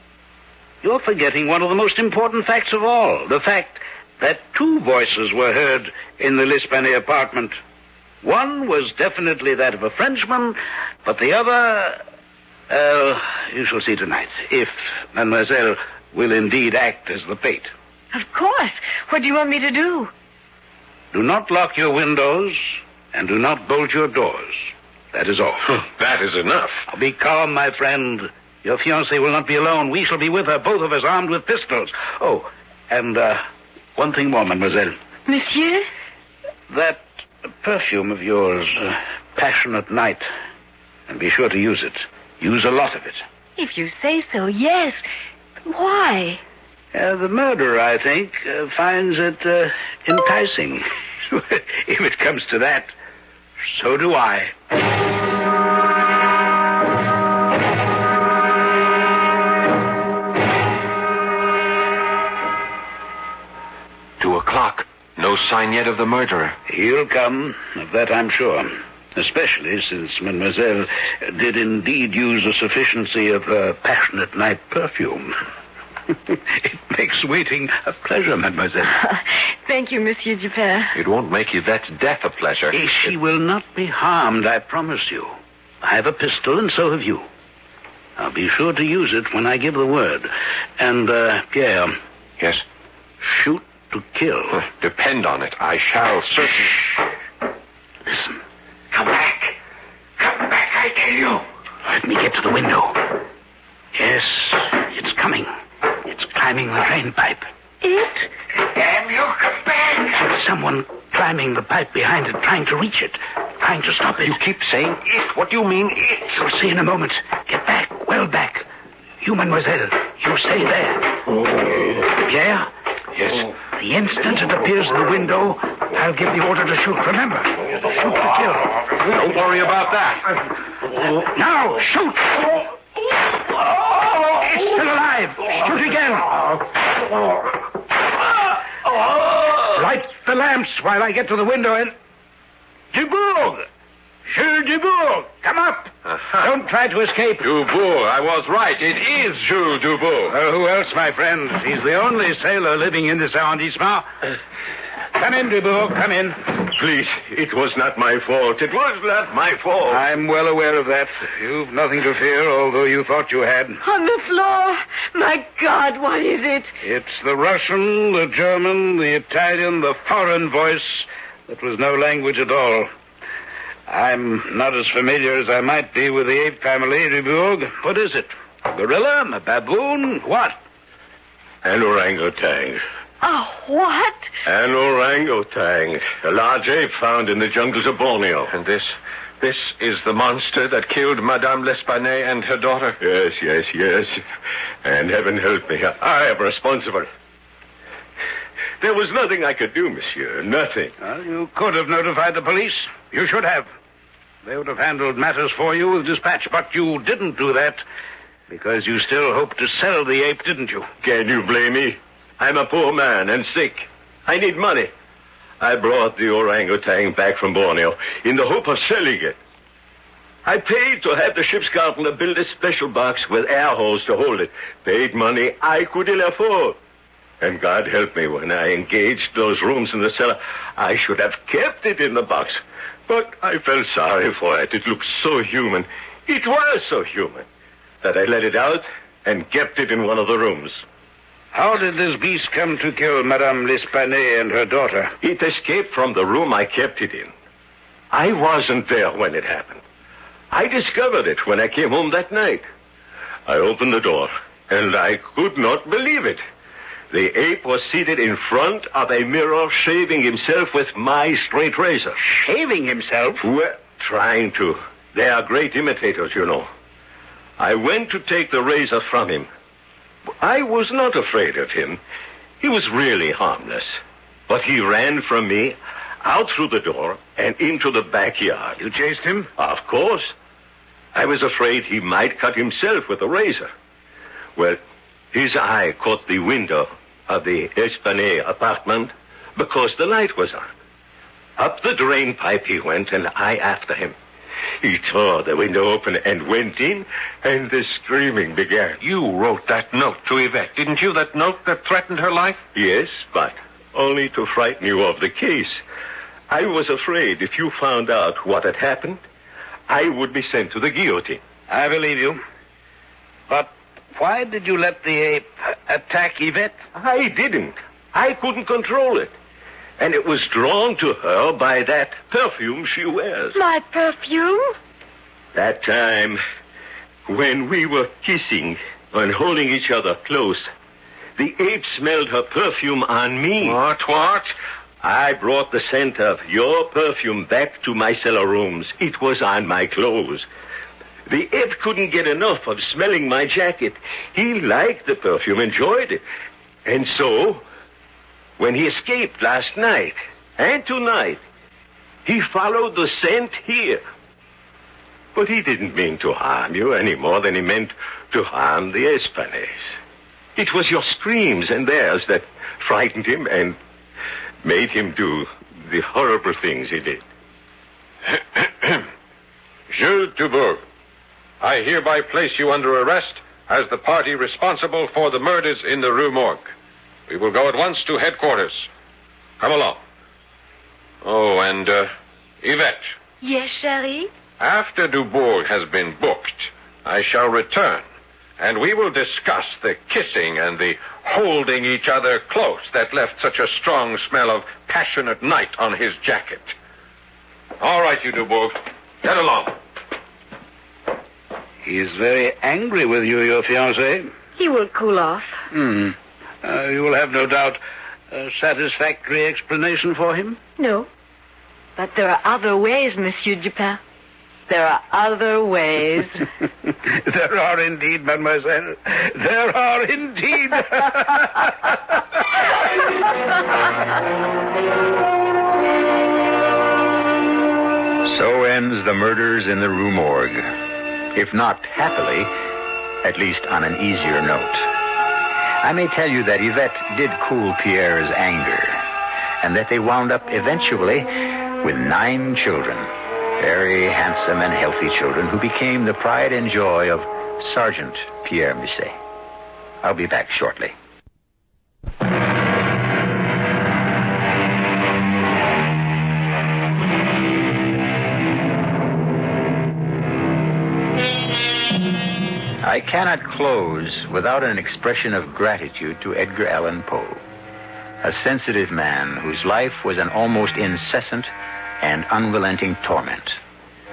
You're forgetting one of the most important facts of all. The fact that 2 voices were heard in the L'Esplanade apartment. One was definitely that of a Frenchman, but the other... you shall see tonight, if mademoiselle will indeed act as the bait. Of course. What do you want me to do? Do not lock your windows, and do not bolt your doors. That is all. That is enough. Now, be calm, my friend. Your fiancée will not be alone. We shall be with her, both of us armed with pistols. Oh, and one thing more, mademoiselle. Monsieur? That perfume of yours, Passionate Night. And be sure to use it. Use a lot of it. If you say so, yes. Why? The murderer, I think, finds it enticing. If it comes to that, so do I. 2:00. No sign yet of the murderer. He'll come, of that I'm sure. Especially since mademoiselle did indeed use a sufficiency of Passionate Night perfume. It makes waiting a pleasure, mademoiselle. Thank you, Monsieur Dupin. It won't make Yvette's death a pleasure. She will not be harmed, I promise you. I have a pistol, and so have you. I'll be sure to use it when I give the word. And, Pierre. Yes? Shoot to kill. Depend on it. I shall certainly... Listen. Come back. Come back, I tell you. Let me get to the window. Yes, it's coming. It's climbing the drain pipe. It? Damn you, come back. And someone climbing the pipe behind it, trying to reach it, trying to stop it. You keep saying it. What do you mean, it? You'll see in a moment. Get back, well back. You, mademoiselle, you stay there. Pierre? Yes? The instant it appears in the window, I'll give the order to shoot. Remember, shoot to kill. Don't worry about that. Now, shoot! It's still alive. Shoot again. Light the lamps while I get to the window and... Dubourg! Jules Dubourg, come up. Don't try to escape. Dubourg, I was right. It is Jules Dubourg. Who else, my friend? He's the only sailor living in this arrondissement. Come in, Dubourg, come in. Please, it was not my fault. It was not my fault. I'm well aware of that. You've nothing to fear, although you thought you had. On the floor. My God, what is it? It's the Russian, the German, the Italian, the foreign voice that was no language at all. I'm not as familiar as I might be with the ape family, Dubourg. What is it? A gorilla? A baboon? What? An orangutan. Oh, what? An orangutan. A large ape found in the jungles of Borneo. And this is the monster that killed Madame L'Espanaye and her daughter? Yes. And heaven help me, I am responsible. There was nothing I could do, monsieur. Nothing. Well, you could have notified the police. You should have. They would have handled matters for you with dispatch. But you didn't do that because you still hoped to sell the ape, didn't you? Can you blame me? I'm a poor man and sick. I need money. I brought the orangutan back from Borneo in the hope of selling it. I paid to have the ship's carpenter build a special box with air holes to hold it. Paid money I could ill afford. And God help me, when I engaged those rooms in the cellar, I should have kept it in the box. But I felt sorry for it. It looked so human. It was so human that I let it out and kept it in one of the rooms. How did this beast come to kill Madame L'Espanaye and her daughter? It escaped from the room I kept it in. I wasn't there when it happened. I discovered it when I came home that night. I opened the door, and I could not believe it. The ape was seated in front of a mirror, shaving himself with my straight razor. Shaving himself? Well, trying to. They are great imitators, you know. I went to take the razor from him. I was not afraid of him. He was really harmless. But he ran from me, out through the door, and into the backyard. You chased him? Of course. I was afraid he might cut himself with the razor. Well, his eye caught the window of the Espanaye apartment because the light was on. Up the drain pipe he went, and I after him. He tore the window open and went in, and the screaming began. You wrote that note to Yvette, didn't you? That note that threatened her life? Yes, but only to frighten you of the case. I was afraid if you found out what had happened, I would be sent to the guillotine. I believe you. But why did you let the ape attack Yvette? I didn't. I couldn't control it. And it was drawn to her by that perfume she wears. My perfume? That time when we were kissing and holding each other close, the ape smelled her perfume on me. What? I brought the scent of your perfume back to my cellar rooms. It was on my clothes. The ape couldn't get enough of smelling my jacket. He liked the perfume, enjoyed it. And so, when he escaped last night and tonight, he followed the scent here. But he didn't mean to harm you any more than he meant to harm the Espanays. It was your screams and theirs that frightened him and made him do the horrible things he did. Jules Dubourg, I hereby place you under arrest as the party responsible for the murders in the Rue Morgue. We will go at once to headquarters. Come along. Oh, and, Yvette. Yes, Chérie? After Dubourg has been booked, I shall return, and we will discuss the kissing and the holding each other close that left such a strong smell of passionate night on his jacket. All right, you Dubourg. Get along. He is very angry with you, your fiancé. He will cool off. You will have, no doubt, a satisfactory explanation for him? No. But there are other ways, Monsieur Dupin. There are other ways. There are indeed, mademoiselle. There are indeed. So ends the murders in the Rue Morgue. If not happily, at least on an easier note. I may tell you that Yvette did cool Pierre's anger, and that they wound up eventually with 9 children. Very handsome and healthy children who became the pride and joy of Sergeant Pierre Musset. I'll be back shortly. I cannot close without an expression of gratitude to Edgar Allan Poe, a sensitive man whose life was an almost incessant and unrelenting torment.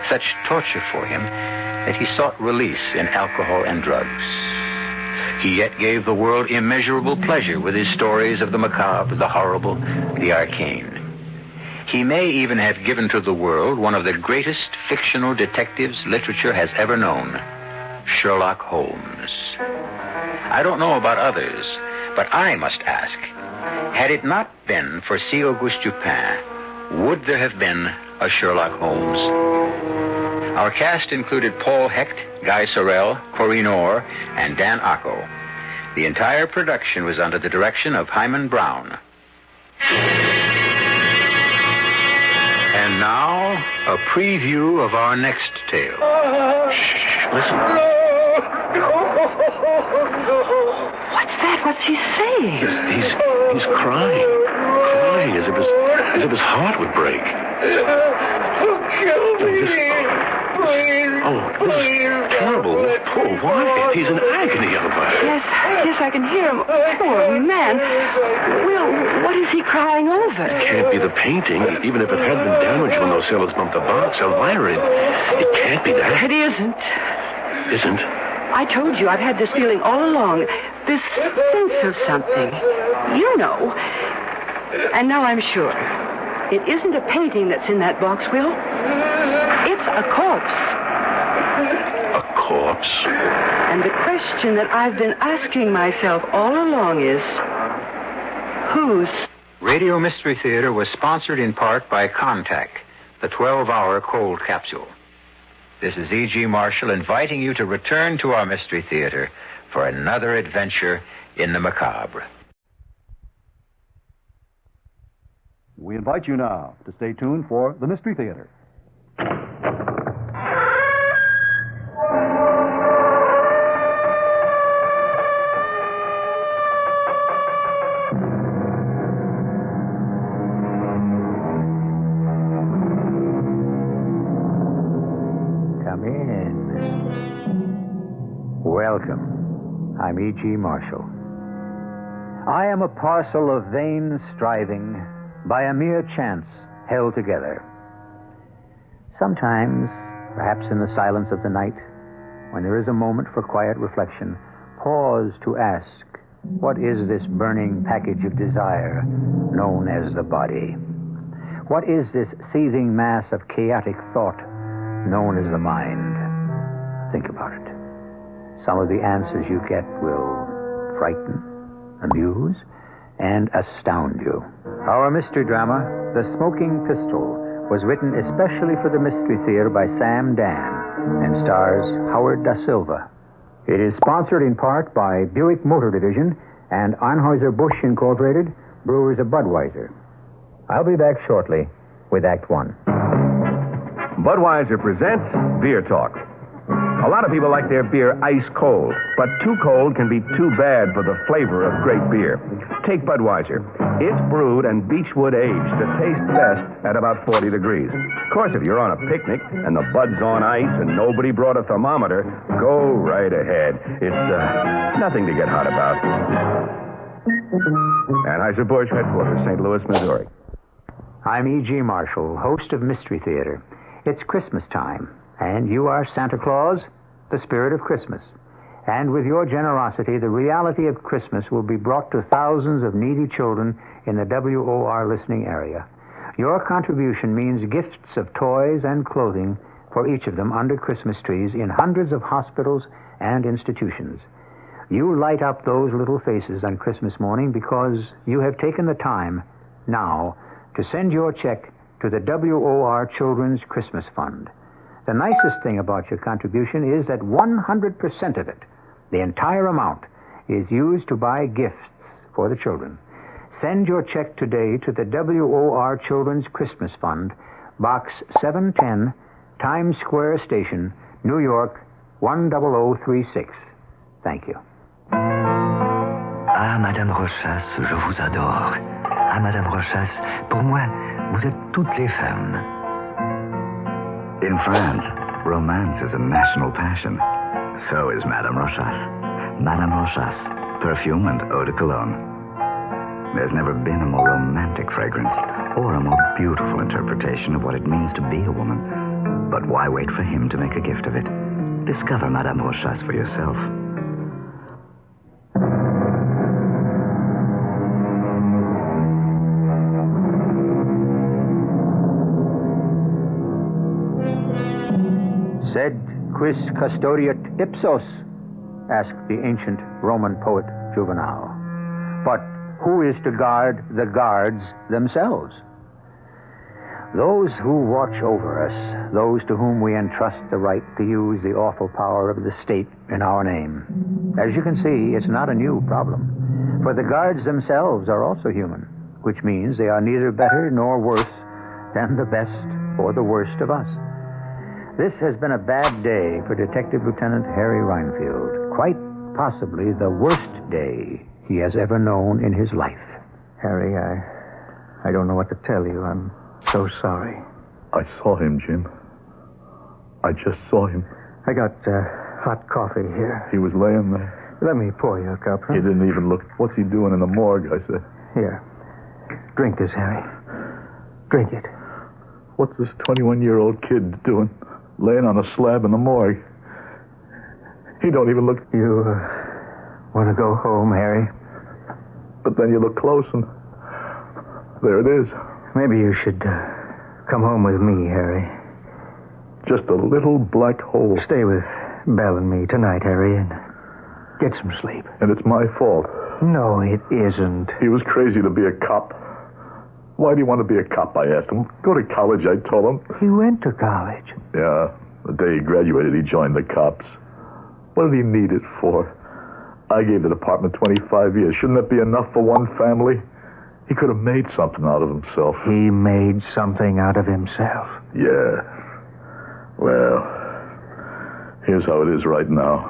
Such torture for him that he sought release in alcohol and drugs. He yet gave the world immeasurable pleasure with his stories of the macabre, the horrible, the arcane. He may even have given to the world one of the greatest fictional detectives literature has ever known, Sherlock Holmes. I don't know about others, but I must ask, had it not been for C. Auguste Dupin, would there have been a Sherlock Holmes? Our cast included Paul Hecht, Guy Sorel, Corinne Orr, and Dan Acco. The entire production was under the direction of Hyman Brown. And now, a preview of our next tale. Shh, listen. What's that? What's he saying? He's crying as if his heart would break. This is terrible. Poor Wyatt. He's in agony over it. Yes, I can hear him. Poor man. Will, what is he crying over? It can't be the painting, even if it had been damaged when those sailors bumped the box. Elvira, it can't be that. It isn't. Isn't? I told you I've had this feeling all along. This sense of something. You know. And now I'm sure. It isn't a painting that's in that box, Will. It's a corpse. A corpse? And the question that I've been asking myself all along is, whose? Radio Mystery Theater was sponsored in part by Contact, the 12-hour cold capsule. This is E.G. Marshall inviting you to return to our Mystery Theater for another adventure in the macabre. We invite you now to stay tuned for the Mystery Theater. Come in. Welcome. I'm E.G. Marshall. I am a parcel of vain striving, by a mere chance held together. Sometimes, perhaps in the silence of the night, when there is a moment for quiet reflection, pause to ask, what is this burning package of desire known as the body? What is this seething mass of chaotic thought known as the mind? Think about it. Some of the answers you get will frighten, amuse, and astound you. Our mystery drama, The Smoking Pistol, was written especially for the Mystery Theater by Sam Dan and stars Howard Da Silva. It is sponsored in part by Buick Motor Division and Anheuser-Busch Incorporated, brewers of Budweiser. I'll be back shortly with Act One. Budweiser presents Beer Talk. A lot of people like their beer ice cold, but too cold can be too bad for the flavor of great beer. Take Budweiser. It's brewed and beechwood aged to taste best at about 40 degrees. Of course, if you're on a picnic and the Bud's on ice and nobody brought a thermometer, go right ahead. It's nothing to get hot about. Anheuser-Busch headquarters, St. Louis, Missouri. I'm E.G. Marshall, host of Mystery Theater. It's Christmas time, and you are Santa Claus, the spirit of Christmas. And with your generosity, the reality of Christmas will be brought to thousands of needy children in the WOR listening area. Your contribution means gifts of toys and clothing for each of them under Christmas trees in hundreds of hospitals and institutions. You light up those little faces on Christmas morning because you have taken the time now to send your check to the WOR Children's Christmas Fund. The nicest thing about your contribution is that 100% of it, the entire amount, is used to buy gifts for the children. Send your check today to the WOR Children's Christmas Fund, Box 710, Times Square Station, New York, 10036. Thank you. Ah, Madame Rochas, je vous adore. Ah, Madame Rochas, pour moi, vous êtes toutes les femmes. In France, romance is a national passion. So is Madame Rochas. Madame Rochas, perfume and eau de cologne. There's never been a more romantic fragrance or a more beautiful interpretation of what it means to be a woman. But why wait for him to make a gift of it? Discover Madame Rochas for yourself. Sed quis custodiet ipsos? Asked the ancient Roman poet Juvenal. But who is to guard the guards themselves? Those who watch over us, those to whom we entrust the right to use the awful power of the state in our name. As you can see, it's not a new problem, for the guards themselves are also human, which means they are neither better nor worse than the best or the worst of us. This has been a bad day for Detective Lieutenant Harry Reinfield. Quite possibly the worst day he has ever known in his life. Harry, I don't know what to tell you. I'm so sorry. I saw him, Jim. I just saw him. I got hot coffee here. He was laying there. Let me pour you a cup, huh? He didn't even look. What's he doing in the morgue? I said. Here. Drink this, Harry. Drink it. What's this 21-year-old kid doing? Laying on a slab in the morgue. He don't even look... You want to go home, Harry? But then you look close and... there it is. Maybe you should come home with me, Harry. Just a little black hole. Stay with Belle and me tonight, Harry, and get some sleep. And it's my fault. No, it isn't. He was crazy to be a cop. Why do you want to be a cop, I asked him. Go to college, I told him. He went to college. Yeah, the day he graduated, he joined the cops. What did he need it for? I gave the department 25 years. Shouldn't that be enough for one family? He could have made something out of himself. He made something out of himself. Yeah. Well, here's how it is right now.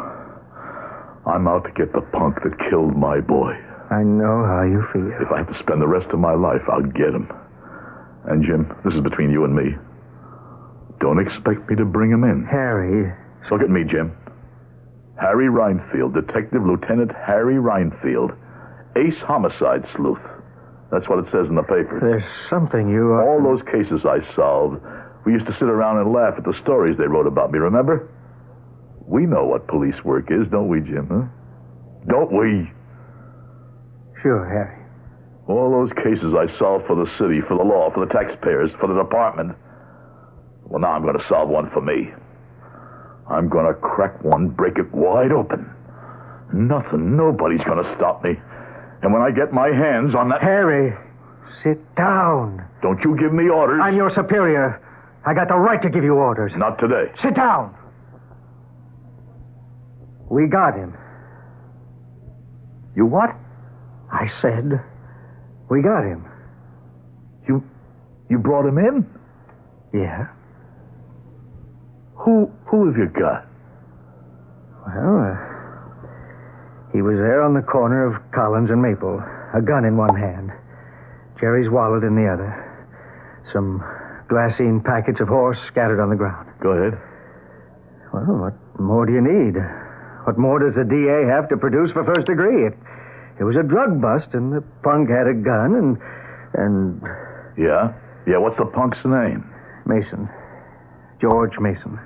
I'm out to get the punk that killed my boy. I know how you feel. If I have to spend the rest of my life, I'll get him. And, Jim, this is between you and me. Don't expect me to bring him in. Harry. So look at me, Jim. Harry Reinfield, Detective Lieutenant Harry Reinfield. Ace homicide sleuth. That's what it says in the paper. There's something you... All those cases I solved, we used to sit around and laugh at the stories they wrote about me, remember? We know what police work is, don't we, Jim, huh? Don't we? Sure, Harry. All those cases I solved for the city, for the law, for the taxpayers, for the department. Well, now I'm going to solve one for me. I'm going to crack one, break it wide open. Nobody's going to stop me. And when I get my hands on that... Harry, sit down. Don't you give me orders. I'm your superior. I got the right to give you orders. Not today. Sit down. We got him. You what? I said, we got him. You brought him in? Yeah. Who have you got? Well, he was there on the corner of Collins and Maple, a gun in one hand, Jerry's wallet in the other, some glassine packets of horse scattered on the ground. Go ahead. Well, what more do you need? What more does the DA have to produce for first degree? It was a drug bust, and the punk had a gun, and... Yeah? Yeah, what's the punk's name? Mason. George Mason.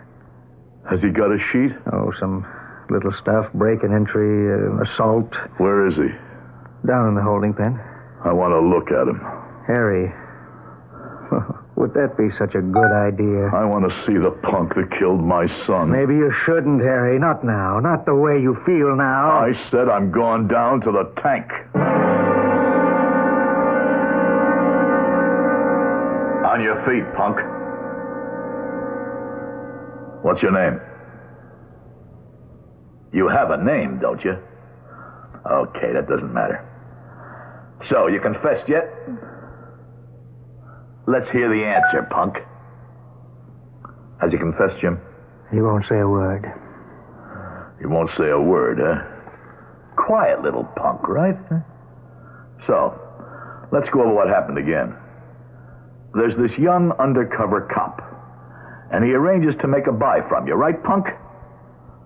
Has he got a sheet? Oh, some little stuff, break and entry, assault. Where is he? Down in the holding pen. I want to look at him. Harry, would that be such a good idea? I want to see the punk that killed my son. Maybe you shouldn't, Harry. Not now. Not the way you feel now. I said I'm going down to the tank. On your feet, punk. What's your name? You have a name, don't you? Okay, that doesn't matter. So, you confessed yet? Let's hear the answer, punk. Has he confessed, Jim? He won't say a word. He won't say a word, huh? Quiet little punk, right? So, let's go over what happened again. There's this young undercover cop, and he arranges to make a buy from you, right, punk?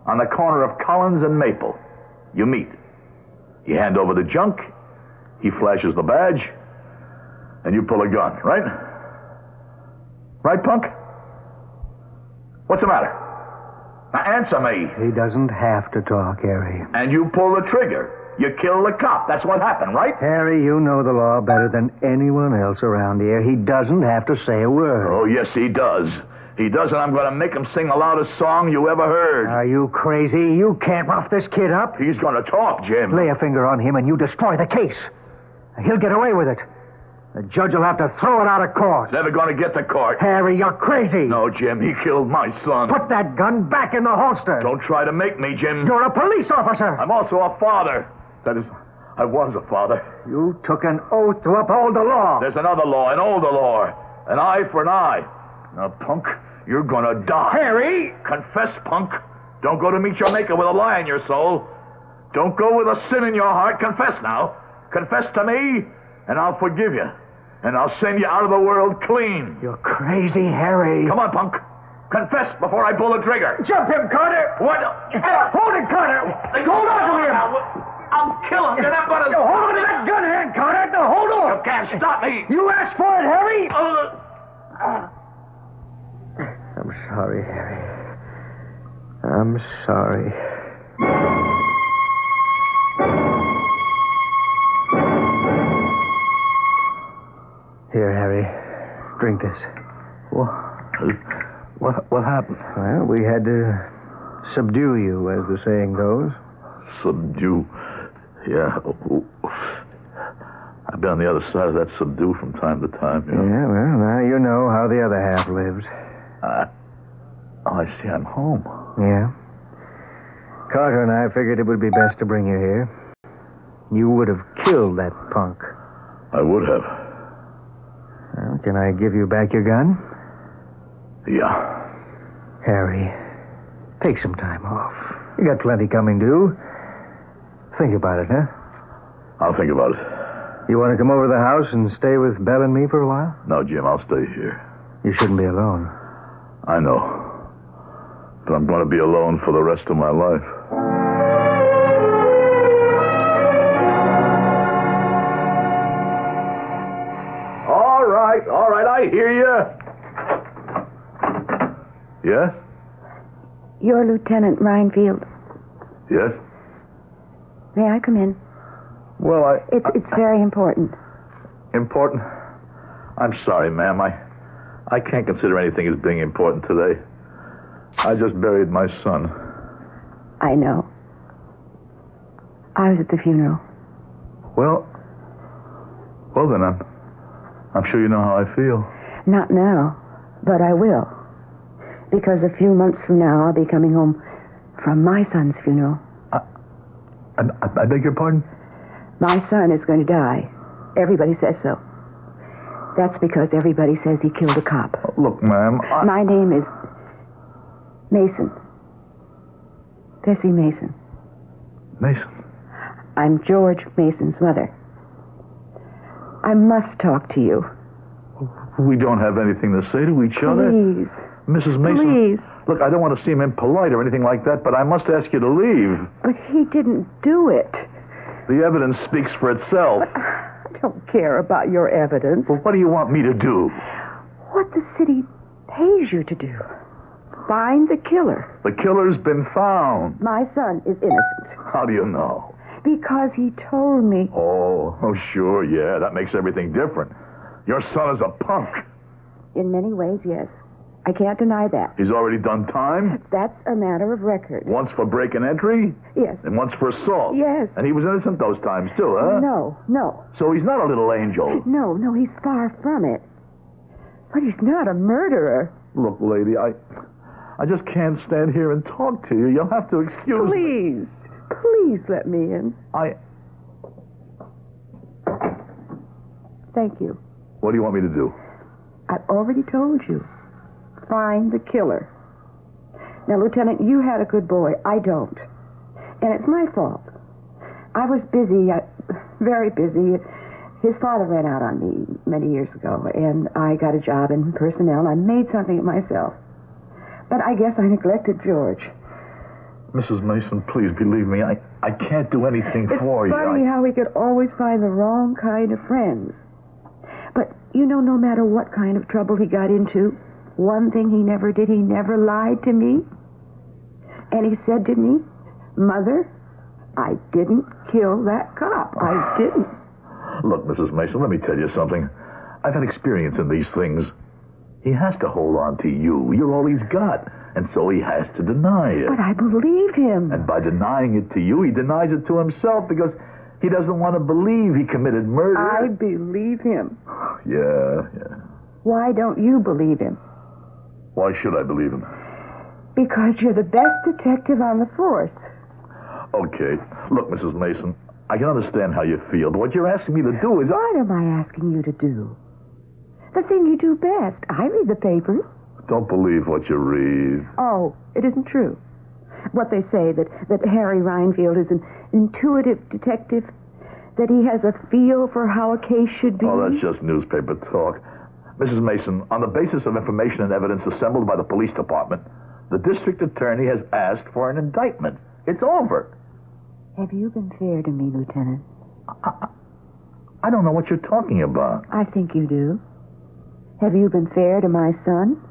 On the corner of Collins and Maple. You meet. You hand over the junk, he flashes the badge, and you pull a gun, right? Right, punk? What's the matter? Now answer me. He doesn't have to talk, Harry. And you pull the trigger. You kill the cop. That's what happened, right? Harry, you know the law better than anyone else around here. He doesn't have to say a word. Oh, yes, he does. He does, and I'm going to make him sing the loudest song you ever heard. Are you crazy? You can't rough this kid up. He's going to talk, Jim. Lay a finger on him and you destroy the case. He'll get away with it. The judge will have to throw it out of court. Never going to get to court. Harry, you're crazy. No, Jim, he killed my son. Put that gun back in the holster. Don't try to make me, Jim. You're a police officer. I'm also a father. That is, I was a father. You took an oath to uphold the law. There's another law, an older law. An eye for an eye. Now, punk, you're gonna die. Harry! Confess, punk. Don't go to meet your maker with a lie in your soul. Don't go with a sin in your heart. Confess now. Confess to me, and I'll forgive you. And I'll send you out of the world clean. You're crazy, Harry. Come on, punk. Confess before I pull the trigger. Jump him, Carter. What? Hold it, Carter. Hold on to him. I'll kill him. You're not gonna... Hold on to that gun hand, Carter. Now, hold on. You can't stop me. You asked for it, Harry. I'm sorry, Harry. I'm sorry. Here, Harry. Drink this. What happened? Well, we had to subdue you, as the saying goes. Subdue? Yeah. I've been on the other side of that subdue from time to time, you know. Yeah, well, now you know how the other half lives. I see. I'm home. Yeah. Carter and I figured it would be best to bring you here. You would have killed that punk. I would have. Well, can I give you back your gun? Yeah. Harry, take some time off. You got plenty coming due. Think about it, huh? I'll think about it. You want to come over to the house and stay with Belle and me for a while? No, Jim, I'll stay here. You shouldn't be alone. I know. But I'm going to be alone for the rest of my life. All right, I hear you. Yes? You're Lieutenant Rhinefield. Yes? May I come in? Well, It's very important. Important? I'm sorry, ma'am. I can't consider anything as being important today. I just buried my son. I know. I was at the funeral. Well then, I'm sure you know how I feel. Not now, but I will. Because a few months from now, I'll be coming home from my son's funeral. I beg your pardon? My son is going to die. Everybody says so. That's because everybody says he killed a cop. Look, ma'am, My name is Mason. Bessie Mason. Mason? I'm George Mason's mother. I must talk to you. We don't have anything to say to each other. Please. Mrs. Mason. Please. Look, I don't want to seem impolite or anything like that, but I must ask you to leave. But he didn't do it. The evidence speaks for itself. But I don't care about your evidence. Well, what do you want me to do? What the city pays you to do. Find the killer. The killer's been found. My son is innocent. How do you know? Because he told me. Oh, sure, yeah. That makes everything different. Your son is a punk. In many ways, yes. I can't deny that. He's already done time? That's a matter of record. Once for break and entry? Yes. And once for assault? Yes. And he was innocent those times, too, huh? No. So he's not a little angel? No, he's far from it. But he's not a murderer. Look, lady, I just can't stand here and talk to you. You'll have to excuse me. Please let me in. Thank you. What do you want me to do? I've already told you. find the killer. Now, Lieutenant, you had a good boy. I don't. And it's my fault. I was busy, very busy. His father ran out on me many years ago, and I got a job in personnel, and I made something of myself. But I guess I neglected George. Mrs. Mason, please believe me, I can't do anything for you. It's funny how we could always find the wrong kind of friends. But, you know, no matter what kind of trouble he got into, one thing he never did, he never lied to me. And he said to me, Mother, I didn't kill that cop. I didn't. Look, Mrs. Mason, let me tell you something. I've had experience in these things. He has to hold on to you. You're all he's got. And so he has to deny it. But I believe him. And by denying it to you, he denies it to himself because he doesn't want to believe he committed murder. I believe him. Yeah. Why don't you believe him? Why should I believe him? Because you're the best detective on the force. Okay. Look, Mrs. Mason, I can understand how you feel, but what you're asking me to do is... What am I asking you to do? The thing you do best. I read the papers. Don't believe what you read. Oh, it isn't true. What they say, that Harry Reinfield is an intuitive detective, that he has a feel for how a case should be. Oh, that's just newspaper talk. Mrs. Mason, on the basis of information and evidence assembled by the police department, the district attorney has asked for an indictment. It's over. Have you been fair to me, Lieutenant? I don't know what you're talking about. I think you do. Have you been fair to my son?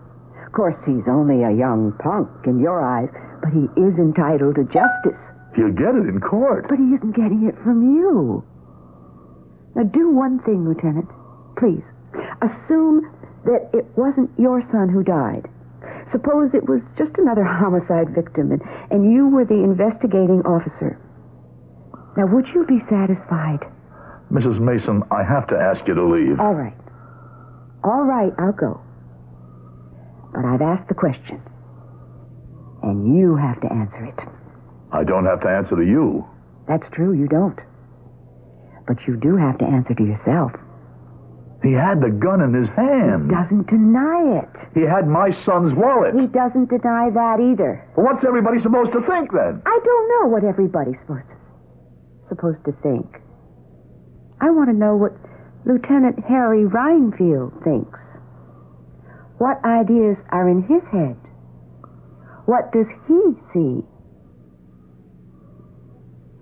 Of course, he's only a young punk in your eyes, but he is entitled to justice. He'll get it in court. But he isn't getting it from you. Now, do one thing, Lieutenant. Please. Assume that it wasn't your son who died. Suppose it was just another homicide victim, and you were the investigating officer. Now, would you be satisfied? Mrs. Mason, I have to ask you to leave. All right. All right, I'll go. But I've asked the question, and you have to answer it. I don't have to answer to you. That's true, you don't. But you do have to answer to yourself. He had the gun in his hand. He doesn't deny it. He had my son's wallet. He doesn't deny that either. Well, what's everybody supposed to think, then? I don't know what everybody's supposed to think. I want to know what Lieutenant Harry Reinfield thinks. What ideas are in his head? What does he see?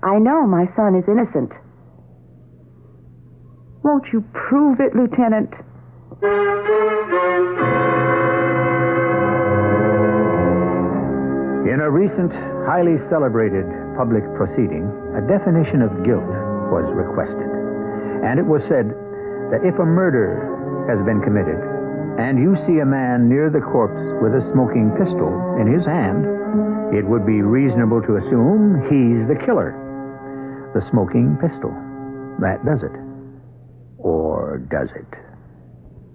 I know my son is innocent. Won't you prove it, Lieutenant? In a recent, highly celebrated public proceeding, a definition of guilt was requested. And it was said that if a murder has been committed, and you see a man near the corpse with a smoking pistol in his hand, it would be reasonable to assume he's the killer. The smoking pistol. That does it. Or does it?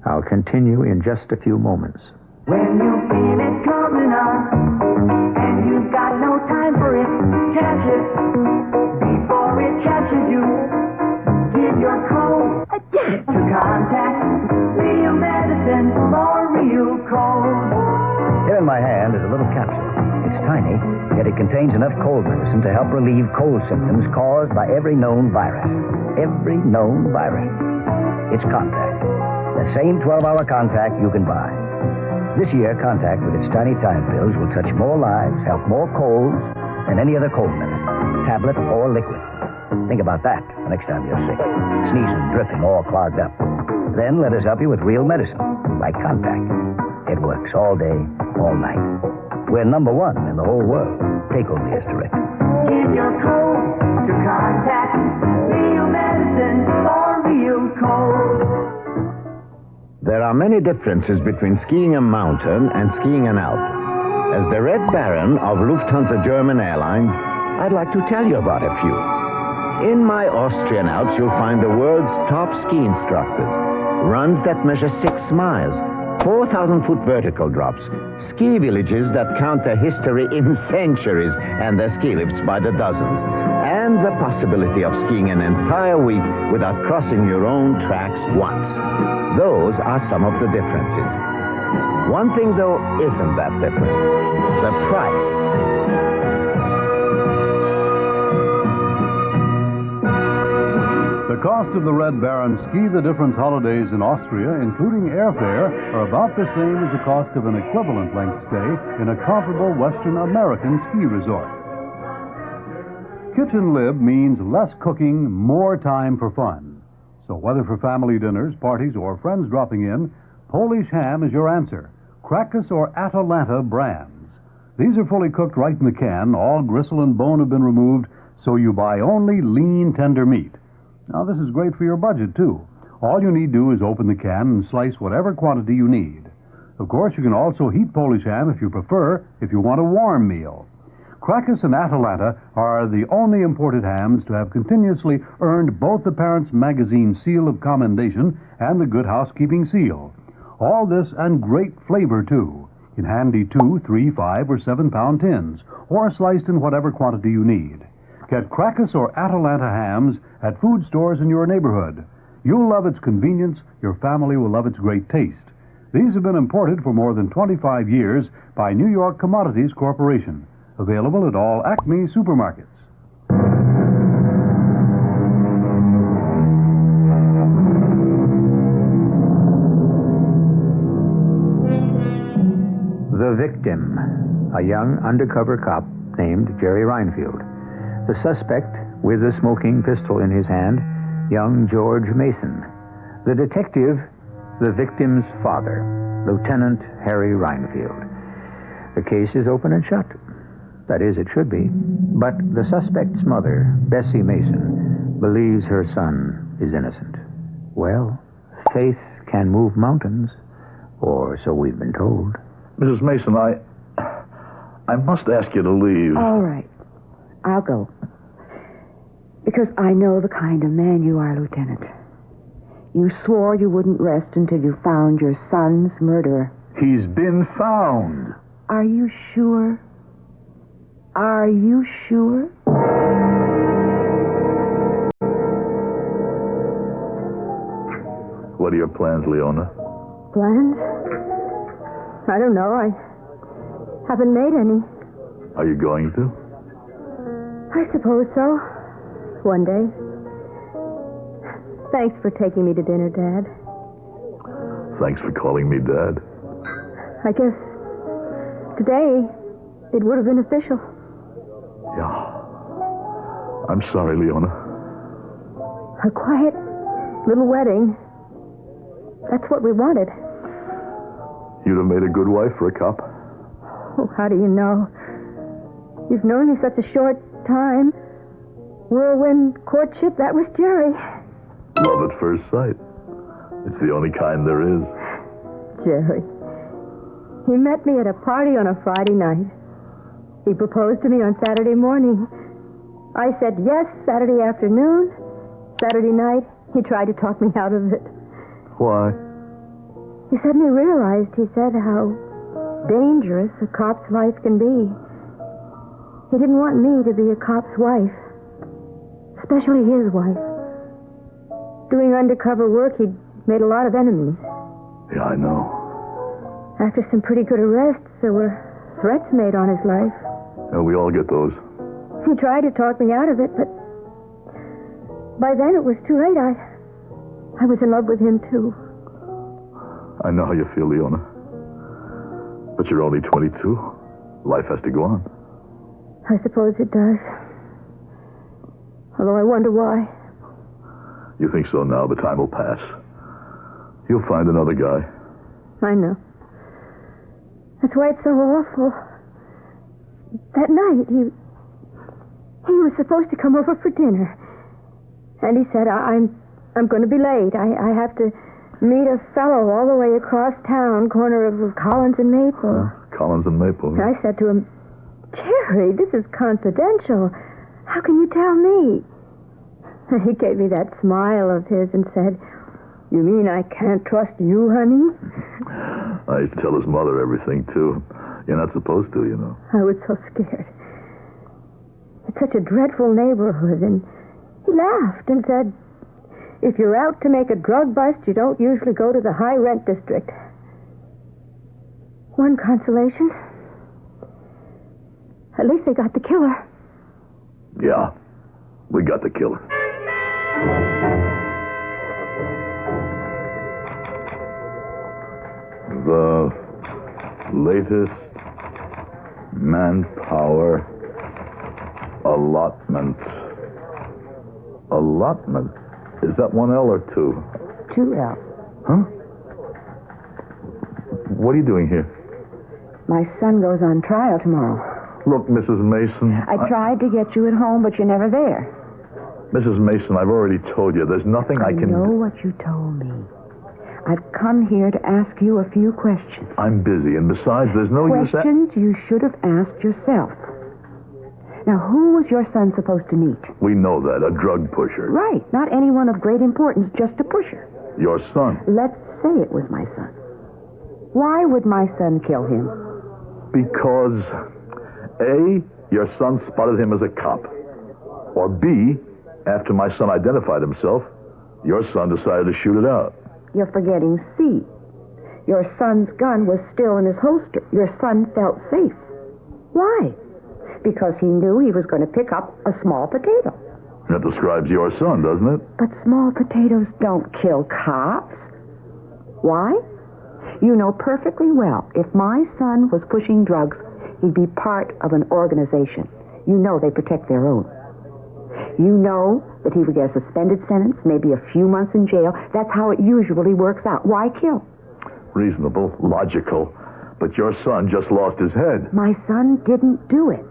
I'll continue in just a few moments. When you feel it coming on, and you've got no time for it, catch it before it catches you. Give your code to contact Real Medicine for real cold. Here in my hand is a little capsule. It's tiny, yet it contains enough cold medicine to help relieve cold symptoms caused by every known virus. Every known virus. It's Contact. The same 12-hour Contact you can buy. This year, Contact with its tiny time pills will touch more lives, help more colds than any other cold medicine, tablet or liquid. Think about that the next time you're sick. Sneezing, dripping, all clogged up. Then let us help you with real medicine, like Contact. It works all day, all night. We're number one in the whole world. Take only as directed. Give your code to Contact Real Medicine for real colds. There are many differences between skiing a mountain and skiing an Alp. As the Red Baron of Lufthansa German Airlines, I'd like to tell you about a few. In my Austrian Alps, you'll find the world's top ski instructors. Runs that measure 6 miles, 4,000-foot vertical drops, ski villages that count their history in centuries and their ski lifts by the dozens, and the possibility of skiing an entire week without crossing your own tracks once. Those are some of the differences. One thing, though, isn't that different. The price. The cost of the Red Baron Ski the Difference holidays in Austria, including airfare, are about the same as the cost of an equivalent length stay in a comparable Western American ski resort. Kitchen lib means less cooking, more time for fun. So whether for family dinners, parties, or friends dropping in, Polish ham is your answer. Krakus or Atalanta brands. These are fully cooked right in the can. All gristle and bone have been removed, so you buy only lean, tender meat. Now, this is great for your budget, too. All you need to do is open the can and slice whatever quantity you need. Of course, you can also heat Polish ham if you prefer, if you want a warm meal. Krakus and Atalanta are the only imported hams to have continuously earned both the Parents Magazine seal of commendation and the Good Housekeeping seal. All this and great flavor, too, in handy 2, 3, 5, or 7-pound tins, or sliced in whatever quantity you need. Get Krakus or Atalanta hams at food stores in your neighborhood. You'll love its convenience. Your family will love its great taste. These have been imported for more than 25 years by New York Commodities Corporation. Available at all Acme supermarkets. The victim, a young undercover cop named Jerry Reinfield. The suspect, with a smoking pistol in his hand, young George Mason. The detective, the victim's father, Lieutenant Harry Reinfield. The case is open and shut. That is, it should be. But the suspect's mother, Bessie Mason, believes her son is innocent. Well, faith can move mountains, or so we've been told. Mrs. Mason, I must ask you to leave. All right. I'll go. Because I know the kind of man you are, Lieutenant. You swore you wouldn't rest until you found your son's murderer. He's been found. Are you sure? Are you sure? What are your plans, Leona? Plans? I don't know. I haven't made any. Are you going to? I suppose so. One day. Thanks for taking me to dinner, Dad. Thanks for calling me Dad. I guess today it would have been official. Yeah. I'm sorry, Leona. A quiet little wedding. That's what we wanted. You'd have made a good wife for a cop. Oh, how do you know? You've known me such a short time. Whirlwind courtship, that was Jerry. Love at first sight. It's the only kind there is. Jerry. He met me at a party on a Friday night. He proposed to me on Saturday morning. I said yes Saturday afternoon. Saturday night, he tried to talk me out of it. Why? He suddenly realized, he said, how dangerous a cop's life can be. He didn't want me to be a cop's wife, especially his wife. Doing undercover work, he'd made a lot of enemies. Yeah, I know. After some pretty good arrests, there were threats made on his life. Yeah, we all get those. He tried to talk me out of it, but by then it was too late. I was in love with him, too. I know how you feel, Leona. But you're only 22. Life has to go on. I suppose it does. Although I wonder why. You think so now, but time will pass. You'll find another guy. I know. That's why it's so awful. That night, he was supposed to come over for dinner. And he said, I'm going to be late. I have to meet a fellow all the way across town, corner of Collins and Maple. Collins and Maple. I said to him, Jerry, this is confidential. How can you tell me? And he gave me that smile of his and said, you mean I can't trust you, honey? I used to tell his mother everything, too. You're not supposed to, you know. I was so scared. It's such a dreadful neighborhood. And he laughed and said, if you're out to make a drug bust, you don't usually go to the high rent district. One consolation. At least they got the killer. Yeah, we got the killer. The latest manpower allotment. Allotment? Is that one L or two? 2 L's. Huh? What are you doing here? My son goes on trial tomorrow. Look, Mrs. Mason. I tried to get you at home, but you're never there. Mrs. Mason, I've already told you, there's nothing I can know what you told me. I've come here to ask you a few questions. I'm busy, and besides, there's no use... Questions you should have asked yourself. Now, who was your son supposed to meet? We know that, a drug pusher. Right, not anyone of great importance, just a pusher. Your son. Let's say it was my son. Why would my son kill him? Because, A, your son spotted him as a cop. Or B, after my son identified himself, your son decided to shoot it out. You're forgetting C. Your son's gun was still in his holster. Your son felt safe. Why? Because he knew he was going to pick up a small potato. That describes your son, doesn't it? But small potatoes don't kill cops. Why? You know perfectly well, if my son was pushing drugs, he'd be part of an organization. You know they protect their own. You know that he would get a suspended sentence, maybe a few months in jail. That's how it usually works out. Why kill? Reasonable, logical. But your son just lost his head. My son didn't do it.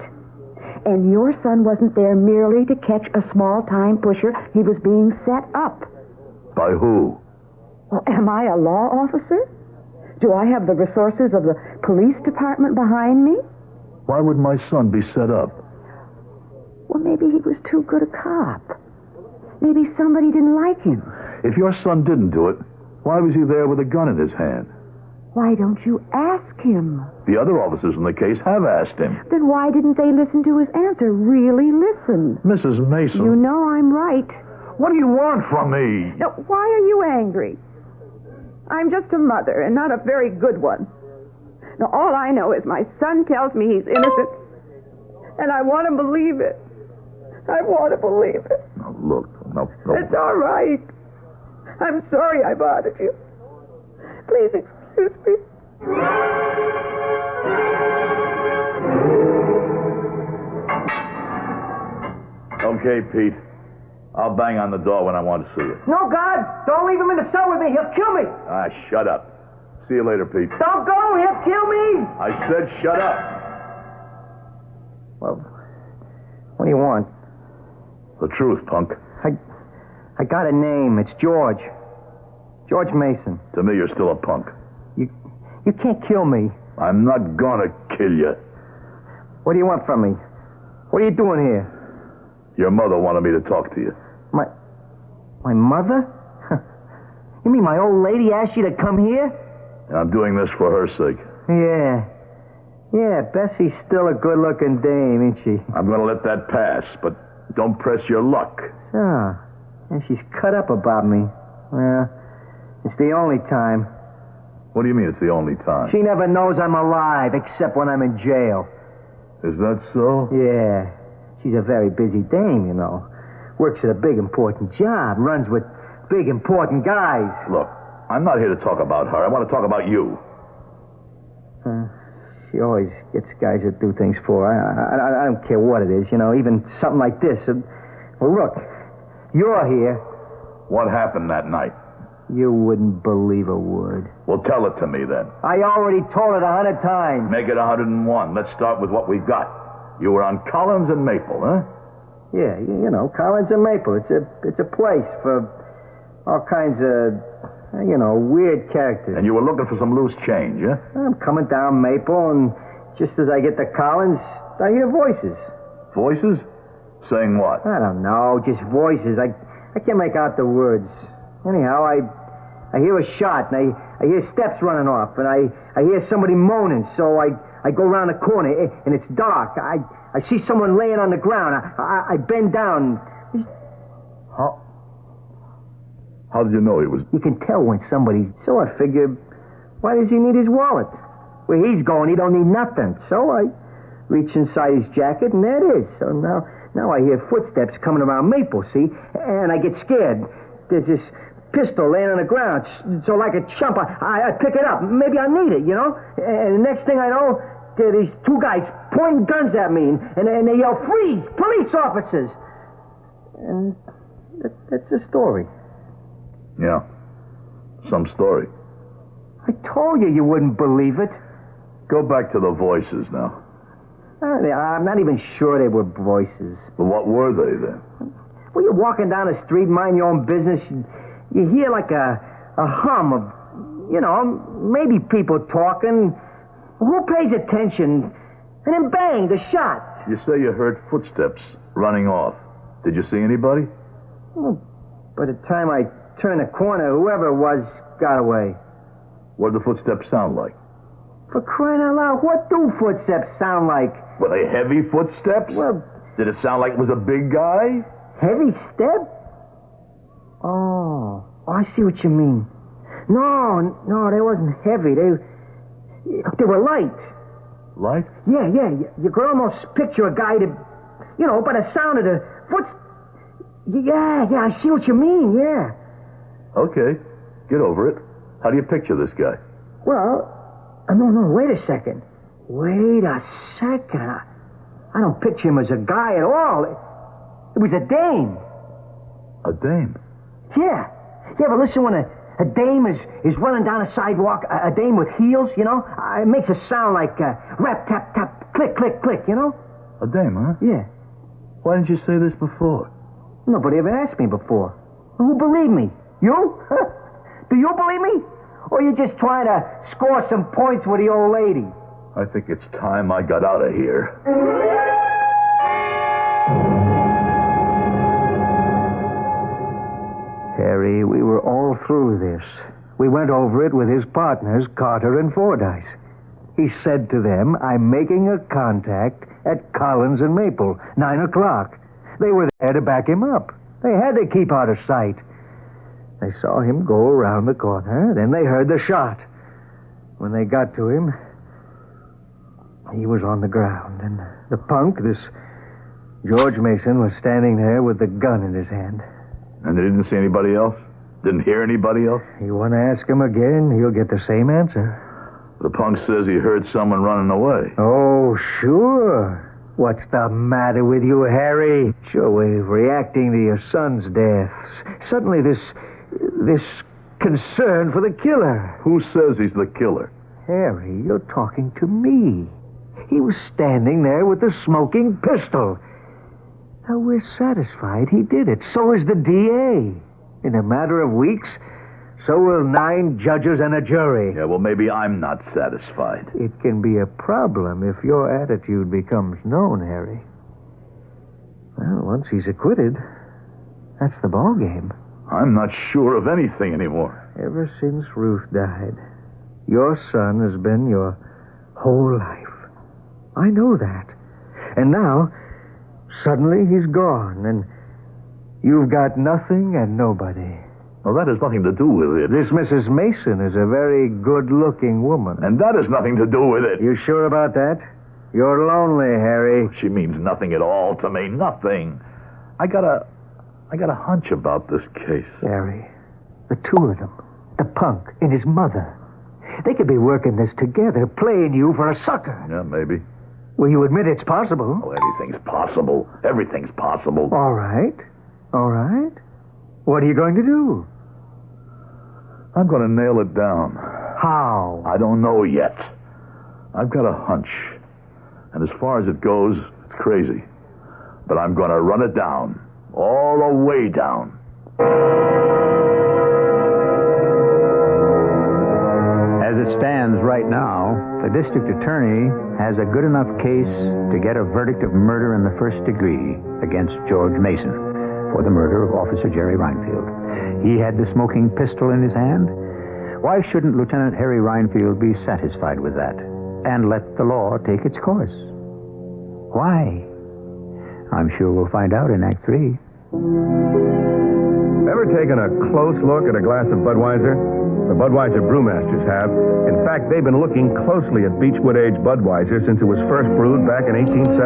And your son wasn't there merely to catch a small-time pusher. He was being set up. By who? Well, am I a law officer? Do I have the resources of the police department behind me? Why would my son be set up? Well, maybe he was too good a cop. Maybe somebody didn't like him. If your son didn't do it, why was he there with a gun in his hand? Why don't you ask him? The other officers in the case have asked him. Then why didn't they listen to his answer? Really listen. Mrs. Mason. You know I'm right. What do you want from me? Now, why are you angry? I'm just a mother, and not a very good one. Now, all I know is my son tells me he's innocent, and I want to believe it. I want to believe it. Now, look, no. It's all right. I'm sorry I bothered you. Please excuse me. Okay, Pete. I'll bang on the door when I want to see you. No, God! Don't leave him in the cell with me. He'll kill me. Ah, shut up. See you later, Pete. Don't go. He'll kill me. I said shut up. Well, what do you want? The truth, punk. I got a name. It's George. George Mason. To me, you're still a punk. You can't kill me. I'm not gonna kill you. What do you want from me? What are you doing here? Your mother wanted me to talk to you. My mother? You mean my old lady asked you to come here? And I'm doing this for her sake. Yeah, Bessie's still a good-looking dame, ain't she? I'm gonna let that pass, but don't press your luck. So, and she's cut up about me. Well, it's the only time. What do you mean it's the only time? She never knows I'm alive, except when I'm in jail. Is that so? Yeah. She's a very busy dame, you know. Works at a big, important job. Runs with big, important guys. Look, I'm not here to talk about her. I want to talk about you. She always gets guys that do things for her. I don't care what it is, you know, even something like this. Well, look, you're here. What happened that night? You wouldn't believe a word. Well, tell it to me then. I already told it 100 times. Make it 101. Let's start with what we've got. You were on Collins and Maple, huh? Yeah, you know, Collins and Maple. It's a place for all kinds of, weird characters. And you were looking for some loose change, huh? I'm coming down Maple, and just as I get to Collins, I hear voices. Voices? Saying what? I don't know, just voices. I can't make out the words. Anyhow, I hear a shot, and I hear steps running off, and I hear somebody moaning, so I go around the corner, and it's dark. I see someone laying on the ground. I bend down. How did you know he was... You can tell when somebody... So I figured, why does he need his wallet? where he's going, he don't need nothing. So I reach inside his jacket, and there it is. So now I hear footsteps coming around Maple, see? And I get scared. There's this pistol laying on the ground. So like a chump, I pick it up. Maybe I need it, you know? And the next thing I know, there are these two guys pointing guns at me, and they yell, "Freeze! Police officers!" And that's the story. Yeah. Some story. I told you wouldn't believe it. Go back to the voices now. I'm not even sure they were voices. But what were they then? Well, you're walking down the street, mind your own business. You hear like a hum of, maybe people talking. Who pays attention? And then bang, the shot. You say you heard footsteps running off. Did you see anybody? Well, by the time I turned the corner, whoever it was got away. What did the footsteps sound like? For crying out loud, what do footsteps sound like? Were they heavy footsteps? Well... Did it sound like it was a big guy? Heavy step? Oh, I see what you mean. No, they wasn't heavy. They were light. Light? Yeah. You could almost picture a guy that, by the sound of the foot... Yeah, I see what you mean, yeah. Okay, get over it. How do you picture this guy? Well, no, wait a second. I don't picture him as a guy at all. It was a dame. A dame? Yeah, but listen, when a dame is running down a sidewalk, a dame with heels, it makes a sound like rap, tap, tap, click, click, click, A dame, huh? Yeah. Why didn't you say this before? Nobody ever asked me before. Who believed me? You? Do you believe me? Or you just trying to score some points with the old lady? I think it's time I got out of here. Harry, we were all through this. We went over it with his partners, Carter and Fordyce. He said to them, "I'm making a contact at Collins and Maple, 9 o'clock. They were there to back him up. They had to keep out of sight. They saw him go around the corner, then they heard the shot. When they got to him, he was on the ground, and the punk, this George Mason, was standing there with the gun in his hand." And they didn't see anybody else? Didn't hear anybody else? You want to ask him again, he'll get the same answer. The punk says he heard someone running away. Oh, sure. What's the matter with you, Harry? It's your way of reacting to your son's death. Suddenly this concern for the killer. Who says he's the killer? Harry, you're talking to me. He was standing there with the smoking pistol. Now, we're satisfied he did it. So is the DA. In a matter of weeks, so will 9 judges and a jury. Yeah, well, maybe I'm not satisfied. It can be a problem if your attitude becomes known, Harry. Well, once he's acquitted, that's the ball game. I'm not sure of anything anymore. Ever since Ruth died, your son has been your whole life. I know that. And now, suddenly he's gone, and you've got nothing and nobody. Well, that has nothing to do with it. This Mrs. Mason is a very good-looking woman. And that has nothing to do with it. You sure about that? You're lonely, Harry. She means nothing at all to me. Nothing. I got a hunch about this case. Harry, the two of them, the punk and his mother, they could be working this together, playing you for a sucker. Yeah, maybe. Well, you admit it's possible. Oh, anything's possible. Everything's possible. All right. What are you going to do? I'm going to nail it down. How? I don't know yet. I've got a hunch. And as far as it goes, it's crazy. But I'm going to run it down. All the way down. As it stands right now, the district attorney has a good enough case to get a verdict of murder in the first degree against George Mason for the murder of Officer Jerry Reinfield. He had the smoking pistol in his hand. Why shouldn't Lieutenant Harry Reinfield be satisfied with that and let the law take its course? Why? I'm sure we'll find out in Act 3. Ever taken a close look at a glass of Budweiser? The Budweiser brewmasters have. In fact, they've been looking closely at Beechwood Age Budweiser since it was first brewed back in 1876.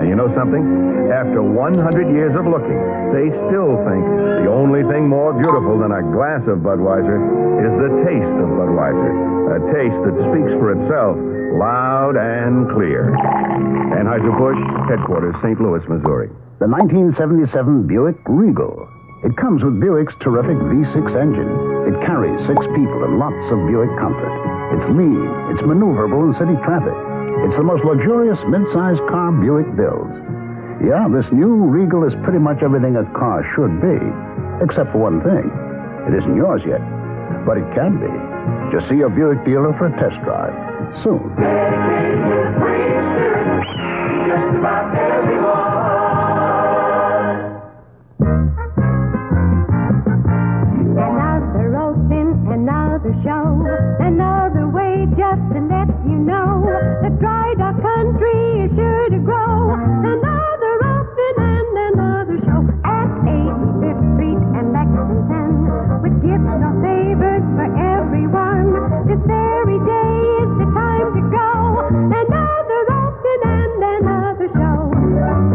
And you know something? After 100 years of looking, they still think the only thing more beautiful than a glass of Budweiser is the taste of Budweiser. A taste that speaks for itself, loud and clear. Anheuser-Busch, headquarters, St. Louis, Missouri. The 1977 Buick Regal. It comes with Buick's terrific V6 engine. It carries 6 people and lots of Buick comfort. It's lean. It's maneuverable in city traffic. It's the most luxurious mid-sized car Buick builds. Yeah, this new Regal is pretty much everything a car should be, except for one thing. It isn't yours yet, but it can be. Just see your Buick dealer for a test drive soon. Just about everyone. Another open, another show, another way just to let you know that Dry Dock Country is sure to grow. Another open and another show at 85th Street and Lexington, with gifts no favors for everyone. This very day is the time to go. Another open and another show.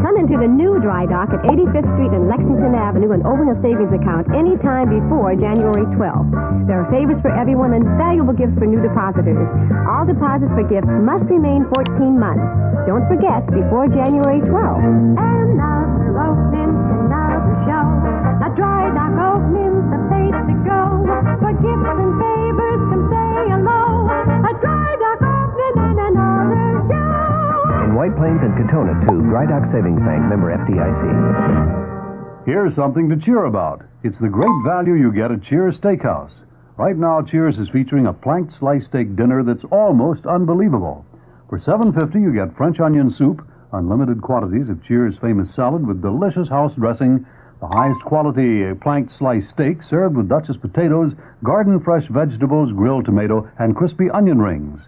Come into the new Dry Dock at 85th Street and Lexington Avenue and open a savings account anytime before January 12th. There are favors for everyone and valuable gifts for new depositors. All deposits for gifts must remain 14 months. Don't forget, before January 12th. Another opening, another show. A Dry Dock opening's the place to go. For gifts and favors, come say hello. A Dry Dock opening and another show. In White Plains and Katona, too, Dry Dock Savings Bank, member FDIC. Here's something to cheer about. It's the great value you get at Cheers Steakhouse. Right now, Cheers is featuring a planked slice steak dinner that's almost unbelievable. For $7.50, you get French onion soup, unlimited quantities of Cheers' famous salad with delicious house dressing, the highest quality planked slice steak served with Duchess potatoes, garden fresh vegetables, grilled tomato, and crispy onion rings.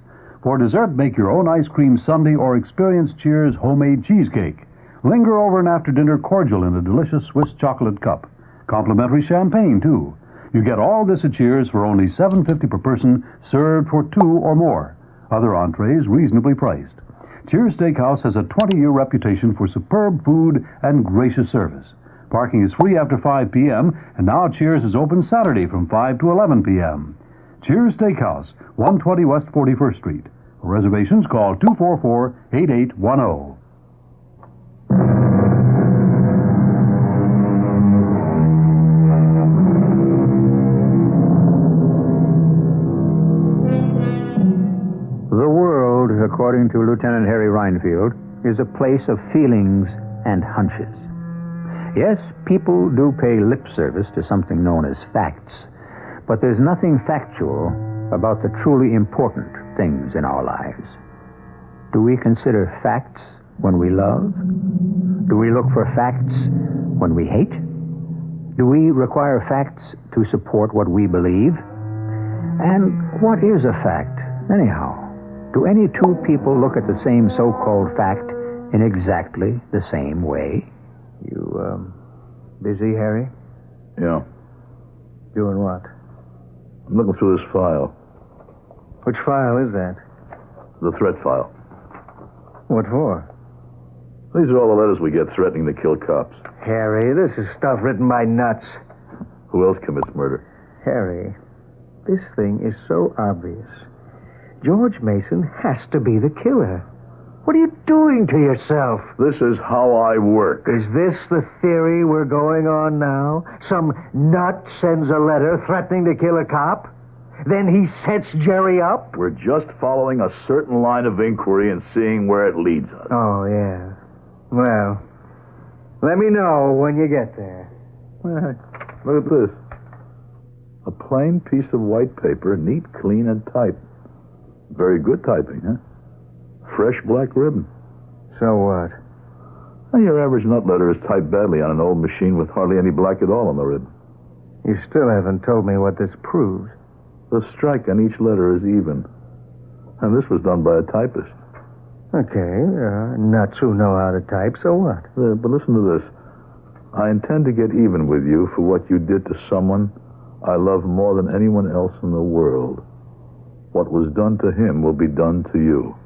For dessert, make your own ice cream sundae or experience Cheers' homemade cheesecake. Linger over an after-dinner cordial in a delicious Swiss chocolate cup. Complimentary champagne, too. You get all this at Cheers for only $7.50 per person, served for 2 or more. Other entrees reasonably priced. Cheers Steakhouse has a 20-year reputation for superb food and gracious service. Parking is free after 5 p.m., and now Cheers is open Saturday from 5 to 11 p.m. Cheers Steakhouse, 120 West 41st Street. For reservations, call 244-8810. The world, according to Lieutenant Harry Reinfield, is a place of feelings and hunches. Yes, people do pay lip service to something known as facts, but there's nothing factual about the truly important things in our lives. Do we consider facts when we love? Do we look for facts when we hate? Do we require facts to support what we believe? And what is a fact, anyhow? Do any two people look at the same so-called fact in exactly the same way? You, busy, Harry? Yeah. Doing what? I'm looking through this file. Which file is that? The threat file. What for? These are all the letters we get threatening to kill cops. Harry, this is stuff written by nuts. Who else commits murder? Harry, this thing is so obvious. George Mason has to be the killer. What are you doing to yourself? This is how I work. Is this the theory we're going on now? Some nut sends a letter threatening to kill a cop? Then he sets Jerry up? We're just following a certain line of inquiry and seeing where it leads us. Oh, yeah. Well, let me know when you get there. Look at this. A plain piece of white paper, neat, clean, and typed. Very good typing, huh? Fresh black ribbon. So what? Well, your average nut letter is typed badly on an old machine with hardly any black at all on the ribbon. You still haven't told me what this proves. The strike on each letter is even. And this was done by a typist. Okay, nuts who know how to type, so what? But listen to this. I intend to get even with you for what you did to someone I love more than anyone else in the world. What was done to him will be done to you.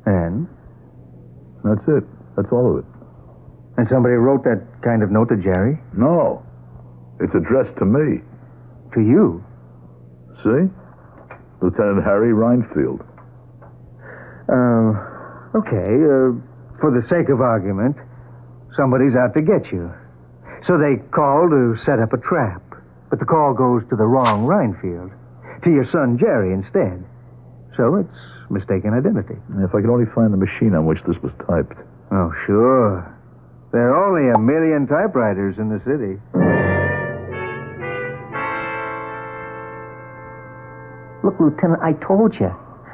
And? That's it. That's all of it. And somebody wrote that kind of note to Jerry? No. It's addressed to me. To you? See? Lieutenant Harry Reinfield. Okay. For the sake of argument, somebody's out to get you. So they call to set up a trap. But the call goes to the wrong Reinfield. To your son Jerry instead. So it's mistaken identity. If I could only find the machine on which this was typed. Oh, sure. There are only 1 million typewriters in the city. Look, Lieutenant, I told you.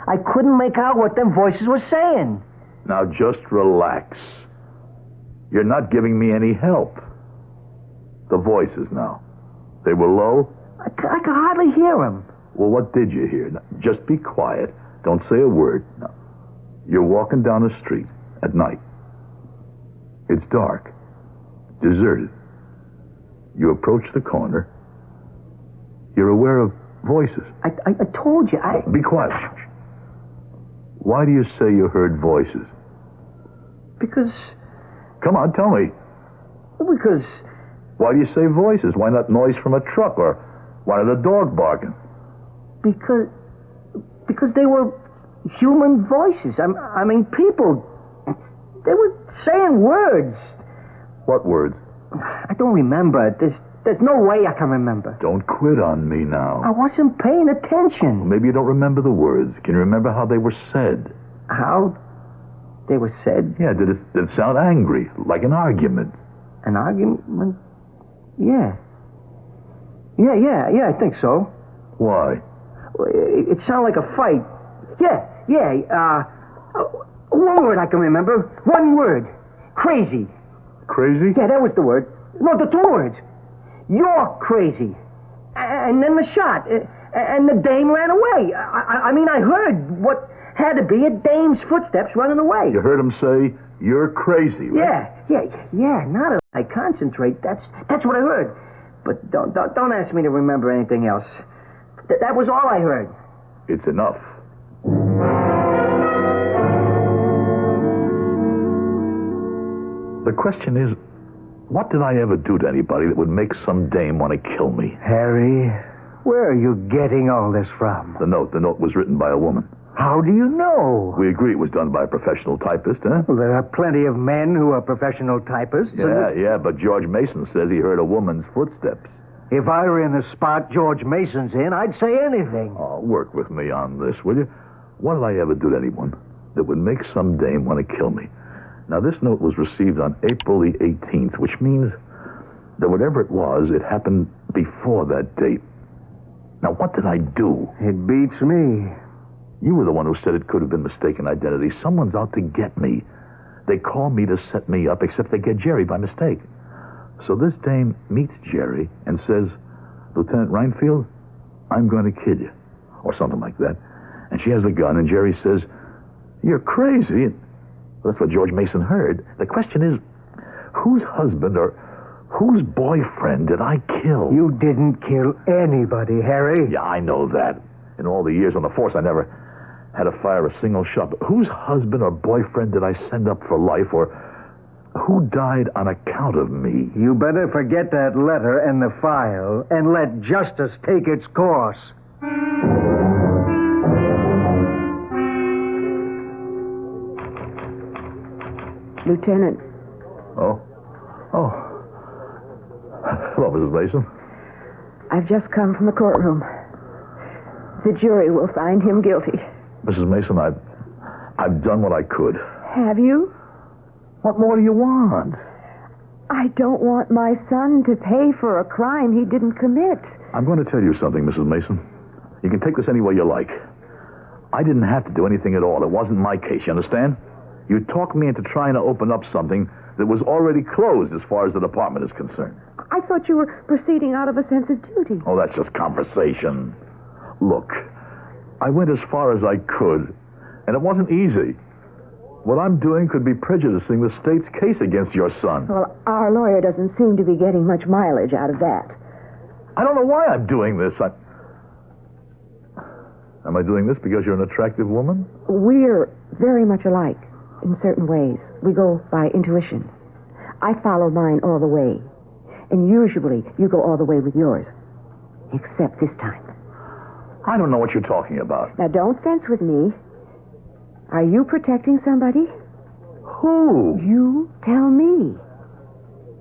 I couldn't make out what them voices were saying. Now just relax. You're not giving me any help. The voices now. They were low? I could hardly hear them. Well, what did you hear? Now, just be quiet. Don't say a word. Now, you're walking down the street at night. It's dark. Deserted. You approach the corner. You're aware of voices. I told you, Be quiet. Shh. Why do you say you heard voices? Because... Come on, tell me. Because... Why do you say voices? Why not noise from a truck or why not a dog barking? Because they were human voices. I mean, people. They were saying words. What words? I don't remember. There's no way I can remember. Don't quit on me now. I wasn't paying attention. Well, maybe you don't remember the words. Can you remember how they were said? How they were said? Yeah, did it sound angry, like an argument? An argument? Yeah. Yeah, I think so. Why? It sounded like a fight. Yeah. One word I can remember. One word. Crazy. Crazy? Yeah, that was the word. No, the 2 words. You're crazy. And then the shot. And the dame ran away. I mean, I heard what had to be a dame's footsteps running away. You heard him say, you're crazy, right? Yeah. Now that I concentrate, that's what I heard. But don't ask me to remember anything else. That was all I heard. It's enough. The question is, what did I ever do to anybody that would make some dame want to kill me? Harry, where are you getting all this from? The note was written by a woman. How do you know? We agree it was done by a professional typist, huh? Well, there are plenty of men who are professional typists. Yeah, but George Mason says he heard a woman's footsteps. If I were in the spot George Mason's in, I'd say anything. Oh, work with me on this, will you? What did I ever do to anyone that would make some dame want to kill me? Now, this note was received on April the 18th, which means that whatever it was, it happened before that date. Now, what did I do? It beats me. You were the one who said it could have been mistaken identity. Someone's out to get me. They call me to set me up, except they get Jerry by mistake. So this dame meets Jerry and says, Lieutenant Reinfield, I'm going to kill you. Or something like that. And she has the gun, and Jerry says, you're crazy. Well, that's what George Mason heard. The question is, whose husband or whose boyfriend did I kill? You didn't kill anybody, Harry. Yeah, I know that. In all the years on the force, I never had to fire a single shot. But whose husband or boyfriend did I send up for life, or who died on account of me? You better forget that letter and the file and let justice take its course. Lieutenant. Oh. Hello, Mrs. Mason. I've just come from the courtroom. The jury will find him guilty. Mrs. Mason, I've done what I could. Have you? What more do you want? I don't want my son to pay for a crime he didn't commit. I'm going to tell you something, Mrs. Mason. You can take this any way you like. I didn't have to do anything at all. It wasn't my case, you understand? You talked me into trying to open up something that was already closed as far as the department is concerned. I thought you were proceeding out of a sense of duty. Oh, that's just conversation. Look, I went as far as I could, and it wasn't easy. What I'm doing could be prejudicing the state's case against your son. Well, our lawyer doesn't seem to be getting much mileage out of that. I don't know why I'm doing this. Am I doing this because you're an attractive woman? We're very much alike in certain ways. We go by intuition. I follow mine all the way. And usually you go all the way with yours. Except this time. I don't know what you're talking about. Now, don't fence with me. Are you protecting somebody? Who? You tell me.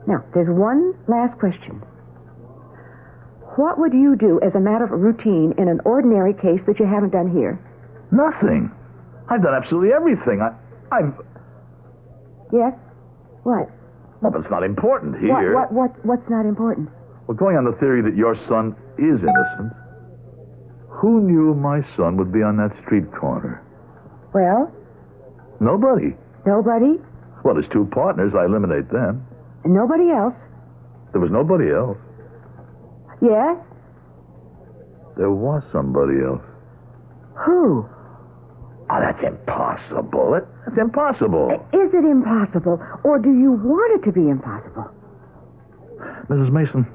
Now, there's one last question. What would you do as a matter of routine in an ordinary case that you haven't done here? Nothing. I've done absolutely everything. I've... Yes? What? Well, but it's not important here. What's not important? Well, going on the theory that your son is innocent, who knew my son would be on that street corner? Well? Nobody. Nobody? Well, his two partners, I eliminate them. And nobody else? There was nobody else. Yes? There was somebody else. Who? Oh, that's impossible. That's impossible. Is it impossible, or do you want it to be impossible? Mrs. Mason,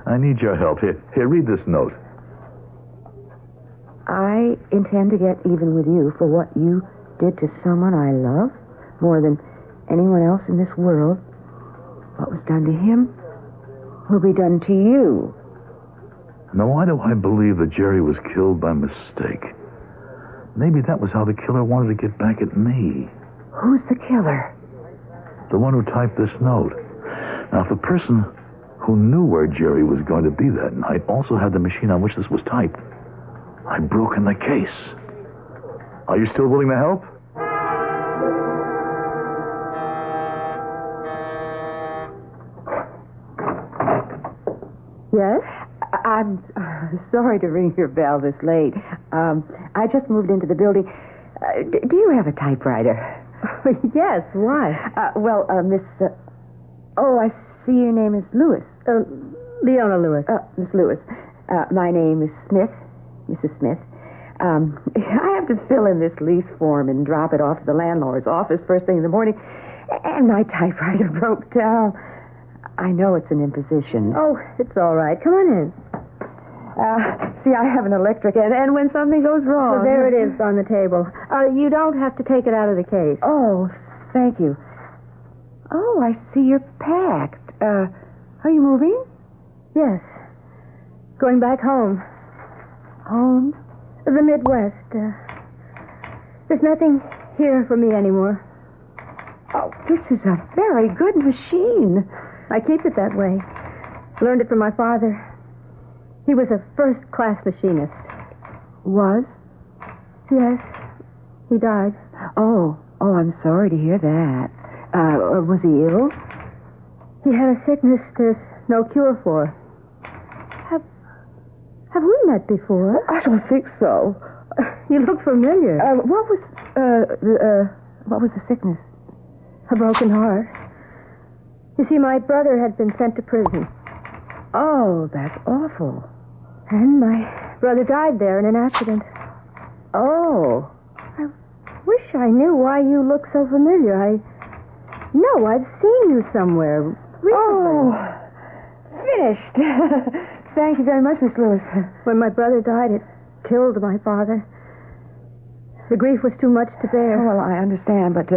I need your help. Here, read this note. I intend to get even with you for what you did to someone I love more than anyone else in this world. What was done to him will be done to you. Now, why do I believe that Jerry was killed by mistake? Maybe that was how the killer wanted to get back at me. Who's the killer? The one who typed this note. Now, if the person who knew where Jerry was going to be that night also had the machine on which this was typed, I've broken the case. Are you still willing to help? Yes? I'm sorry to ring your bell this late. I just moved into the building. Do you have a typewriter? Yes, why? Miss... I see your name is Lewis. Leona Lewis. Miss Lewis. My name is Smith, Mrs. Smith. I have to fill in this lease form and drop it off to the landlord's office first thing in the morning, and my typewriter broke down. I know it's an imposition. Oh, it's all right. Come on in. See, I have an electric, and when something goes wrong... Well, there it is on the table. You don't have to take it out of the case. Oh, thank you. Oh, I see you're packed. Are you moving? Yes. Going back home. Home? The Midwest. There's nothing here for me anymore. Oh, this is a very good machine. I keep it that way. Learned it from my father. He was a first-class machinist. Was? Yes. He died. Oh, I'm sorry to hear that. Was he ill? He had a sickness there's no cure for. Have we met before? I don't think so. You look familiar. What was the sickness? A broken heart. You see, my brother had been sent to prison. Oh, that's awful. And my brother died there in an accident. Oh. I wish I knew why you look so familiar. No, I've seen you somewhere recently. Oh, finished. Thank you very much, Miss Lewis. When my brother died, it killed my father. The grief was too much to bear. Oh, well, I understand, but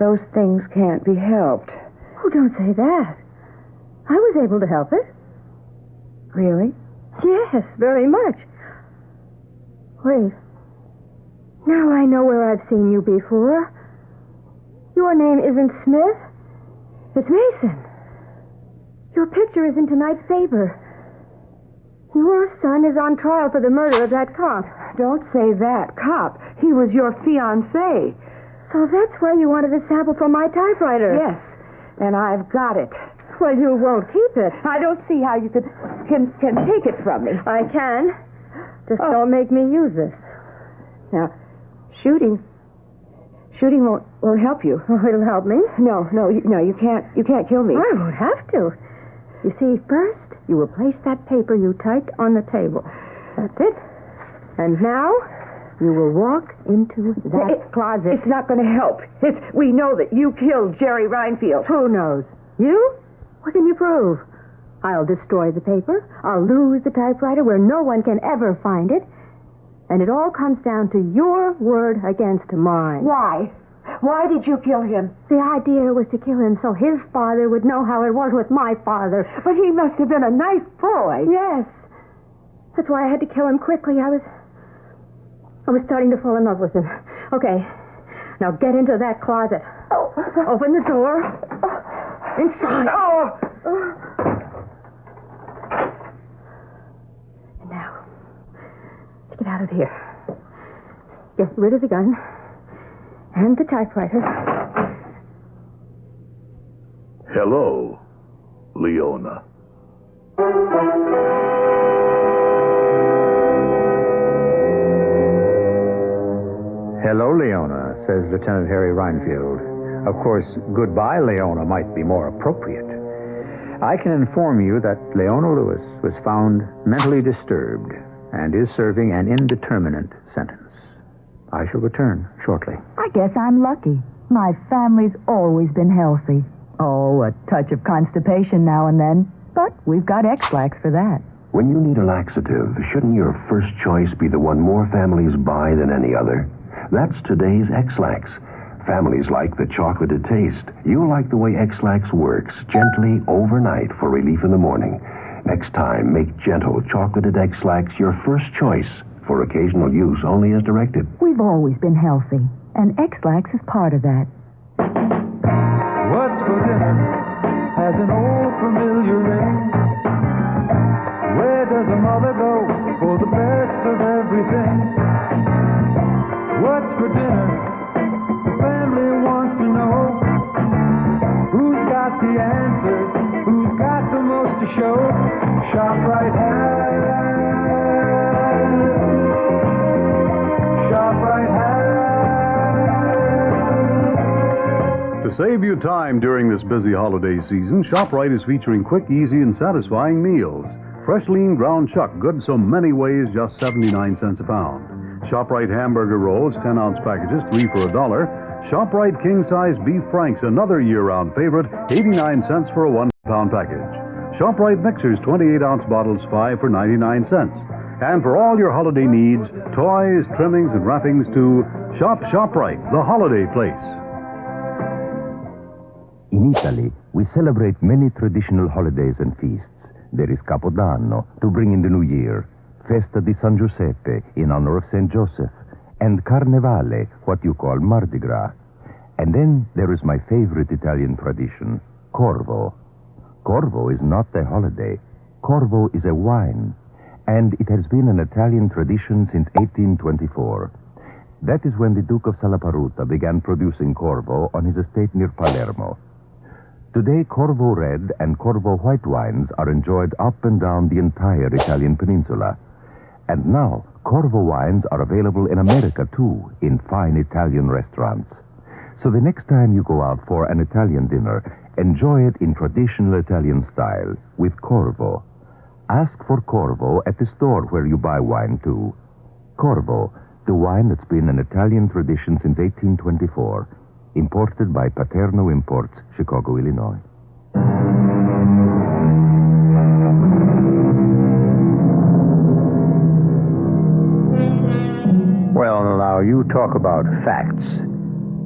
those things can't be helped. Oh, don't say that. I was able to help it. Really? Yes, very much. Wait. Now I know where I've seen you before. Your name isn't Smith. It's Mason. Your picture is in tonight's paper. Your son is on trial for the murder of that cop. Don't say that. Cop. He was your fiancé. So that's why you wanted a sample from my typewriter. Yes. And I've got it. Well, you won't keep it. I don't see how you can take it from me. I can. Just don't make me use this. Now, shooting won't help you. Oh, it'll help me. No, you can't kill me. I won't have to. You see, first, you will place that paper you typed on the table. That's it. And now, you will walk into that closet. It's not going to help. We know that you killed Jerry Reinfield. Who knows? You? What can you prove? I'll destroy the paper. I'll lose the typewriter where no one can ever find it. And it all comes down to your word against mine. Why? Why did you kill him? The idea was to kill him so his father would know how it was with my father. But he must have been a nice boy. Yes. That's why I had to kill him quickly. I was starting to fall in love with him. Okay. Now get into that closet. Oh. Open the door. Inside. Oh. And now, let's get out of here. Get rid of the gun and the typewriter. Hello, Leona. Hello, Leona, says Lieutenant Harry Reinfield. Of course, goodbye, Leona, might be more appropriate. I can inform you that Leona Lewis was found mentally disturbed and is serving an indeterminate sentence. I shall return shortly. I guess I'm lucky. My family's always been healthy. Oh, a touch of constipation now and then. But we've got X-Lax for that. When you need a laxative, shouldn't your first choice be the one more families buy than any other? That's today's X-Lax. Families like the chocolated taste. You'll like the way X-Lax works, gently overnight for relief in the morning. Next time, make gentle chocolated X-Lax your first choice for occasional use only as directed. We've always been healthy, and X-Lax is part of that. What's for dinner has an old familiar ring. Where does a mother go for the best of everything? What's for dinner? The family wants to know. Who's got the answers? Who's got the most to show? ShopRite has. ShopRite has. To save you time during this busy holiday season, ShopRite is featuring quick, easy, and satisfying meals. Fresh, lean ground chuck, good so many ways, just 79 cents a pound. ShopRite hamburger rolls, 10-ounce packages, 3 for $1. ShopRite king-size beef franks, another year-round favorite, 89 cents for a 1-pound package. ShopRite mixers, 28-ounce bottles, 5 for 99 cents. And for all your holiday needs, toys, trimmings, and wrappings too, shop ShopRite, the holiday place. In Italy, we celebrate many traditional holidays and feasts. There is Capodanno, to bring in the new year. Festa di San Giuseppe, in honor of St. Joseph, and Carnevale, what you call Mardi Gras. And then there is my favorite Italian tradition, Corvo. Corvo is not a holiday. Corvo is a wine, and it has been an Italian tradition since 1824. That is when the Duke of Salaparuta began producing Corvo on his estate near Palermo. Today, Corvo Red and Corvo White wines are enjoyed up and down the entire Italian peninsula. And now, Corvo wines are available in America, too, in fine Italian restaurants. So the next time you go out for an Italian dinner, enjoy it in traditional Italian style with Corvo. Ask for Corvo at the store where you buy wine, too. Corvo, the wine that's been an Italian tradition since 1824. Imported by Paterno Imports, Chicago, Illinois. Well, now you talk about facts.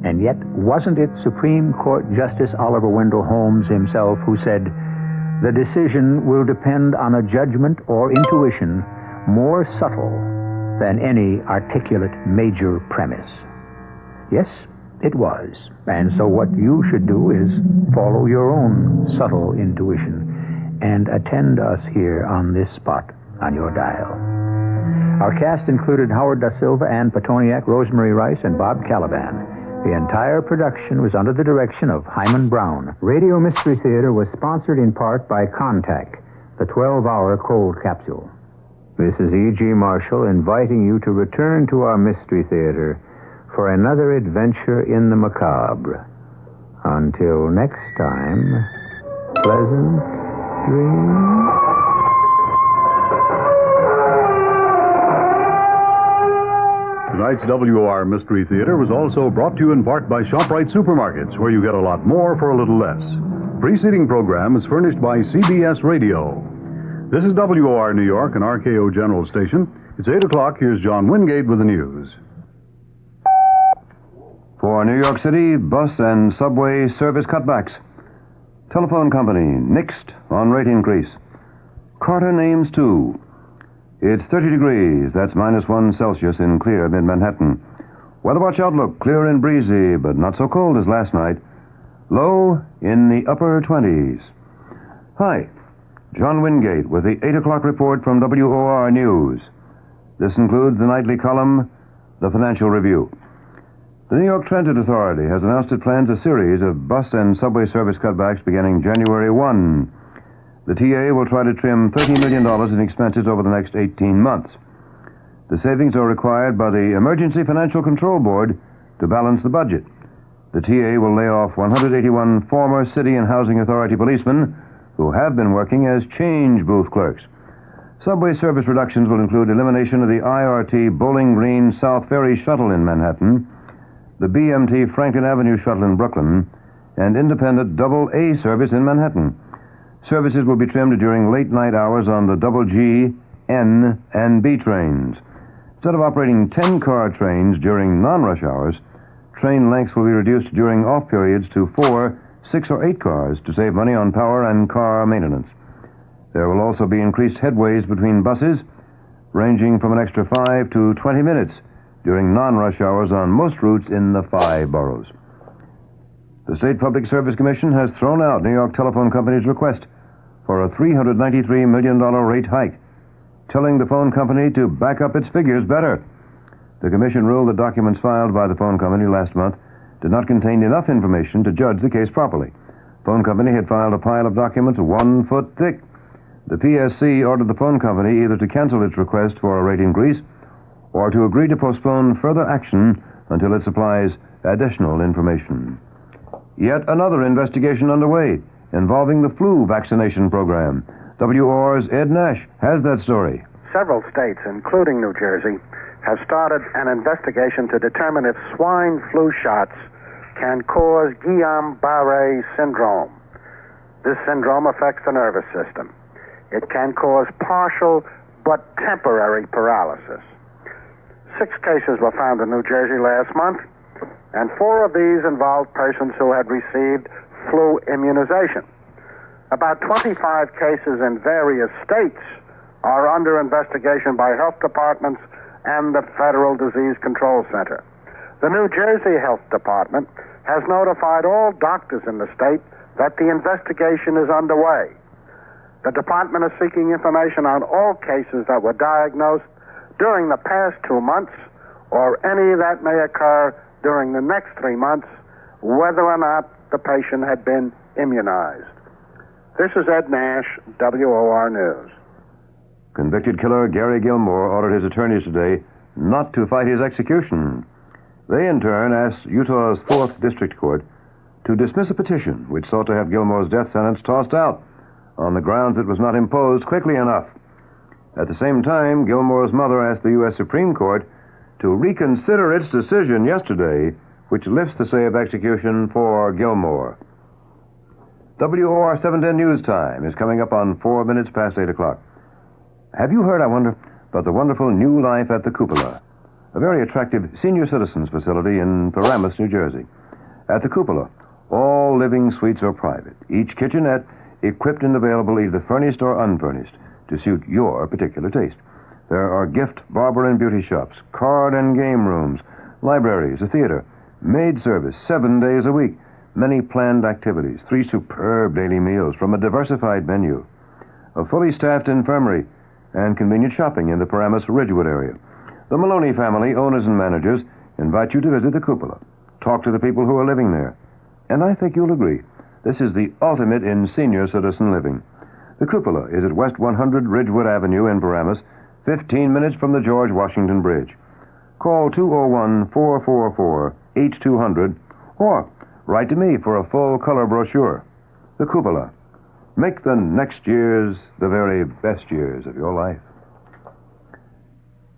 And yet, wasn't it Supreme Court Justice Oliver Wendell Holmes himself who said, "The decision will depend on a judgment or intuition more subtle than any articulate major premise"? Yes, it was. And so what you should do is follow your own subtle intuition and attend us here on this spot on your dial. Our cast included Howard Da Silva, Ann Petoniak, Rosemary Rice, and Bob Caliban. The entire production was under the direction of Hyman Brown. Radio Mystery Theater was sponsored in part by Contact, the 12-hour cold capsule. This is E.G. Marshall inviting you to return to our Mystery Theater for another adventure in the macabre. Until next time, pleasant dreams. Tonight's WOR Mystery Theater was also brought to you in part by ShopRite Supermarkets, where you get a lot more for a little less. Preceding program is furnished by CBS Radio. This is WOR New York, an RKO General Station. It's 8 o'clock. Here's John Wingate with the news. For New York City, bus and subway service cutbacks. Telephone company nixed on rate increase. Carter names two. It's 30 degrees. That's -1 Celsius in clear mid-Manhattan. Weather watch outlook, clear and breezy, but not so cold as last night. Low in the upper 20s. Hi, John Wingate with the 8 o'clock report from WOR News. This includes the nightly column, The Financial Review. The New York Transit Authority has announced it plans a series of bus and subway service cutbacks beginning January 1. The TA will try to trim $30 million in expenses over the next 18 months. The savings are required by the Emergency Financial Control Board to balance the budget. The TA will lay off 181 former City and Housing Authority policemen who have been working as change booth clerks. Subway service reductions will include elimination of the IRT Bowling Green South Ferry shuttle in Manhattan, the BMT Franklin Avenue shuttle in Brooklyn, and independent double A service in Manhattan. Services will be trimmed during late night hours on the double G, N, and B trains. Instead of operating 10-car trains during non-rush hours, train lengths will be reduced during off periods to 4, 6, or 8 cars to save money on power and car maintenance. There will also be increased headways between buses, ranging from an extra 5 to 20 minutes during non-rush hours on most routes in the 5 boroughs. The State Public Service Commission has thrown out New York Telephone Company's request for a $393 million rate hike, telling the phone company to back up its figures better. The Commission ruled that documents filed by the phone company last month did not contain enough information to judge the case properly. The phone company had filed a pile of documents 1 foot thick. The PSC ordered the phone company either to cancel its request for a rate increase or to agree to postpone further action until it supplies additional information. Yet another investigation underway involving the flu vaccination program. WOR's Ed Nash has that story. Several states, including New Jersey, have started an investigation to determine if swine flu shots can cause Guillain-Barré syndrome. This syndrome affects the nervous system. It can cause partial but temporary paralysis. 6 cases were found in New Jersey last month, and 4 of these involved persons who had received flu immunization. About 25 cases in various states are under investigation by health departments and the Federal Disease Control Center. The New Jersey Health Department has notified all doctors in the state that the investigation is underway. The department is seeking information on all cases that were diagnosed during the past 2 months or any that may occur during the next 3 months, whether or not the patient had been immunized. This is Ed Nash, WOR News. Convicted killer Gary Gilmore ordered his attorneys today not to fight his execution. They, in turn, asked Utah's 4th District Court to dismiss a petition which sought to have Gilmore's death sentence tossed out on the grounds it was not imposed quickly enough. At the same time, Gilmore's mother asked the U.S. Supreme Court to reconsider its decision yesterday, which lifts the stay of execution for Gilmore. WOR 710 News Time is coming up on 4 minutes past 8 o'clock. Have you heard, I wonder, about the wonderful New Life at the Cupola, a very attractive senior citizens facility in Paramus, New Jersey? At the Cupola, all living suites are private, each kitchenette equipped and available either furnished or unfurnished to suit your particular taste. There are gift, barber, and beauty shops, card and game rooms, libraries, a theater, maid service 7 days a week, many planned activities, 3 superb daily meals from a diversified menu, a fully staffed infirmary, and convenient shopping in the Paramus Ridgewood area. The Maloney family, owners and managers, invite you to visit the Cupola. Talk to the people who are living there. And I think you'll agree, this is the ultimate in senior citizen living. The Cupola is at West 100 Ridgewood Avenue in Paramus, 15 minutes from the George Washington Bridge. Call 201-444-8200 or write to me for a full-color brochure. The Cupola. Make the next years the very best years of your life.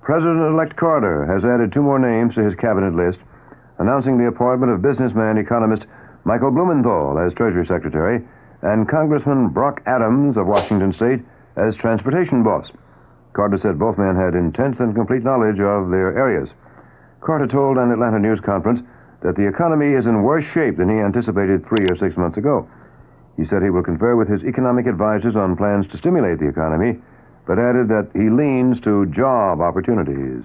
President-elect Carter has added 2 more names to his cabinet list, announcing the appointment of businessman economist Michael Blumenthal as Treasury Secretary and Congressman Brock Adams of Washington State as transportation boss. Carter said both men had intense and complete knowledge of their areas. Carter told an Atlanta news conference that the economy is in worse shape than he anticipated 3 or 6 months ago. He said he will confer with his economic advisors on plans to stimulate the economy, but added that he leans to job opportunities.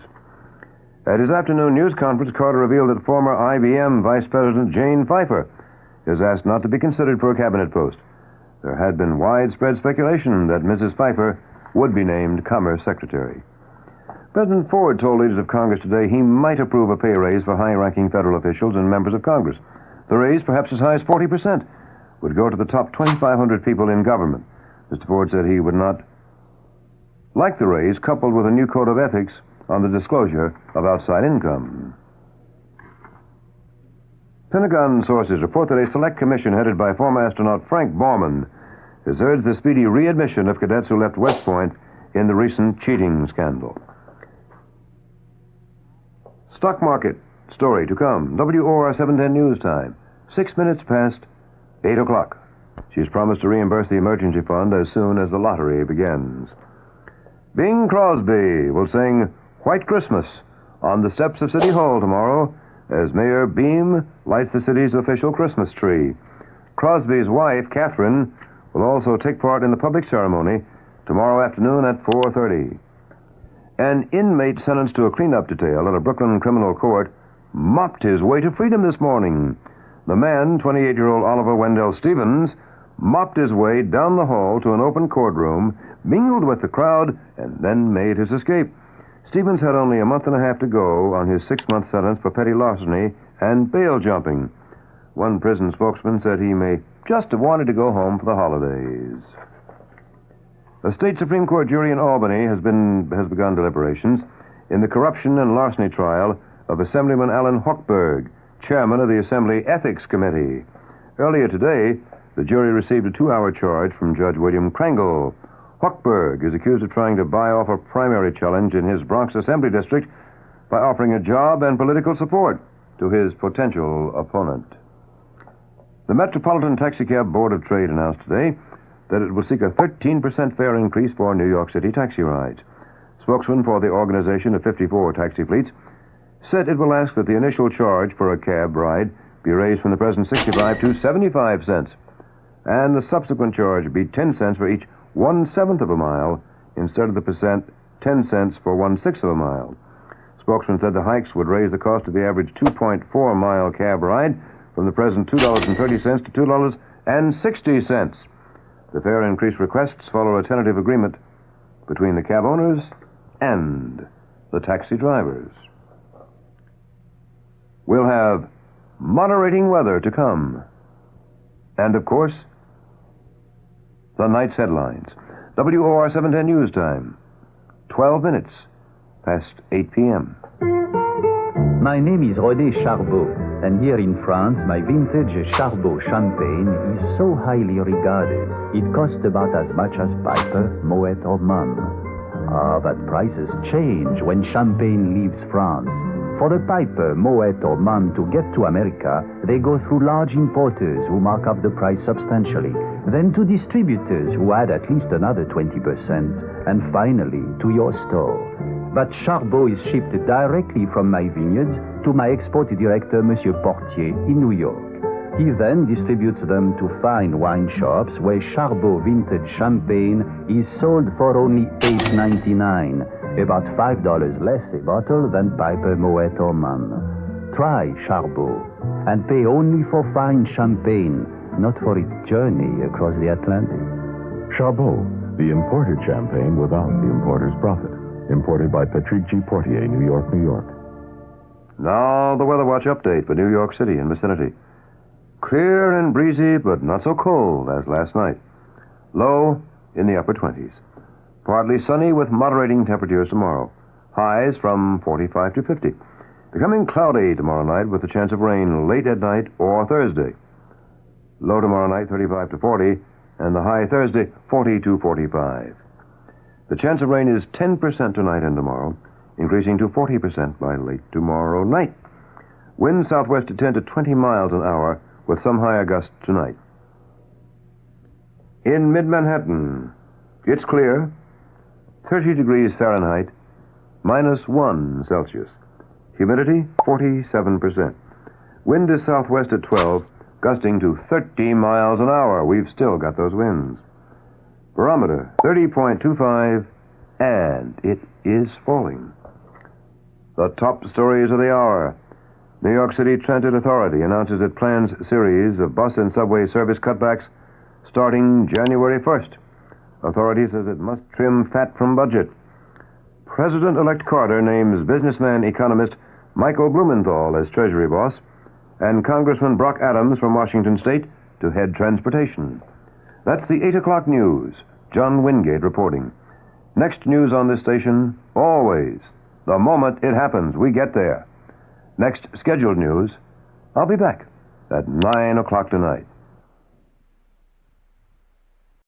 At his afternoon news conference, Carter revealed that former IBM Vice President Jane Pfeiffer is asked not to be considered for a cabinet post. There had been widespread speculation that Mrs. Pfeiffer would be named Commerce Secretary. President Ford told leaders of Congress today he might approve a pay raise for high-ranking federal officials and members of Congress. The raise, perhaps as high as 40%, would go to the top 2,500 people in government. Mr. Ford said he would not like the raise coupled with a new code of ethics on the disclosure of outside income. Pentagon sources report that a select commission headed by former astronaut Frank Borman has urged the speedy readmission of cadets who left West Point in the recent cheating scandal. Stock market story to come. WOR 710 News Time. 6 minutes past 8 o'clock. She's promised to reimburse the emergency fund as soon as the lottery begins. Bing Crosby will sing White Christmas on the steps of City Hall tomorrow as Mayor Beam lights the city's official Christmas tree. Crosby's wife, Catherine, will also take part in the public ceremony tomorrow afternoon at 4:30. An inmate sentenced to a cleanup detail at a Brooklyn criminal court mopped his way to freedom this morning. The man, 28-year-old Oliver Wendell Stevens, mopped his way down the hall to an open courtroom, mingled with the crowd, and then made his escape. Stevens had only a month and a half to go on his 6-month sentence for petty larceny and bail jumping. One prison spokesman said he may just have wanted to go home for the holidays. A state Supreme Court jury in Albany has begun deliberations in the corruption and larceny trial of Assemblyman Alan Hochberg, chairman of the Assembly Ethics Committee. Earlier today, the jury received a 2-hour charge from Judge William Krangle. Hochberg is accused of trying to buy off a primary challenge in his Bronx Assembly district by offering a job and political support to his potential opponent. The Metropolitan Taxicab Board of Trade announced today that it will seek a 13% fare increase for New York City taxi rides. Spokesman for the organization of 54 taxi fleets said it will ask that the initial charge for a cab ride be raised from the present 65 to 75 cents, and the subsequent charge be 10 cents for each 1/7 of a mile instead of the percent 10 cents for 1/6 of a mile. Spokesman said the hikes would raise the cost of the average 2.4-mile cab ride from the present $2.30 to $2.60. The fare increase requests follow a tentative agreement between the cab owners and the taxi drivers. We'll have moderating weather to come. And, of course, the night's headlines. WOR 710 News Time. 12 minutes past 8 p.m. My name is René Charbot, and here in France, my vintage Charbot champagne is so highly regarded. It costs about as much as Piper, Moet, or Mumm. But prices change when champagne leaves France. For the Piper, Moet, or Mumm to get to America, they go through large importers who mark up the price substantially, then to distributors who add at least another 20%, and finally to your store. But Charbot is shipped directly from my vineyards to my export director, Monsieur Portier, in New York. He then distributes them to fine wine shops where Charbot vintage champagne is sold for only $8.99, about $5 less a bottle than Piper, Moet, or Mumm. Try Charbot and pay only for fine champagne, not for its journey across the Atlantic. Charbot, the imported champagne without the importer's profit. Imported by Patrick G. Portier, New York, New York. Now the Weather Watch update for New York City and vicinity. Clear and breezy, but not so cold as last night. Low in the upper 20s. Partly sunny with moderating temperatures tomorrow. Highs from 45 to 50. Becoming cloudy tomorrow night with a chance of rain late at night or Thursday. Low tomorrow night 35 to 40, and the high Thursday 40 to 45. The chance of rain is 10% tonight and tomorrow, increasing to 40% by late tomorrow night. Winds southwest at 10 to 20 miles an hour with some higher gusts tonight. In mid-Manhattan, it's clear, 30 degrees Fahrenheit, -1 Celsius. Humidity, 47%. Wind is southwest at 12, gusting to 30 miles an hour. We've still got those winds. Barometer, 30.25, and it is falling. The top stories of the hour. New York City Transit Authority announces it plans a series of bus and subway service cutbacks starting January 1st. Authority says it must trim fat from budget. President-elect Carter names businessman economist Michael Blumenthal as Treasury boss, and Congressman Brock Adams from Washington State to head transportation. That's the 8 o'clock news. John Wingate reporting. Next news on this station, always. The moment it happens, we get there. Next scheduled news, I'll be back at 9 o'clock tonight.